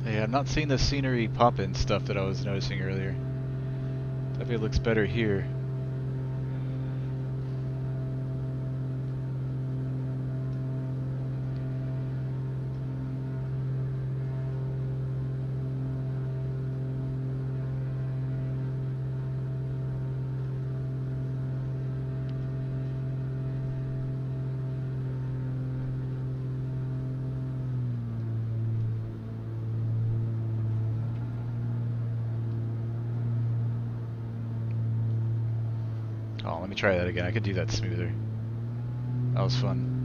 Yeah, I'm not seeing the scenery pop-in stuff that I was noticing earlier. Definitely looks better here. Oh, let me try that again. I could do that smoother. That was fun.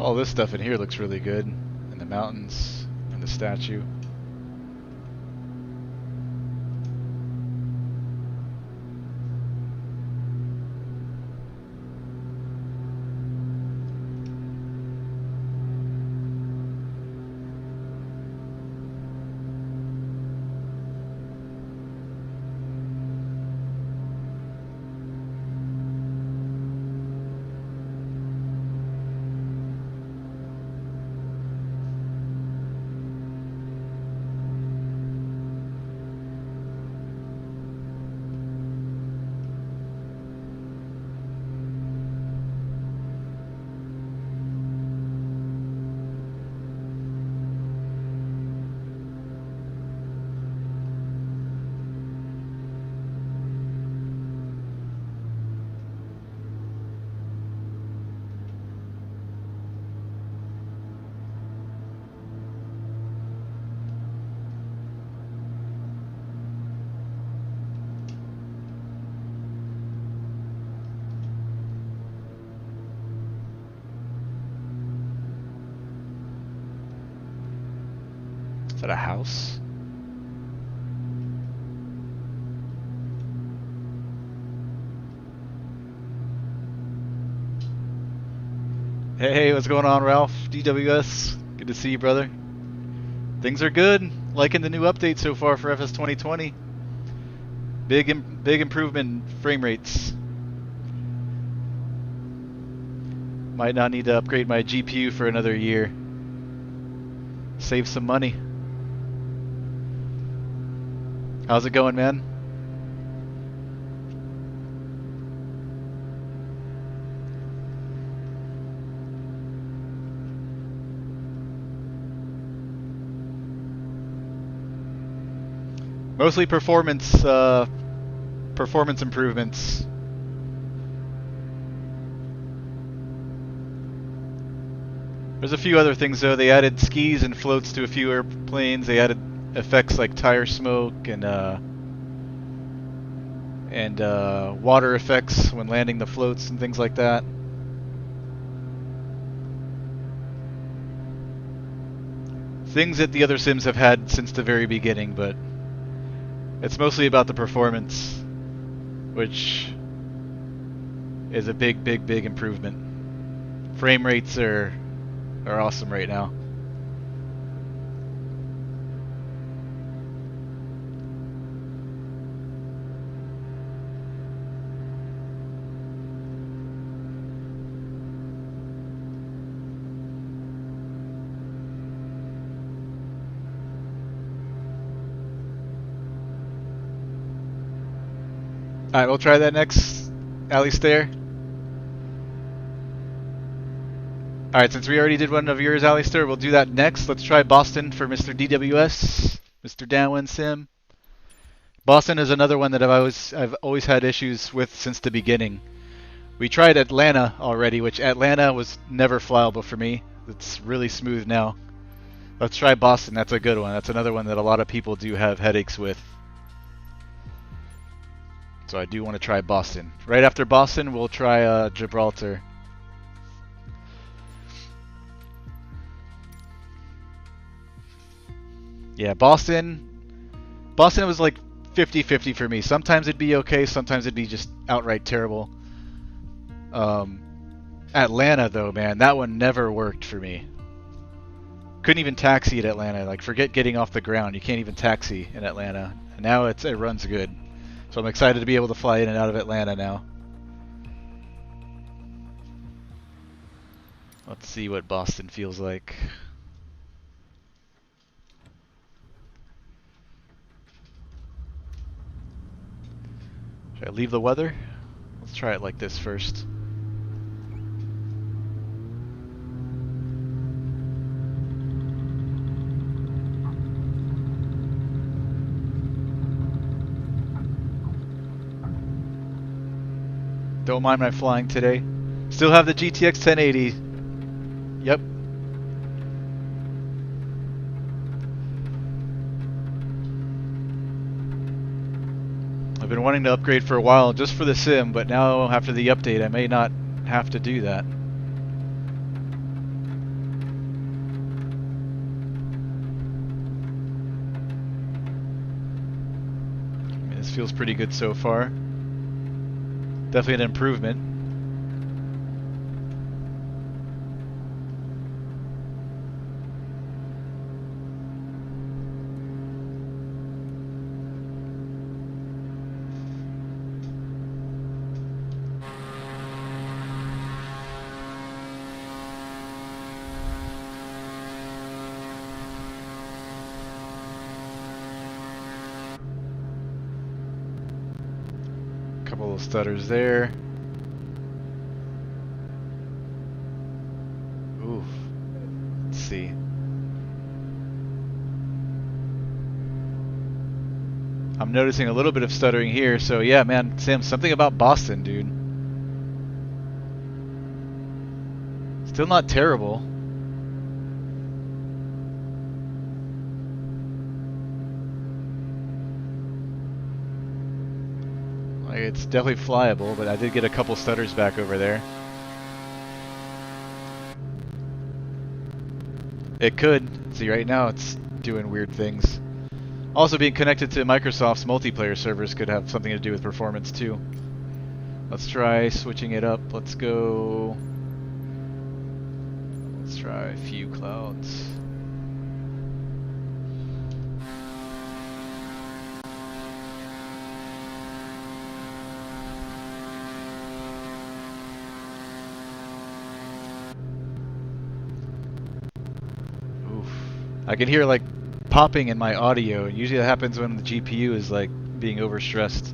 All this stuff in here looks really good. And the mountains and the statue. Is that a house? Hey, what's going on, Ralph? DWS, good to see you, brother. Things are good. Liking the new update so far for FS 2020. Big improvement in frame rates. Might not need to upgrade my GPU for another year. Save some money. How's it going, man? Mostly performance improvements. There's a few other things though. They added skis and floats to a few airplanes. They added effects like tire smoke and water effects when landing the floats and things like that. Things that the other sims have had since the very beginning, but it's mostly about the performance, which is a big improvement. Frame rates are awesome right now. Alright, we'll try that next, Alistair. Alright, since we already did one of yours, Alistair, we'll do that next. Let's try Boston for Mr. DWS, Mr. Downwind Sim. Boston is another one that I've always had issues with since the beginning. We tried Atlanta already, which Atlanta was never flyable for me. It's really smooth now. Let's try Boston. That's a good one. That's another one that a lot of people do have headaches with. So I do want to try Boston. Right after Boston, we'll try Gibraltar. Yeah, Boston was like 50-50 for me. Sometimes it'd be okay, sometimes it'd be just outright terrible. Atlanta though, man, that one never worked for me. Couldn't even taxi at Atlanta. Like, forget getting off the ground. You can't even taxi in Atlanta. And now it runs good. So I'm excited to be able to fly in and out of Atlanta now. Let's see what Boston feels like. Should I leave the weather? Let's try it like this first. Don't mind my flying today. Still have the GTX 1080. Yep. I've been wanting to upgrade for a while just for the sim, but now after the update I may not have to do that. This feels pretty good so far. Definitely an improvement. Couple of stutters there. Oof. Let's see. I'm noticing a little bit of stuttering here, so yeah, man, Sam, something about Boston, dude. Still not terrible. Like, it's definitely flyable, but I did get a couple stutters back over there. It could. See, right now it's doing weird things. Also, being connected to Microsoft's multiplayer servers could have something to do with performance too. Let's try switching it up. Let's go. Let's try a few clouds. Oof. I can hear like popping in my audio. Usually that happens when the GPU is like being overstressed.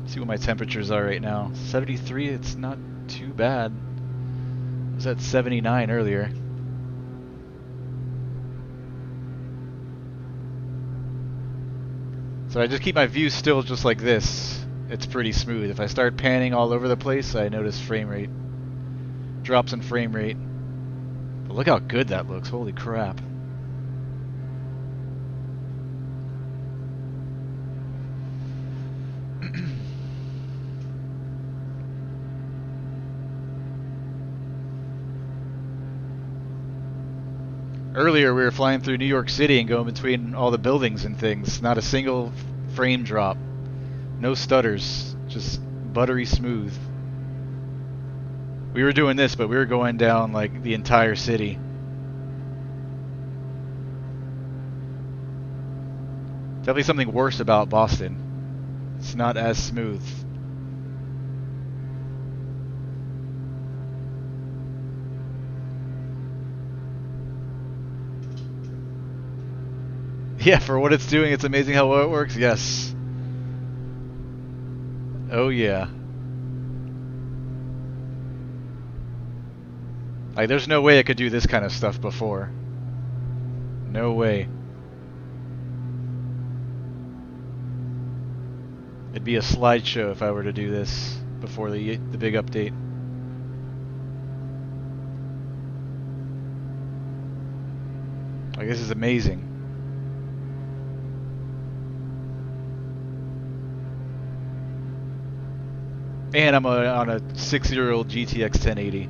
See what my temperatures are right now. 73, it's not too bad. I was at 79 earlier. So I just keep my view still just like this. It's pretty smooth. If I start panning all over the place, I notice frame rate. Drops in frame rate. But look how good that looks. Holy crap. Earlier we were flying through New York City and going between all the buildings and things. Not a single frame drop. No stutters. Just buttery smooth. We were doing this, but we were going down like the entire city. Definitely something worse about Boston. It's not as smooth. Yeah, for what it's doing, it's amazing how well it works. Yes. Oh yeah. Like, there's no way it could do this kind of stuff before. No way. It'd be a slideshow if I were to do this before the big update. Like, this is amazing. And I'm on a 6-year-old GTX 1080.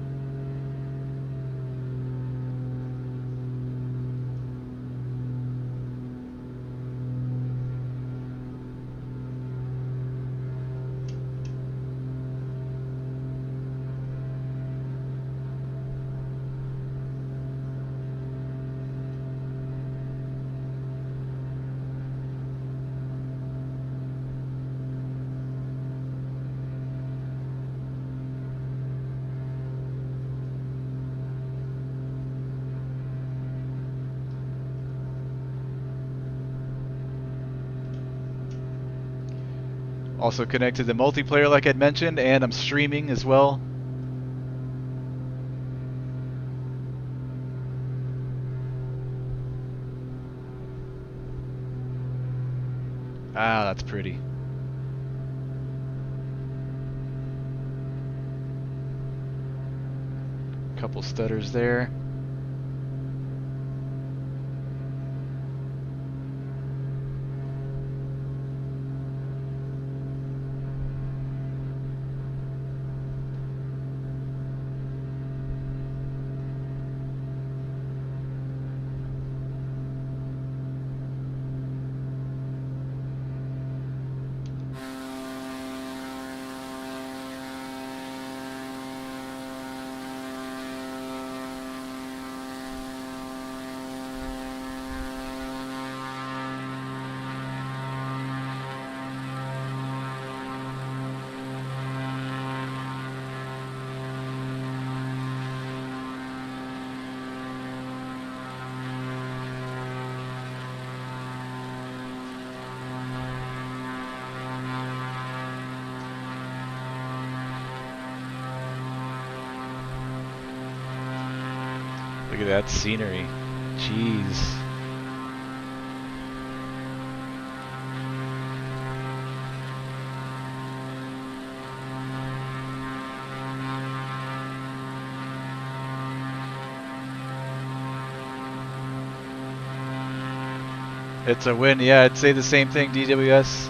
Also connected to multiplayer like I'd mentioned, and I'm streaming as well. Ah, that's pretty. Couple stutters there. Look at that scenery. Jeez. It's a win. Yeah, I'd say the same thing, DWS.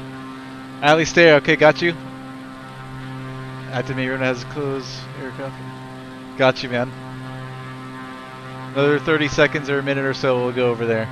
At least there. Okay, got you. ApowerMirror has closed aircraft. Got you, man. Another 30 seconds or a minute or so, we'll go over there.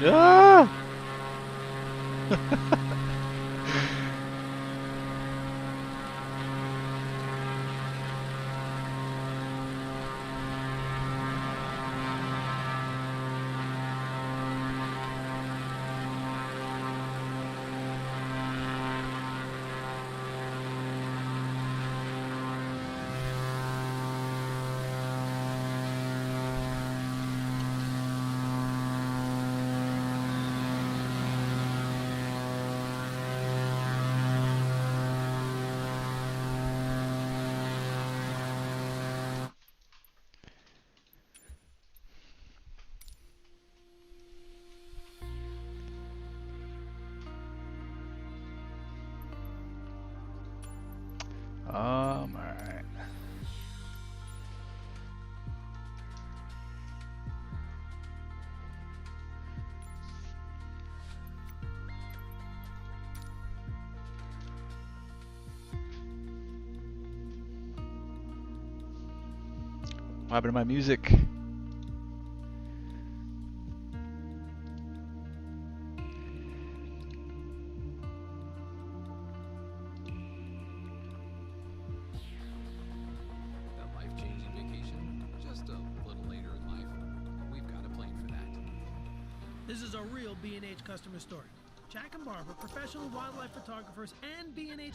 Ah! All right. What happened to my music? This is a real B&H customer story. Jack and Barbara, professional wildlife photographers and B&H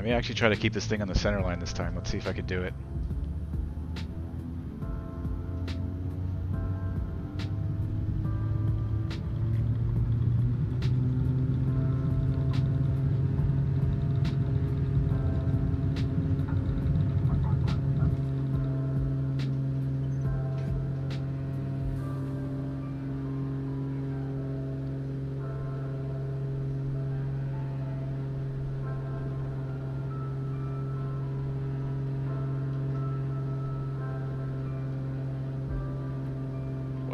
Let me actually try to keep this thing on the center line this time. Let's see if I can do it.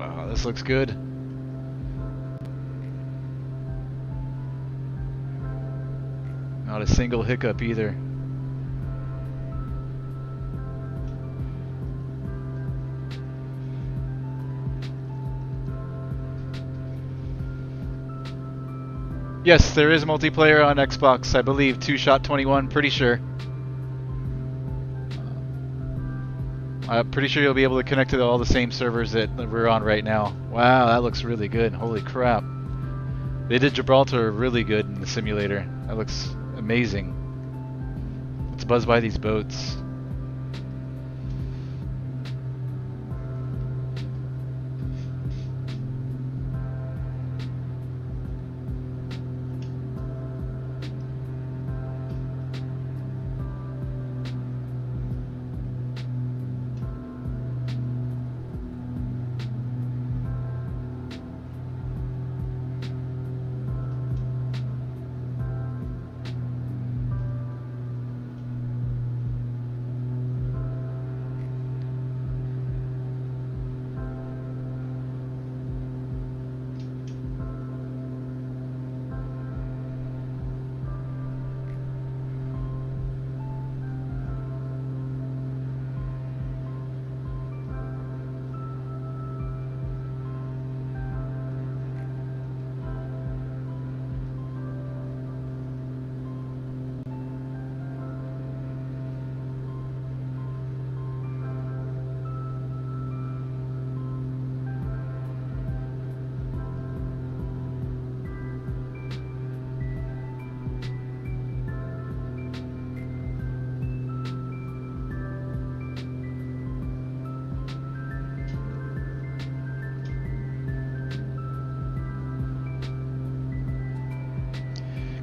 Wow, this looks good. Not a single hiccup either. Yes, there is multiplayer on Xbox, I believe. 2shot21, pretty sure. I'm pretty sure you'll be able to connect to all the same servers that we're on right now. Wow, that looks really good. Holy crap. They did Gibraltar really good in the simulator. That looks amazing. Let's buzz by these boats.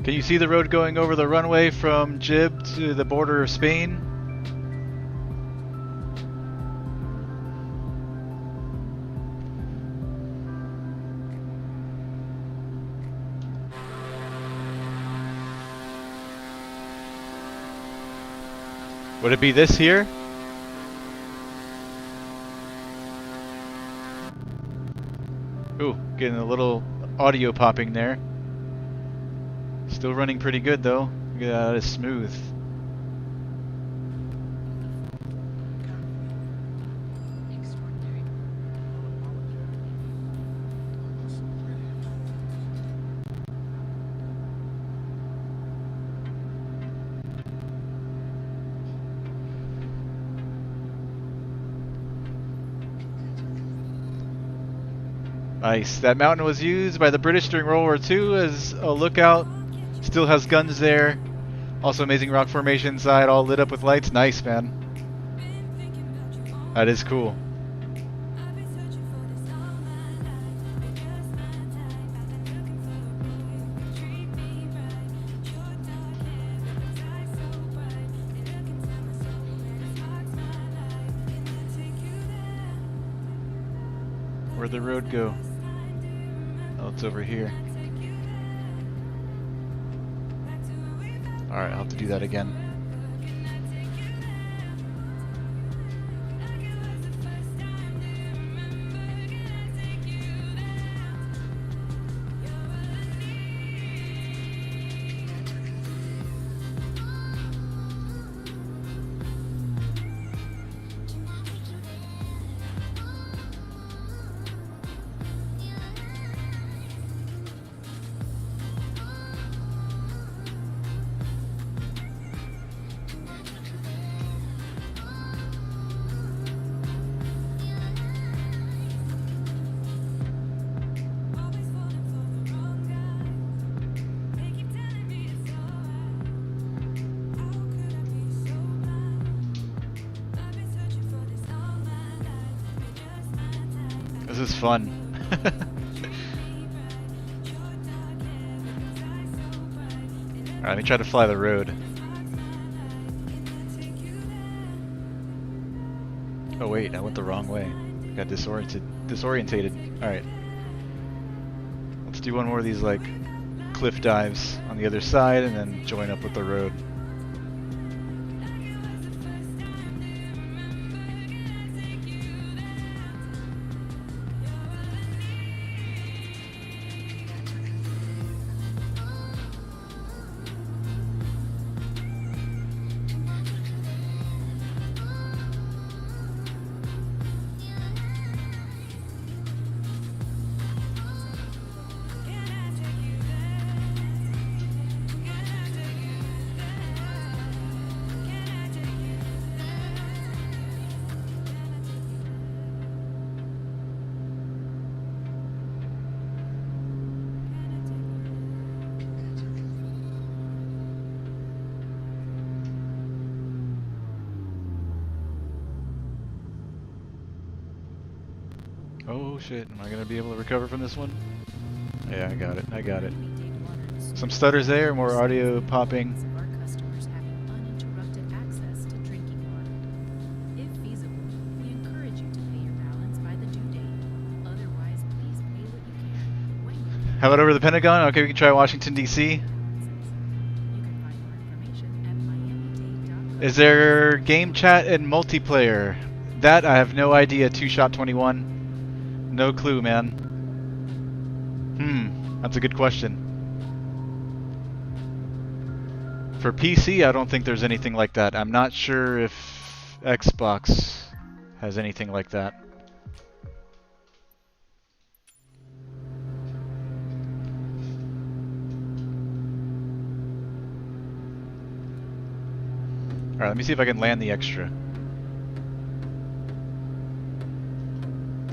Can you see the road going over the runway from Gib to the border of Spain? Would it be this here? Ooh, getting a little audio popping there. Still running pretty good though. Look at that, it's smooth. Nice. That mountain was used by the British during World War II as a lookout. Still has guns there. Also amazing rock formation inside, all lit up with lights. Nice, man. That is cool. Where'd the road go? Oh, it's over here. Alright, I'll have to do that again. This is fun. Alright, let me try to fly the road. Oh wait, I went the wrong way. Got disorientated. Alright. Let's do one more of these like cliff dives on the other side and then join up with the road. Oh shit, am I gonna be able to recover from this one? Yeah, I got it, I got it. Some stutters there, more audio popping. Of our customers having uninterrupted access to drinking water. If feasible, we encourage you to pay your balance by the due date. Otherwise, please pay what you can when you can. How about over the Pentagon? Okay, we can try Washington, D.C. You can find more information at miamidade.gov. Is there game chat and multiplayer? That I have no idea, 2Shot21. No clue, man. That's a good question. For PC, I don't think there's anything like that. I'm not sure if Xbox has anything like that. Alright, let me see if I can land the extra.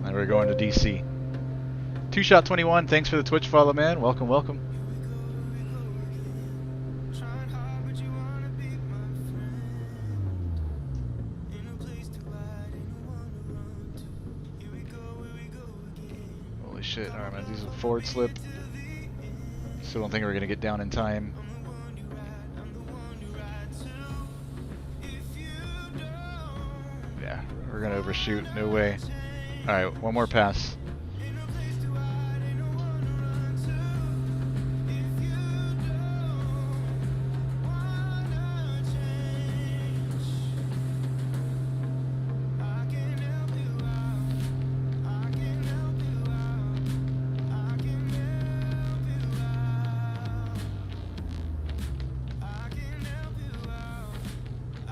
And we're going to DC. 2Shot21, thanks for the Twitch follow, man. Welcome, welcome. Holy shit, alright, man, these are forward slip. Still don't think we're gonna get down in time. Yeah, we're gonna overshoot, no way. Alright, one more pass.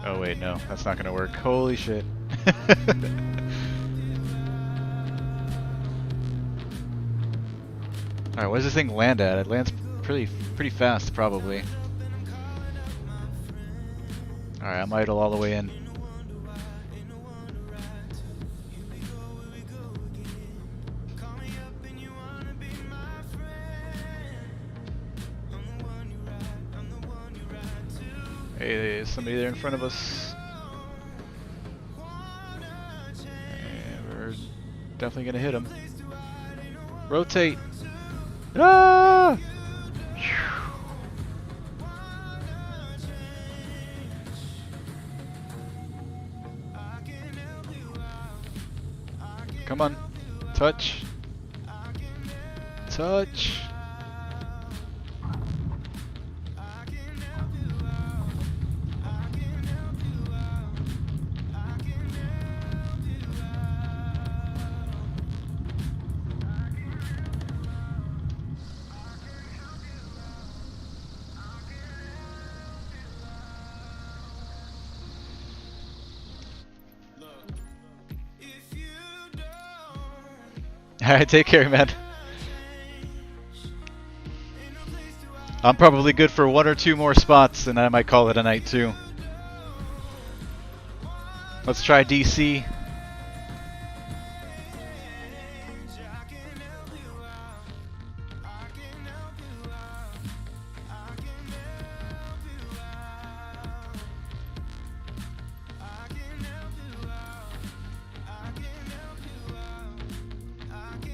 Oh wait, no, that's not gonna work. Holy shit. Alright, what does this thing land at? It lands pretty fast, probably. Alright, I'm idle all the way in. Hey, there's somebody there in front of us. And we're definitely gonna hit him. Rotate! Ah! Come on. Touch. Touch. Alright, take care, man. I'm probably good for one or two more spots, and I might call it a night too. Let's try DC.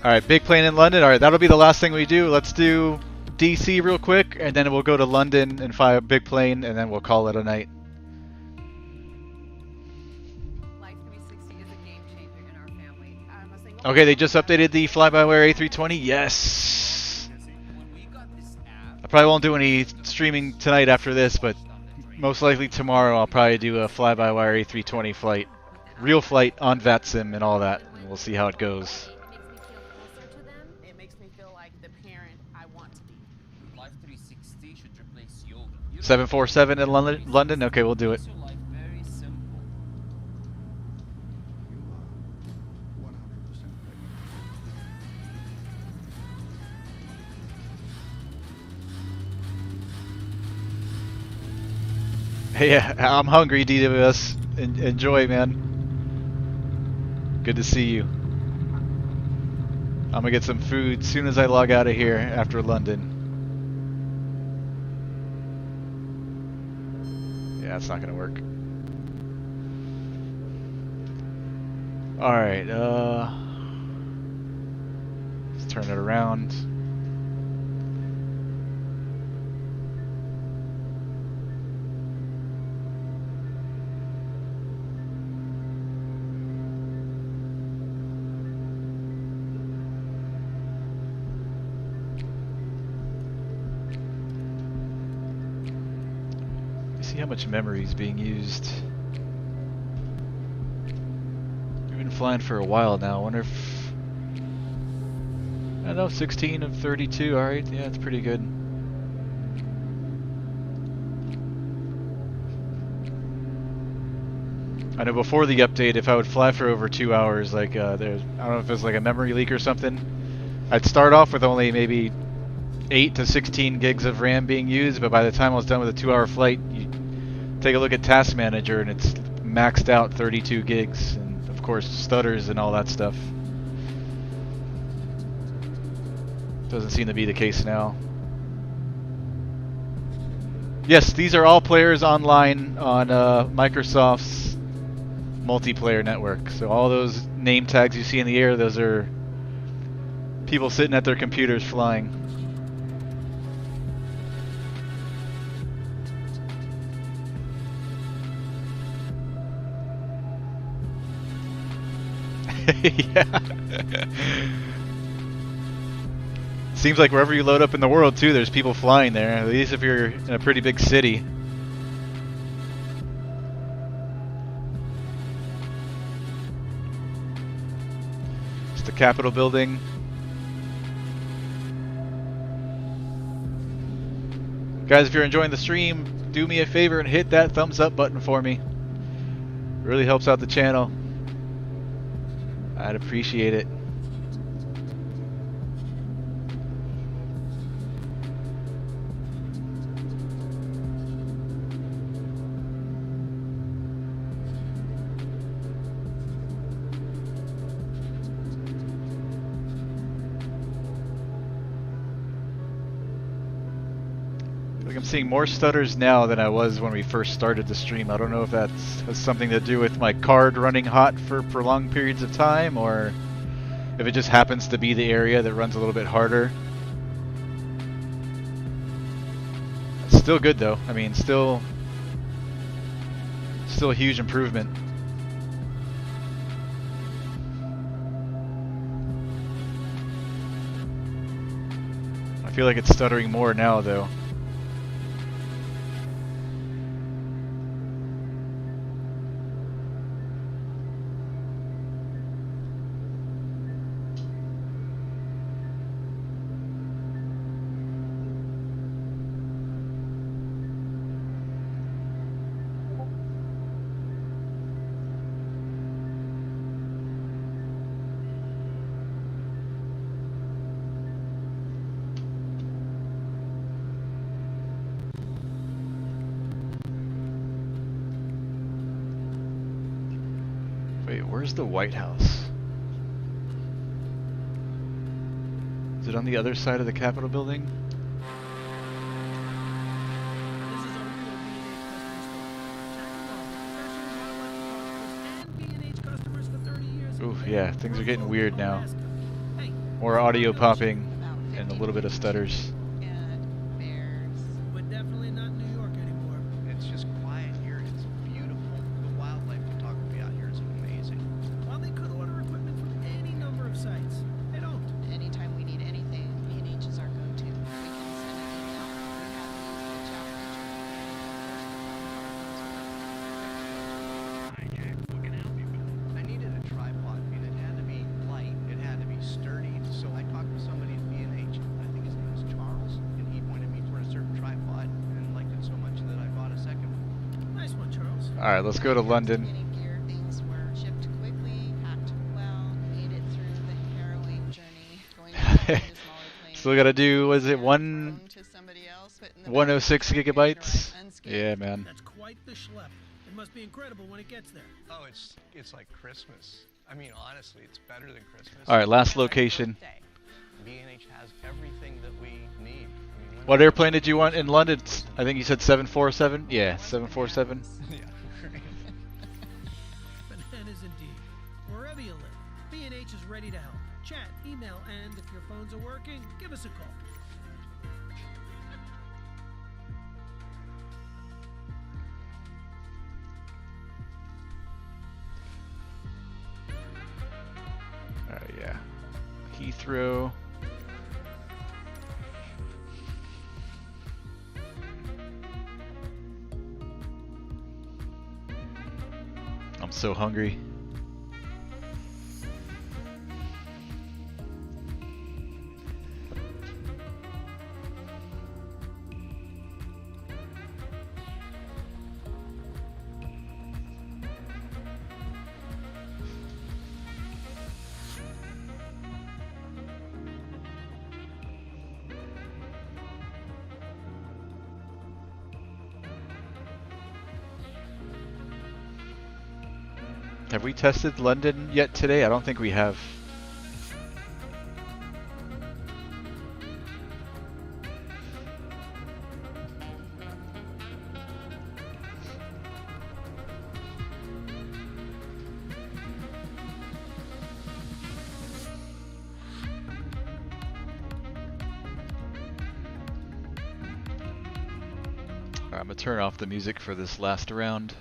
Alright, big plane in London. Alright, that'll be the last thing we do. Let's do DC real quick, and then we'll go to London and fly a big plane, and then we'll call it a night. Life 360 is a game changer in our family. Okay, they just updated the fly-by-wire A320. Yes! I probably won't do any streaming tonight after this, but most likely tomorrow I'll probably do a fly-by-wire A320 flight. Real flight on VATSIM and all that. We'll see how it goes. It makes me feel like the parent I want to be. Life 360 should replace yoga. 747 in London? Okay, we'll do it. Makes your life very simple. Hey, yeah, I'm hungry, DWS. Enjoy, man. Good to see you. I'm gonna get some food as soon as I log out of here after London. Yeah, it's not gonna work. Alright, turn it around. See how much memory is being used. We've been flying for a while now. I wonder if... I don't know, 16 of 32. Alright, yeah, it's pretty good. I know before the update, if I would fly for over 2 hours, like, there's, I don't know if it was like a memory leak or something, I'd start off with only maybe 8 to 16 gigs of RAM being used, but by the time I was done with a 2-hour flight, you take a look at Task Manager and it's maxed out 32 gigs, and of course stutters and all that stuff. Doesn't seem to be the case now. Yes, these are all players online on Microsoft's multiplayer network. So all those name tags you see in the air, those are people sitting at their computers flying. Yeah. Seems like wherever you load up in the world too, there's people flying there, at least if you're in a pretty big city. It's the Capitol building. Guys, if you're enjoying the stream, do me a favor and hit that thumbs up button for me. It really helps out the channel. I'd appreciate it. Like I'm seeing more stutters now than I was when we first started the stream. I don't know if that has something to do with my card running hot for prolonged periods of time, or if it just happens to be the area that runs a little bit harder. It's still good though. I mean, still a huge improvement. I feel like it's stuttering more now though. Wait, where's the White House? Is it on the other side of the Capitol building? This is a real B&H customer store. Jack and Bob, professional wildlife photographers and B&H customers for 30 years. Ooh, yeah, things are getting weird now. Hey, More audio popping and a little bit of stutters. And bears. we're definitely not New York anymore. It's just quiet here. It's beautiful. The wildlife photography out here is amazing. While they could order equipment from any number of sites, they don't. Anytime we need anything, B&H is our go-to. We can send an email. We have these chat What can I help you with? I needed a tripod, and it had to be light. It had to be sturdy. So I talked to somebody at B&H. I think his name was Charles, and he pointed me toward a certain tripod and liked it so much that I bought a second one. Nice one, Charles. Alright, let's go to London. Getting gear, things were shipped quickly, packed well, made it through the harrowing journey, going from smaller planes. Still gotta do, was it phone to somebody else, but in the 106 back, gigabytes? unscathed. Yeah, man. That's quite the schlep. It must be incredible when it gets there. Oh, it's like Christmas. I mean, honestly, it's better than Christmas. Alright, last location. B&H has everything that we need. I mean, What airplane did you want in London? I think you said 747? Yeah, 747. Yeah. Bananas indeed. Wherever you live, B&H is ready to help. chat, email, and if your phones are working, give us a call. Yeah. Heathrow. I'm so hungry. Have we tested London yet today? I don't think we have. I'm gonna turn off the music for this last round.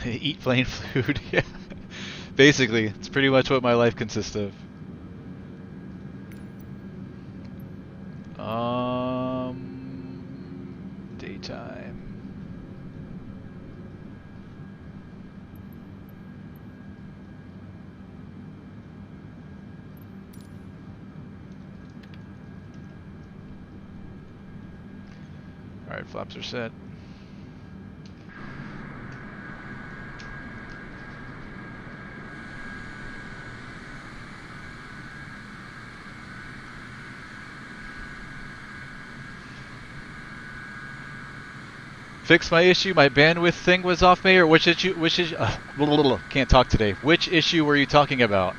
Eat plain food, yeah. Basically, it's pretty much what my life consists of. Daytime. Alright, flaps are set. Fix my issue. My bandwidth thing was off, Mayor. Which issue? Can't talk today. Which issue were you talking about?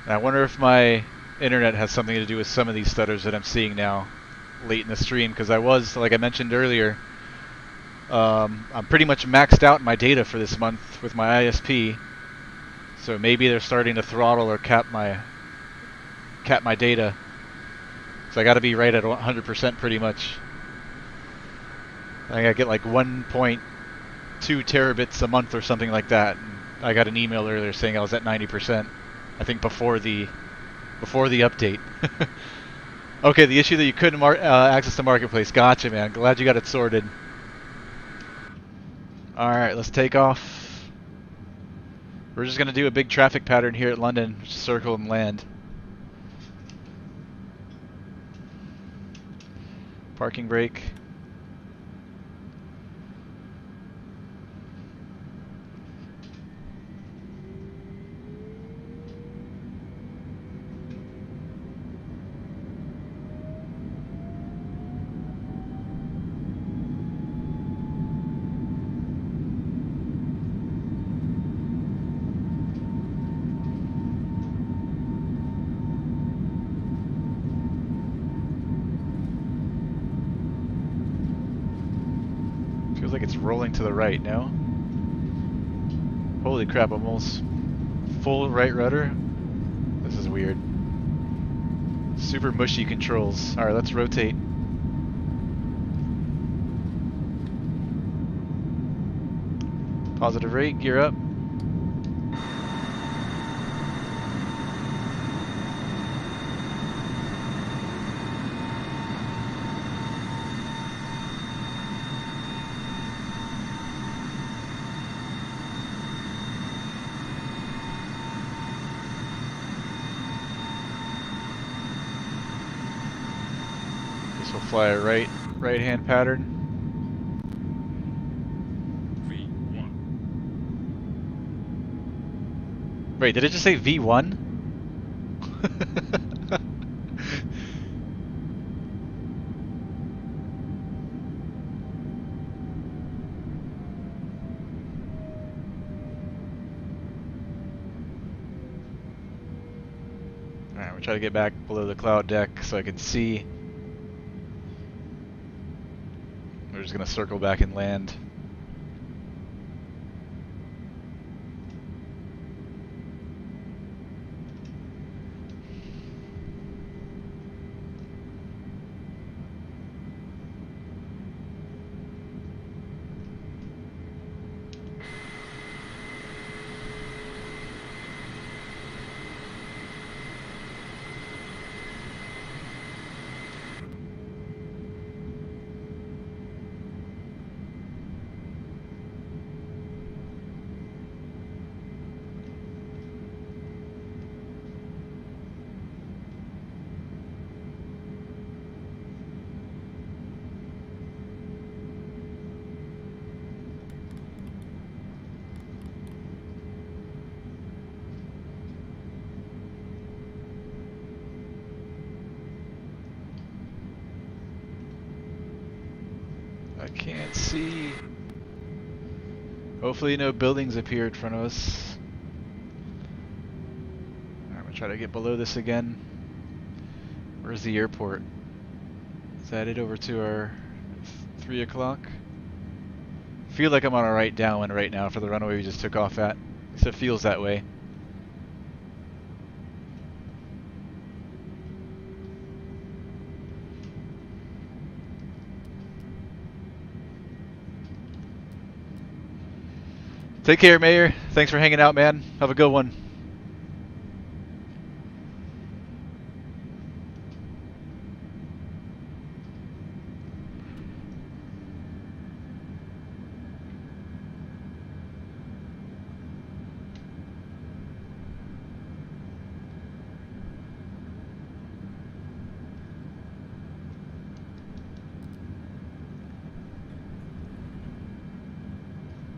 I wonder if my internet has something to do with some of these stutters that I'm seeing now, late in the stream. Because I was, like I mentioned earlier, I'm pretty much maxed out my data for this month with my ISP. So maybe they're starting to throttle or cap my data. So I got to be right at 100% pretty much. I think I get like 1.2 terabits a month or something like that. And I got an email earlier saying I was at 90%. I think before the update. Okay, the issue that you couldn't access the marketplace. Gotcha, man. Glad you got it sorted. All right, let's take off. We're just gonna do a big traffic pattern here at London, just circle and land. Parking brake. Feels like it's rolling to the right, no? Holy crap, I'm almost full right rudder. This is weird. Super mushy controls. Alright, let's rotate. Positive rate, gear up. This will fly a right hand pattern. Wait, did it just say V1? Alright, we'll try Try to get back below the cloud deck so I can see. We're just gonna circle back and land. I can't see. Hopefully no buildings appear in front of us. I'm gonna try to get below this again. Where's the airport? Is that it over to our 3 o'clock? Feel like I'm on a right downwind right now for the runway we just took off at. So it feels that way. Take care, Mayor. Thanks for hanging out, man. Have a good one.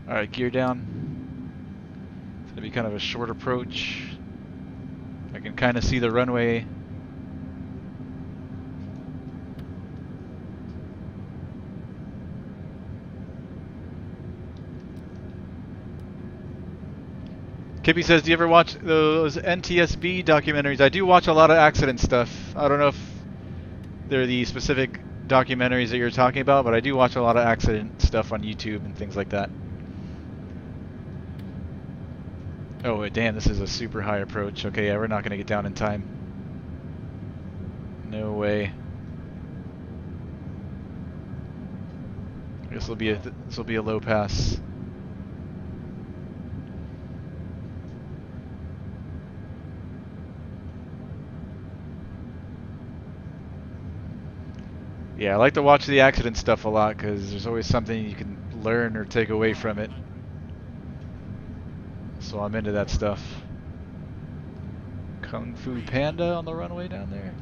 Alright, gear down. It's going to be kind of a short approach. I can kind of see the runway. Kippy says, do you ever watch those NTSB documentaries? I do watch a lot of accident stuff. I don't know if they're the specific documentaries that you're talking about, but I do watch a lot of accident stuff on YouTube and things like that. Oh, damn, this is a super high approach. Okay, yeah, we're not going to get down in time. No way. I guess this will be a low pass. Yeah, I like to watch the accident stuff a lot because there's always something you can learn or take away from it. So I'm into that stuff. Kung Fu Panda on the runway down there.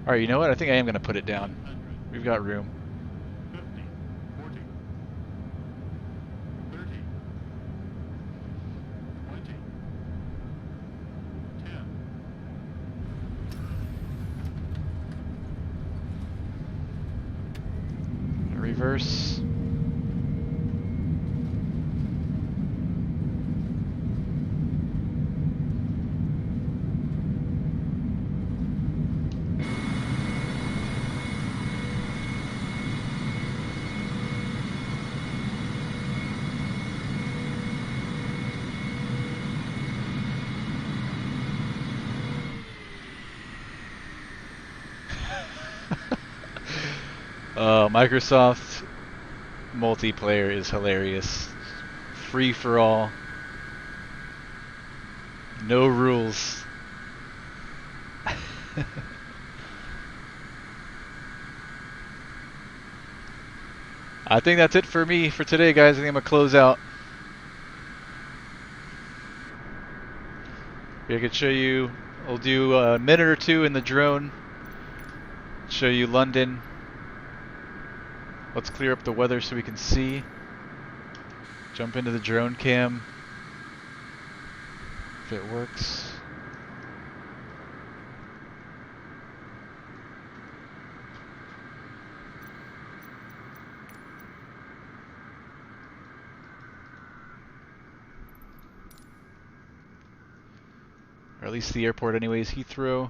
Alright, you know what? I think I am going to put it down. We've got room. 50, 40, 30, 20, 10. Reverse. Microsoft multiplayer is hilarious. Free for all. No rules. I think that's it for me for today, guys. I think I'm going to close out. I could show you, I'll do a minute or two in the drone. Show you London. Let's clear up the weather so we can see. Jump into the drone cam. If it works. at least the airport anyways, Heathrow.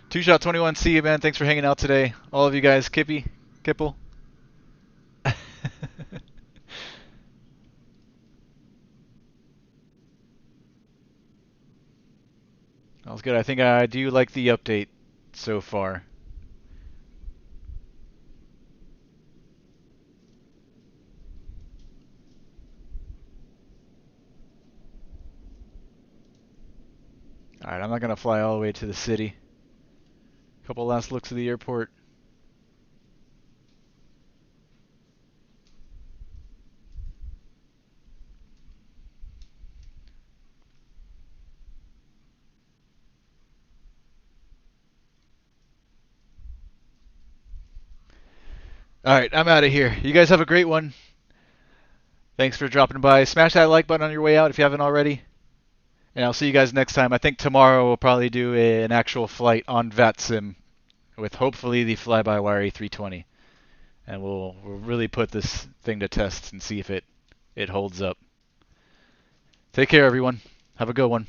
Two Shot 21, see you, man. Thanks for hanging out today. All of you guys, Kippy, Kipple. That was good. I think I do like the update so far. Alright, I'm not going to fly all the way to the city. Couple last looks at the airport. Alright, I'm out of here. You guys have a great one. Thanks for dropping by. Smash that like button on your way out if you haven't already. And I'll see you guys next time. I think tomorrow we'll probably do an actual flight on VATSIM with hopefully the fly-by-wire A320. And we'll really put this thing to test and see if it holds up. Take care, everyone. Have a good one.